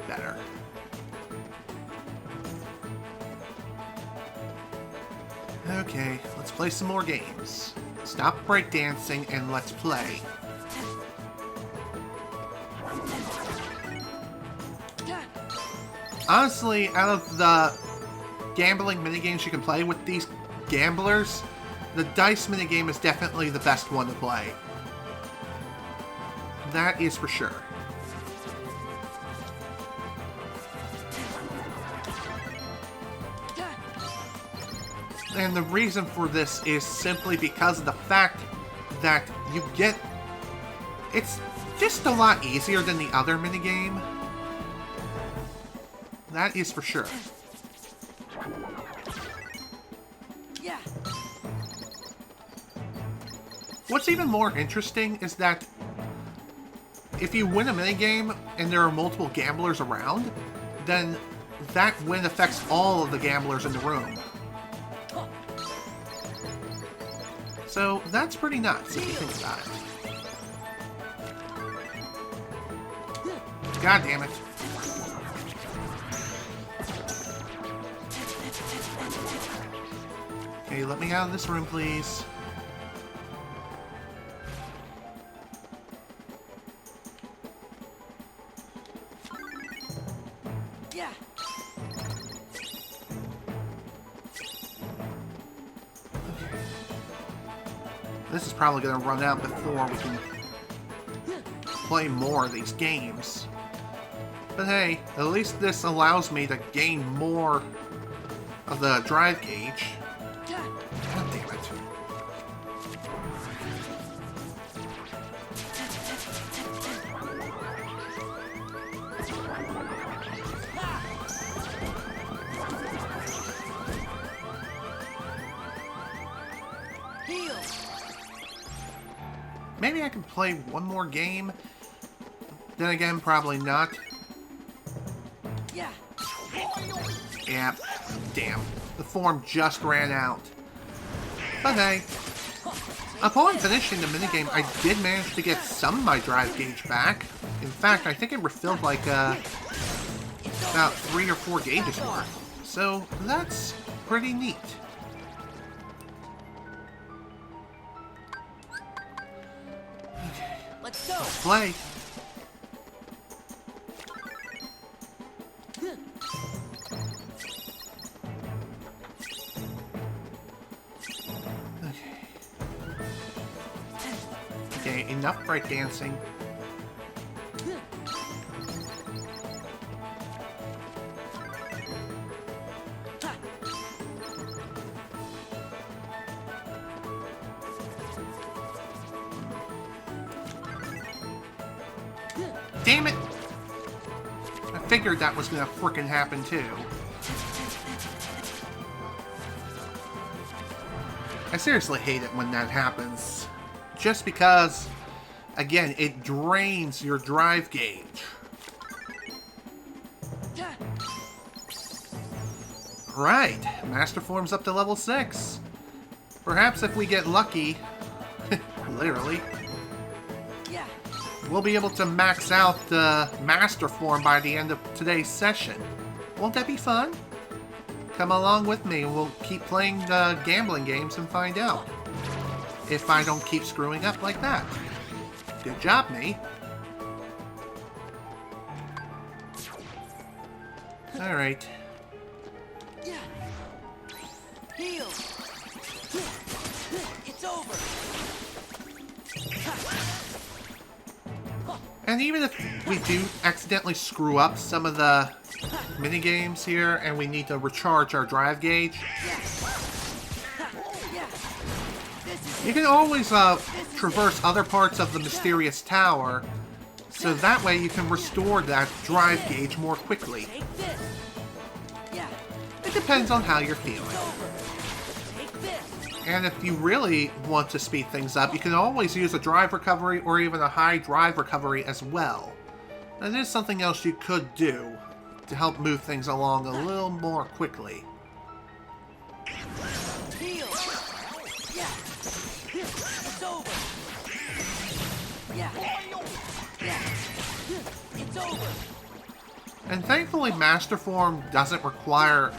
Better. Okay, let's play some more games. Stop breakdancing and let's play. Honestly, out of the gambling minigames you can play with these gamblers, the dice minigame is definitely the best one to play. That is for sure. And the reason for this is simply because of the fact that you get... It's just a lot easier than the other minigame. That is for sure. Yeah. What's even more interesting is that if you win a minigame and there are multiple gamblers around, then that win affects all of the gamblers in the room. So that's pretty nuts if you think about it. God damn it. Okay, let me out of this room, please. Yeah. This is probably going to run out before we can play more of these games. But hey, at least this allows me to gain more of the drive gauge. God damn it. Heal. Maybe I can play one more game. Then again, probably not. Yeah. Yeah, damn. The form just ran out. But hey, upon finishing the minigame, I did manage to get some of my drive gauge back. In fact, I think it refilled like about 3 or 4 gauges worth. So that's pretty neat. Let's go. Let's play. Okay, enough breakdancing. Damn it! I figured that was gonna frickin' happen too. I seriously hate it when that happens. Just because Again, it drains your drive gauge. Right, Master Form's up to level 6. Perhaps if we get lucky, literally, we'll be able to max out the Master Form by the end of today's session. Won't that be fun? Come along with me and we'll keep playing gambling games and find out. If I don't keep screwing up like that. Good job, me. Alright. Heal. It's over. And even if we do accidentally screw up some of the minigames here and we need to recharge our drive gauge, you can always traverse other parts of the mysterious tower, so that way you can restore that drive gauge more quickly. It depends on how you're feeling. And if you really want to speed things up, you can always use a drive recovery or even a high drive recovery as well. That is something else you could do to help move things along a little more quickly. Heal. Yeah. It's over. Yeah. It's over. And thankfully Master Form doesn't require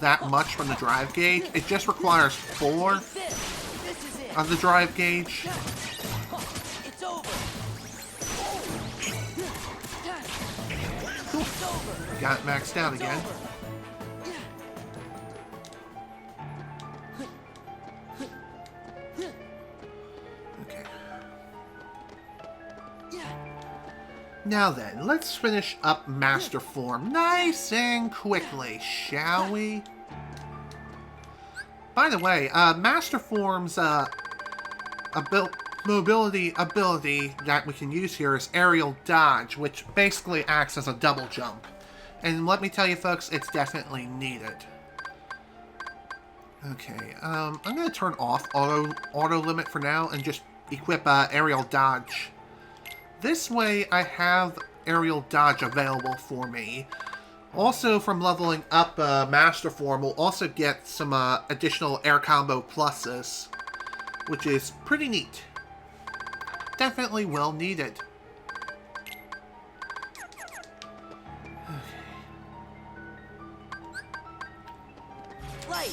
that much from the drive gauge. It just requires 4 of the drive gauge. It's over. Cool. Got it maxed out again. Okay. Now then, let's finish up Master Form nice and quickly, shall we? By the way, Master Form's mobility ability that we can use here is Aerial Dodge, which basically acts as a double jump. And let me tell you folks, it's definitely needed. Okay, I'm going to turn off auto limit for now and just equip Aerial Dodge. This way I have Aerial Dodge available for me. Also, from leveling up Master Form, we'll also get some additional air combo pluses, which is pretty neat. Definitely well needed. Light.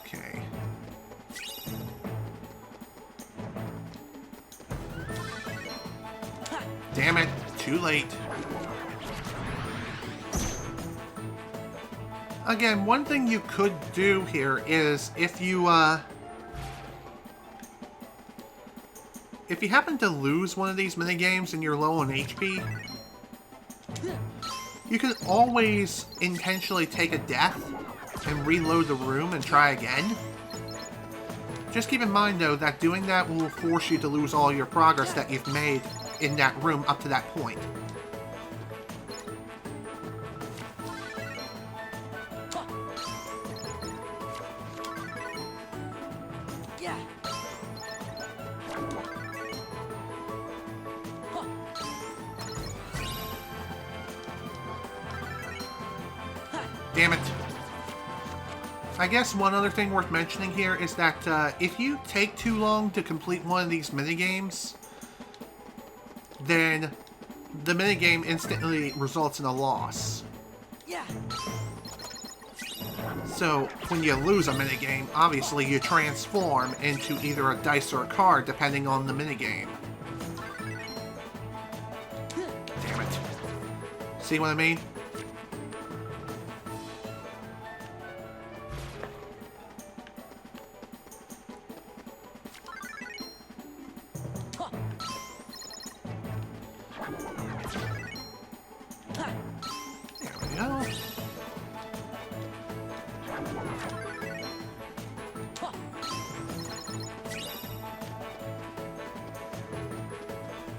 Okay. Damn it, too late. Again, one thing you could do here is if you happen to lose one of these minigames and you're low on HP, you can always intentionally take a death and reload the room and try again. Just keep in mind, though, that doing that will force you to lose all your progress that you've made in that room up to that point. Yeah. Damn it. I guess one other thing worth mentioning here is that if you take too long to complete one of these minigames, then the minigame instantly results in a loss. Yeah. So, when you lose a minigame, obviously you transform into either a dice or a card, depending on the minigame. Damn it. See what I mean? There we go.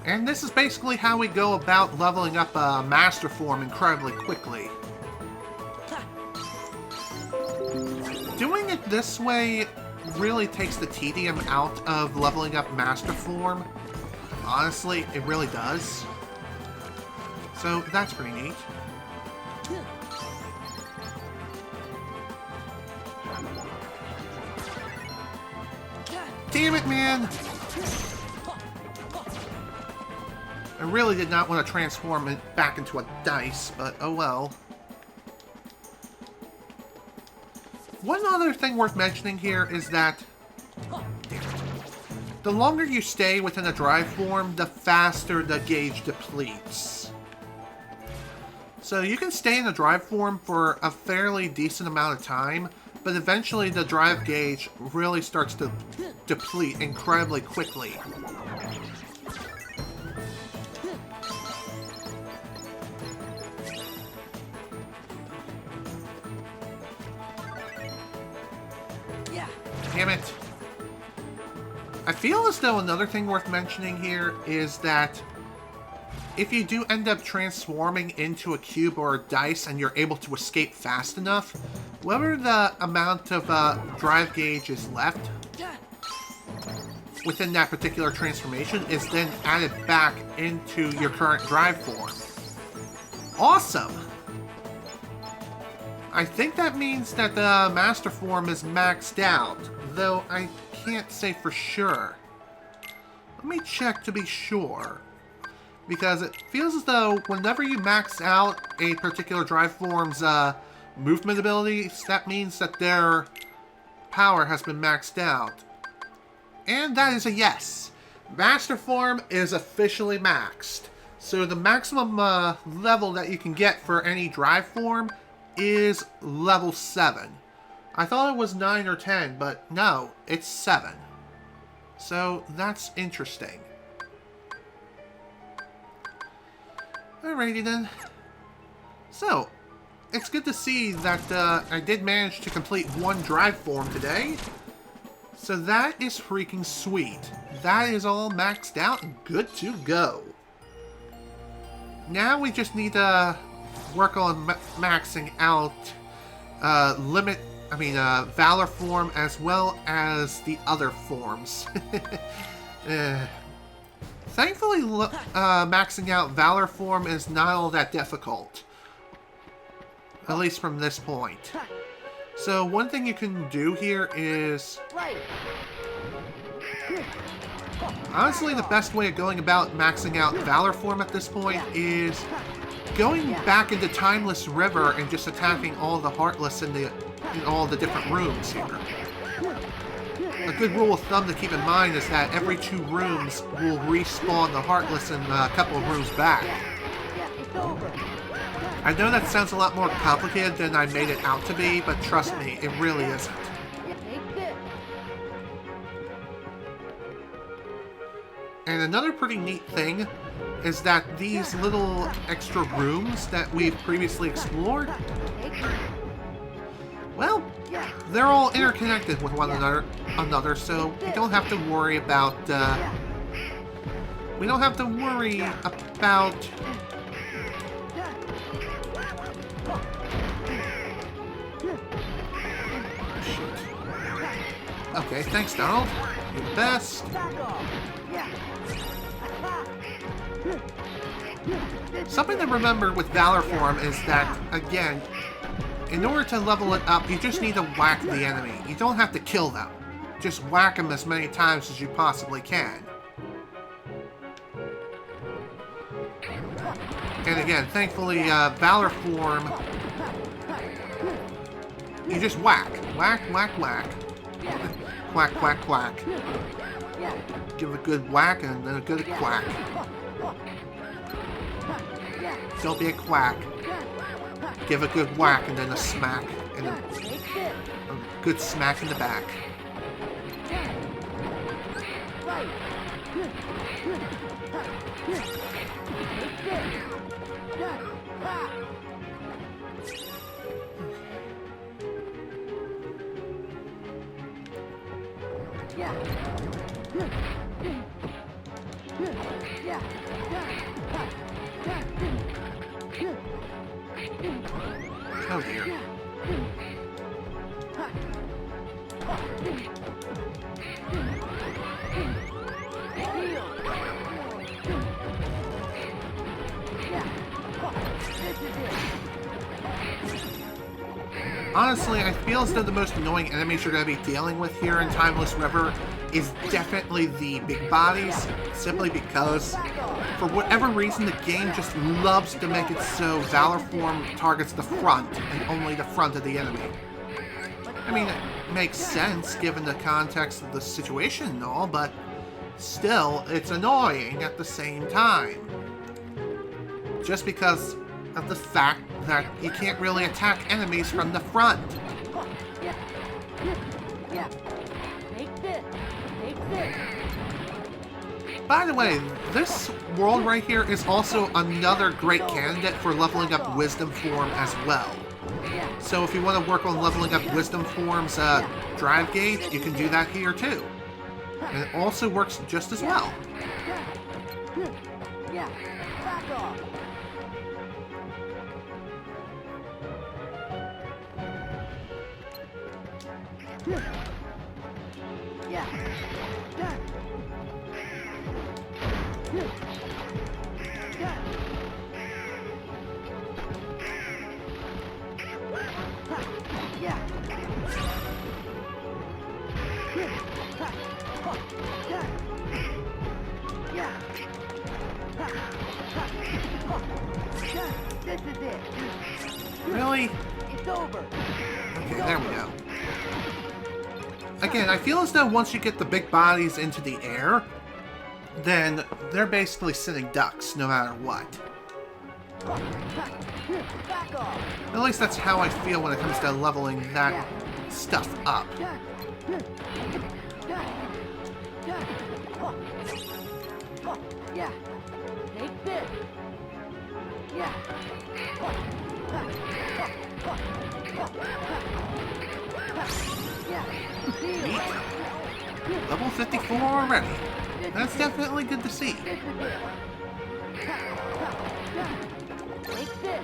And this is basically how we go about leveling up Master Form incredibly quickly. this way really takes the tedium out of leveling up Master Form. Honestly, it really does. So that's pretty neat. Damn it, man! I really did not want to transform it back into a dice, but oh well. One other thing worth mentioning here is that the longer you stay within a drive form, the faster the gauge depletes. So you can stay in the drive form for a fairly decent amount of time, but eventually the drive gauge really starts to deplete incredibly quickly. Damn it. I feel as though another thing worth mentioning here is that if you do end up transforming into a cube or a dice and you're able to escape fast enough, whatever the amount of drive gauge is left within that particular transformation is then added back into your current drive form. Awesome! I think that means that the Master Form is maxed out, though I can't say for sure. Let me check to be sure. Because it feels as though whenever you max out a particular drive form's movement abilities, that means that their power has been maxed out. And that is a yes. Master Form is officially maxed. So the maximum level that you can get for any drive form is level 7. I thought it was 9 or 10, but no, it's 7. So that's interesting. Alrighty then. So, it's good to see that I did manage to complete one drive form today. So that is freaking sweet. That is all maxed out and good to go. Now we just need to work on maxing out Valor Form as well as the other forms. Thankfully, maxing out Valor Form is not all that difficult. At least from this point. So one thing you can do here is... honestly, the best way of going about maxing out Valor Form at this point is going back into Timeless River and just attacking all the Heartless in all the different rooms here. A good rule of thumb to keep in mind is that every 2 rooms will respawn the Heartless in a couple of rooms back. I know that sounds a lot more complicated than I made it out to be, but trust me, it really isn't. And another pretty neat thing is that these little extra rooms that we've previously explored, well, they're all interconnected with one another, so we don't have to worry about, Okay, thanks, Donald. You're the best. Something to remember with Valor Form is that, again, in order to level it up, you just need to whack the enemy. You don't have to kill them. Just whack them as many times as you possibly can. And again, thankfully, Valor Form, you just whack. Whack, whack, whack. Quack, quack, quack. Give a good whack and then a good quack. Don't be a quack. Give a good whack and then a smack. And a good smack in the back. Oh dear. Honestly, I feel as though the most annoying enemies you're going to be dealing with here in Timeless River is definitely the big bodies, simply because, for whatever reason, the game just loves to make it so Valor Form targets the front, and only the front of the enemy. I mean, it makes sense given the context of the situation and all, but still, it's annoying at the same time. Just because of the fact that you can't really attack enemies from the front. Take this. Take this. By the way, this world right here is also another great candidate for leveling up Wisdom Form as well. So if you want to work on leveling up Wisdom Form's drive gauge, you can do that here too. And it also works just as well. Yeah. Back off. Yeah. This is it. Really? It's over. Okay, there we go. Again, I feel as though once you get the big bodies into the air, then they're basically sitting ducks no matter what. Back off. At least that's how I feel when it comes to leveling that stuff up. Yeah. Take this. Yeah. Neat. Level 54 already. That's definitely good to see. Take this.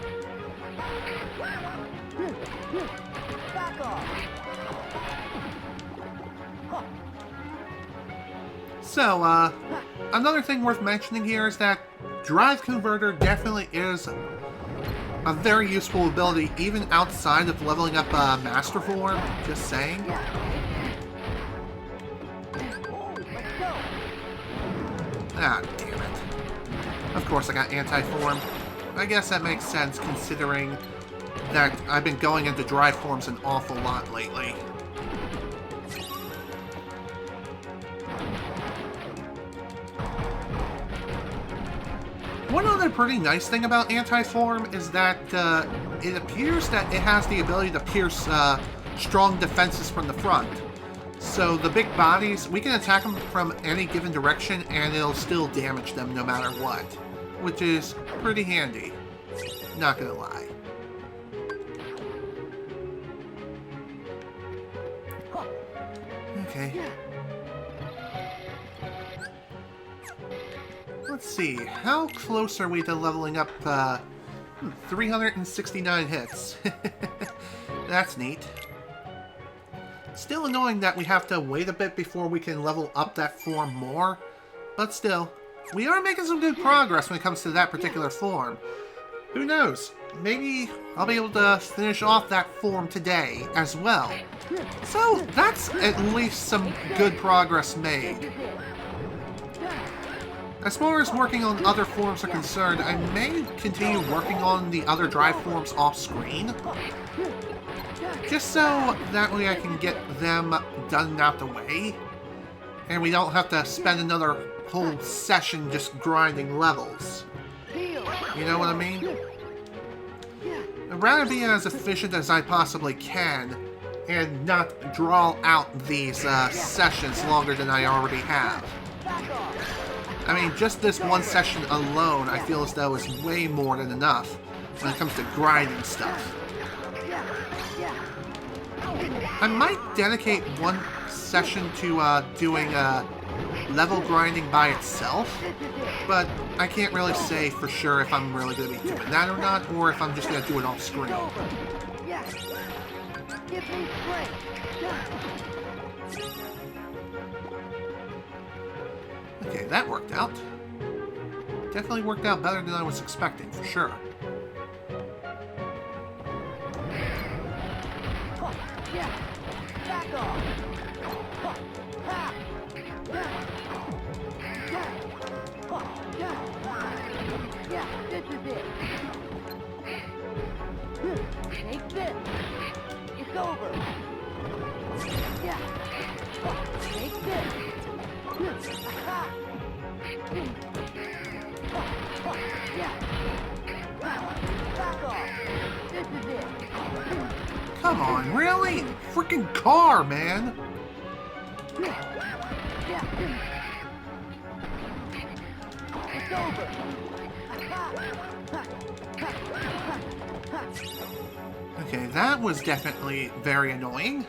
Back off. So, another thing worth mentioning here is that Drive Converter definitely is a very useful ability even outside of leveling up Master Form, just saying. Ah, damn it. Of course I got Anti-Form. I guess that makes sense considering that I've been going into Drive Forms an awful lot lately. One other pretty nice thing about Anti-Form is that it appears that it has the ability to pierce strong defenses from the front. So the big bodies, we can attack them from any given direction and it'll still damage them no matter what. Which is pretty handy. Not gonna lie. Okay. Let's see, how close are we to leveling up 369 hits? That's neat. Still annoying that we have to wait a bit before we can level up that form more, but still, we are making some good progress when it comes to that particular form. Who knows, maybe I'll be able to finish off that form today as well. So that's at least some good progress made. As far as working on other forms are concerned, I may continue working on the other drive forms off-screen. Just so that way I can get them done and out the way. And we don't have to spend another whole session just grinding levels. You know what I mean? I'd rather be as efficient as I possibly can and not draw out these sessions longer than I already have. I mean, just this one session alone, I feel as though is way more than enough when it comes to grinding stuff. I might dedicate one session to doing level grinding by itself, but I can't really say for sure if I'm really going to be doing that or not, or if I'm just going to do it off screen. Okay, that worked out. Definitely worked out better than I was expecting, for sure. Yeah. Back off. Ha. Yeah, this is it. Take this. It's over. Yeah. Take this. Aha. Yeah. Back off. This is it. Come on, really? Freaking car, man! Yeah. It's over. Okay, that was definitely very annoying.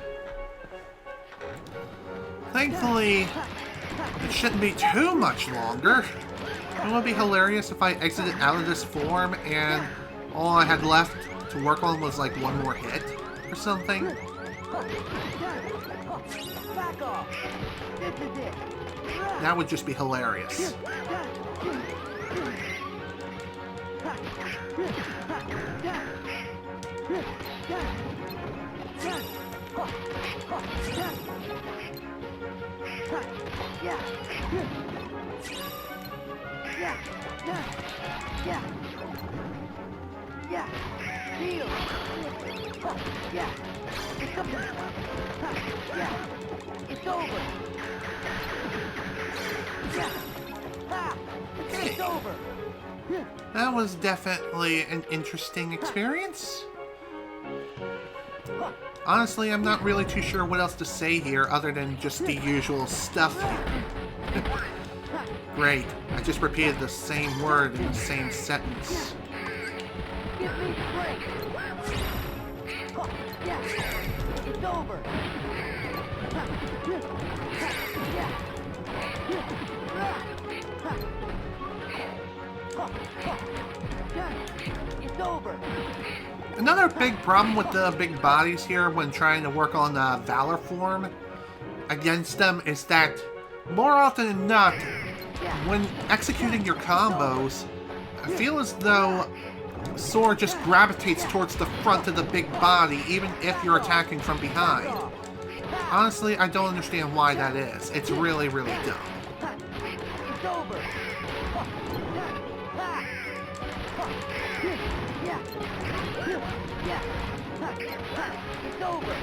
Thankfully, it shouldn't be too much longer. It would be hilarious if I exited out of this form and all I had left to work on was like one more hit or something. Back off. This is it. That would just be hilarious. Yeah. Deal. Yeah. Yeah. It's over. Yeah. Ah. It's over. That was definitely an interesting experience. Honestly, I'm not really too sure what else to say here other than just the usual stuff here. Great. I just repeated the same word in the same sentence. Give me the break. Yeah. It's over. It's over. Another big problem with the big bodies here when trying to work on Valor Form against them is that more often than not, when executing your combos, I feel as though Sword just gravitates towards the front of the big body even if you're attacking from behind. Honestly, I don't understand why that is. It's really, really dumb. It's over. It's over.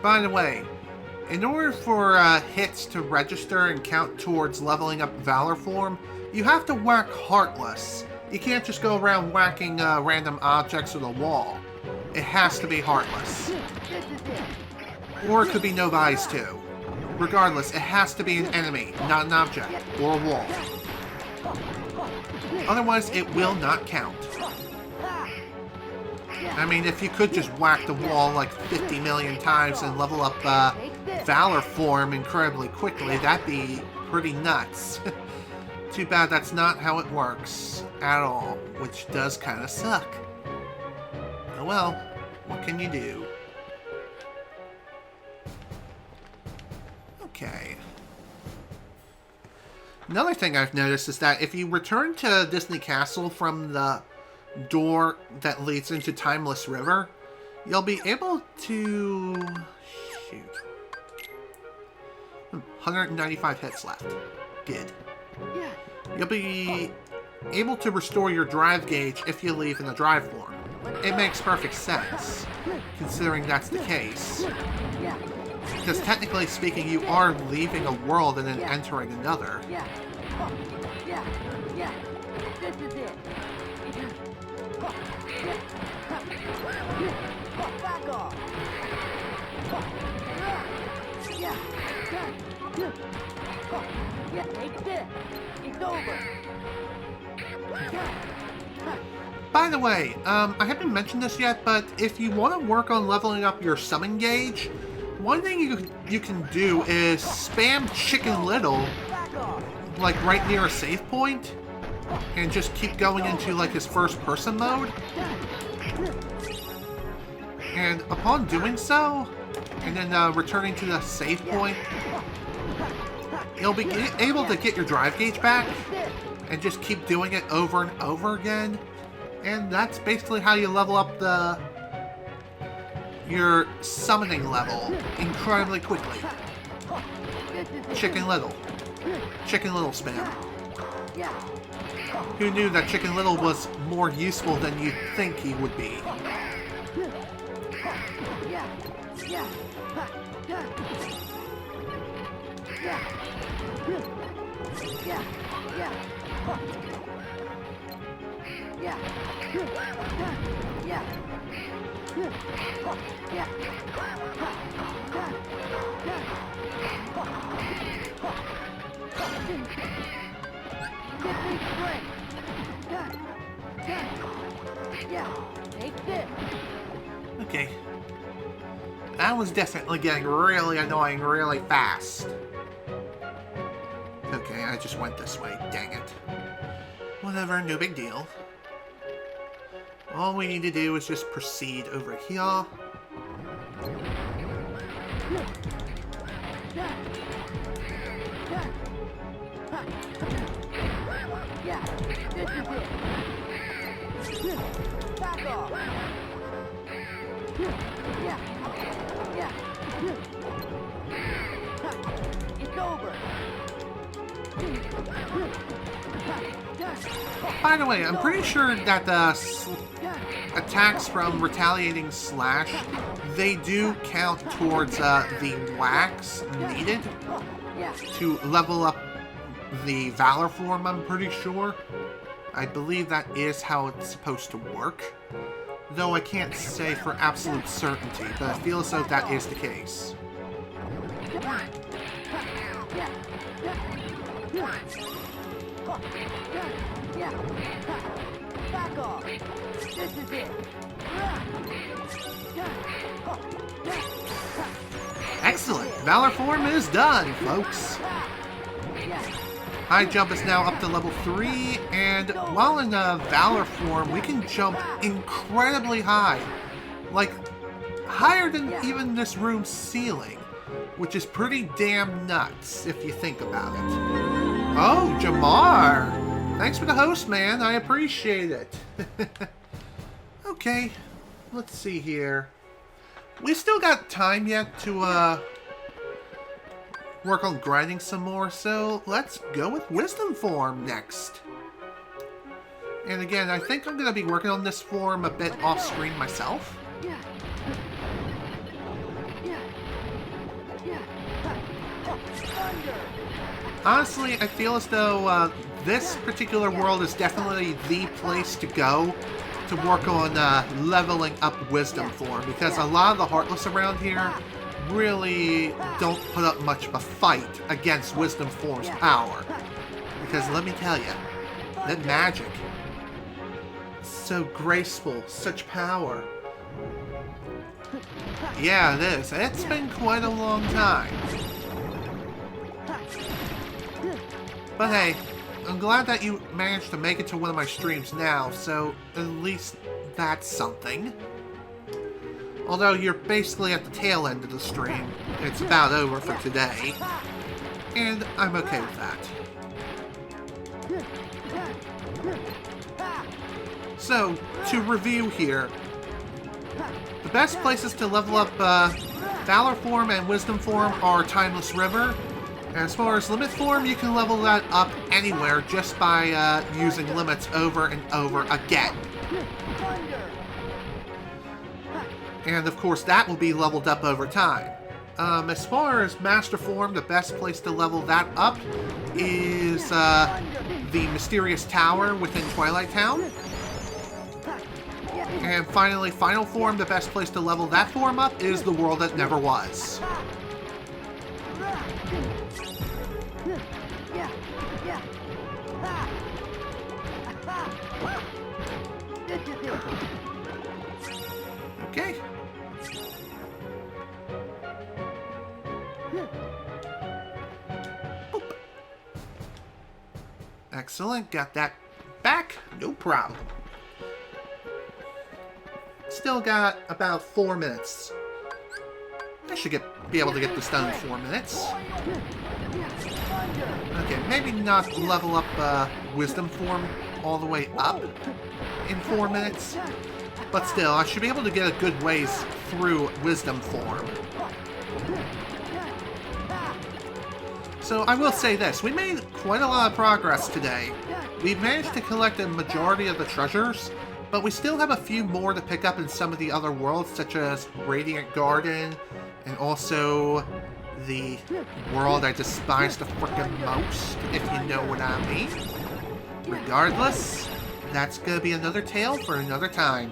By the way, in order for hits to register and count towards leveling up Valor Form, you have to whack Heartless. You can't just go around whacking random objects or the wall. It has to be Heartless. Or it could be Novice too. Regardless, it has to be an enemy, not an object, or a wall. Otherwise, it will not count. I mean, if you could just whack the wall like 50 million times and level up Valor Form incredibly quickly, that'd be pretty nuts. Too bad that's not how it works at all, which does kind of suck. Oh well, what can you do? Okay. Another thing I've noticed is that if you return to Disney Castle from the door that leads into Timeless River, you'll be able to... shoot. 195 hits left. Good. You'll be able to restore your drive gauge if you leave in the drive form. It makes perfect sense, considering that's the case. Because technically speaking, you are leaving a world and then entering another. This is it. Back off. Yeah, take this. It's over. By the way, I haven't mentioned this yet, but if you want to work on leveling up your summon gauge, one thing you can do is spam Chicken Little, like right near a save point, and just keep going into like his first person mode. And upon doing so, and then returning to the save point, you'll be able to get your drive gauge back, and just keep doing it over and over again. And that's basically how you level up your summoning level incredibly quickly. Chicken Little. Chicken Little spam. Who knew that Chicken Little was more useful than you'd think he would be? Okay. That was definitely getting really annoying really fast. Okay, I just went this way. Dang it. Whatever, no big deal. All we need to do is just proceed over here. Back off. It's over. By the way, I'm pretty sure that the attacks from Retaliating Slash, they do count towards the wax needed to level up the Valor Form, I'm pretty sure. I believe that is how it's supposed to work. Though I can't say for absolute certainty, but I feel as though that is the case. Back off. This is it. Excellent! Valor Form is done, folks! High jump is now up to level 3, and while in Valor Form, we can jump incredibly high. Like, higher than even this room's ceiling, which is pretty damn nuts, if you think about it. Oh, Jamar! Thanks for the host, man. I appreciate it. Okay, let's see here. We still got time yet to, work on grinding some more, so let's go with Wisdom Form next. And again, I think I'm going to be working on this form a bit off-screen myself. Honestly, I feel as though this particular world is definitely the place to go to work on leveling up Wisdom Form, because a lot of the Heartless around here really don't put up much of a fight against Wisdom Form's power. Because let me tell you, that magic, so graceful, such power. Yeah, it is. It's been quite a long time. But hey, I'm glad that you managed to make it to one of my streams now, so at least that's something. Although you're basically at the tail end of the stream, it's about over for today, and I'm okay with that. So, to review here, the best places to level up Valor Form and Wisdom Form are Timeless River. As far as Limit Form, you can level that up anywhere just by using limits over and over again. And of course, that will be leveled up over time. As far as Master Form, the best place to level that up is the Mysterious Tower within Twilight Town. And finally, Final Form, the best place to level that form up is the World That Never Was. Okay. Boop. Excellent, got that back, no problem. Still got about 4 minutes. should be able to get this done in 4 minutes. Okay, maybe not level up Wisdom Form all the way up in 4 minutes. But still, I should be able to get a good ways through Wisdom Form. So I will say this, we made quite a lot of progress today. We've managed to collect a majority of the treasures, but we still have a few more to pick up in some of the other worlds, such as Radiant Garden, and also the world I despise the frickin' most, if you know what I mean. Regardless, that's gonna be another tale for another time,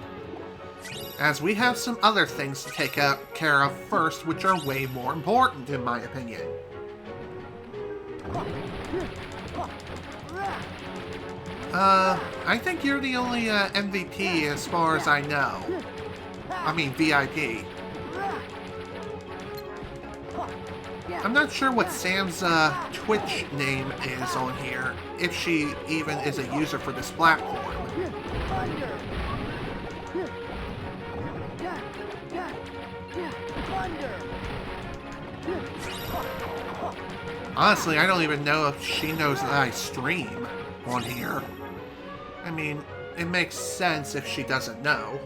as we have some other things to take care of first, which are way more important, in my opinion. I think you're the only MVP as far as I know. I mean, VIP. I'm not sure what Sam's Twitch name is on here, if she even is a user for this platform. Honestly, I don't even know if she knows that I stream on here. I mean, it makes sense if she doesn't know.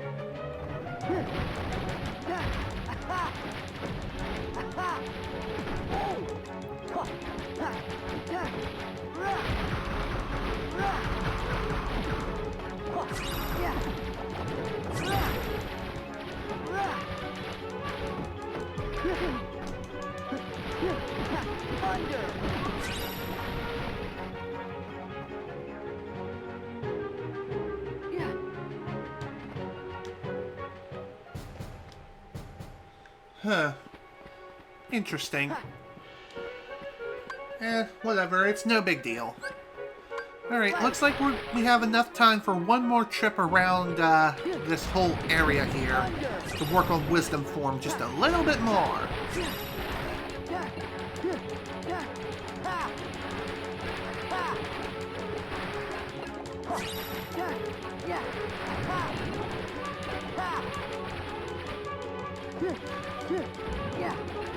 Huh. Interesting. Whatever, it's no big deal. Alright, looks like we have enough time for one more trip around this whole area here to work on Wisdom Form just a little bit more.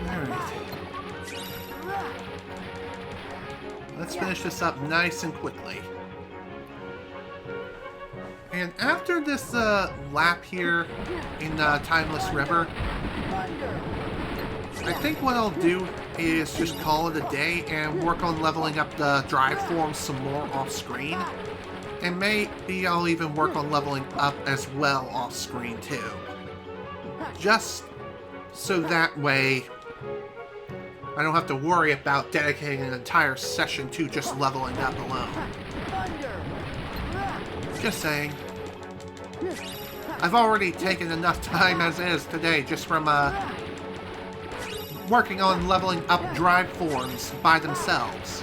Alright. Let's finish this up nice and quickly. And after this lap here in Timeless River, I think what I'll do is just call it a day and work on leveling up the drive form some more off-screen. And maybe I'll even work on leveling up as well off-screen too. Just so that way I don't have to worry about dedicating an entire session to just leveling up alone. Just saying. I've already taken enough time as is today just from working on leveling up drive forms by themselves.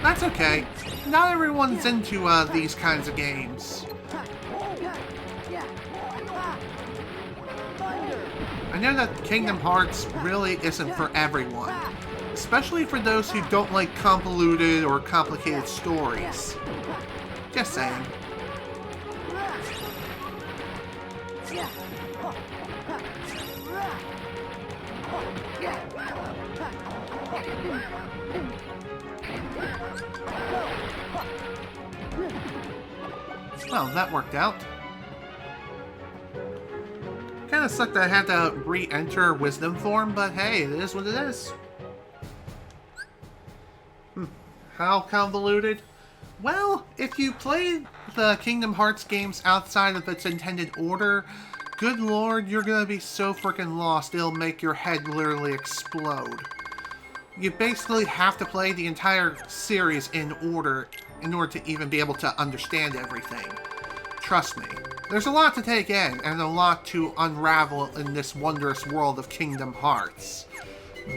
That's okay. Not everyone's into these kinds of games. I know that Kingdom Hearts really isn't for everyone, especially for those who don't like convoluted or complicated stories. Just saying. Well, that worked out. Kinda sucked that I had to re-enter Wisdom Form, but hey, it is what it is. How convoluted? Well, if you play the Kingdom Hearts games outside of its intended order, good lord, you're gonna be so freaking lost, it'll make your head literally explode. You basically have to play the entire series in order to even be able to understand everything. Trust me. There's a lot to take in, and a lot to unravel in this wondrous world of Kingdom Hearts.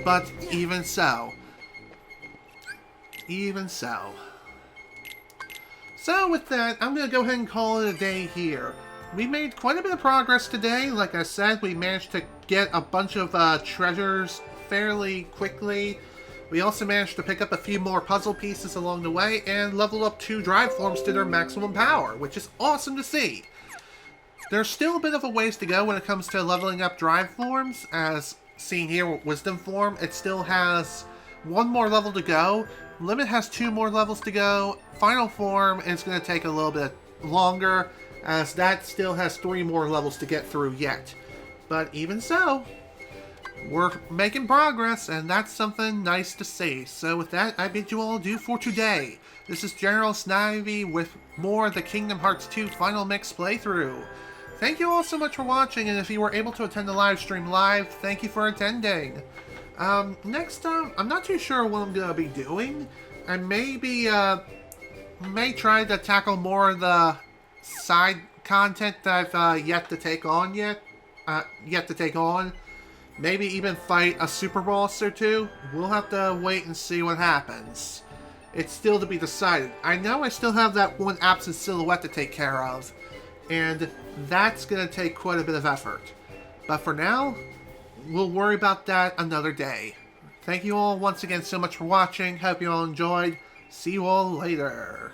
But even so. So with that, I'm going to go ahead and call it a day here. we made quite a bit of progress today. Like I said, we managed to get a bunch of treasures fairly quickly. We also managed to pick up a few more puzzle pieces along the way and level up 2 drive forms to their maximum power, which is awesome to see. There's still a bit of a ways to go when it comes to leveling up drive forms, as seen here with Wisdom Form. It still has 1 more level to go. Limit has 2 more levels to go. Final Form is going to take a little bit longer, as that still has 3 more levels to get through yet. But even so, we're making progress, and that's something nice to see. So with that, I bid you all adieu for today. This is General Snivy with more of the Kingdom Hearts 2 Final Mix playthrough. Thank you all so much for watching, and if you were able to attend the live stream live, thank you for attending. Next time, I'm not too sure what I'm going to be doing. I may try to tackle more of the side content that I've yet to take on. Maybe even fight a super boss or 2. We'll have to wait and see what happens. It's still to be decided. I know I still have that one absent silhouette to take care of, and that's going to take quite a bit of effort. But for now, we'll worry about that another day. Thank you all once again so much for watching. Hope you all enjoyed. See you all later.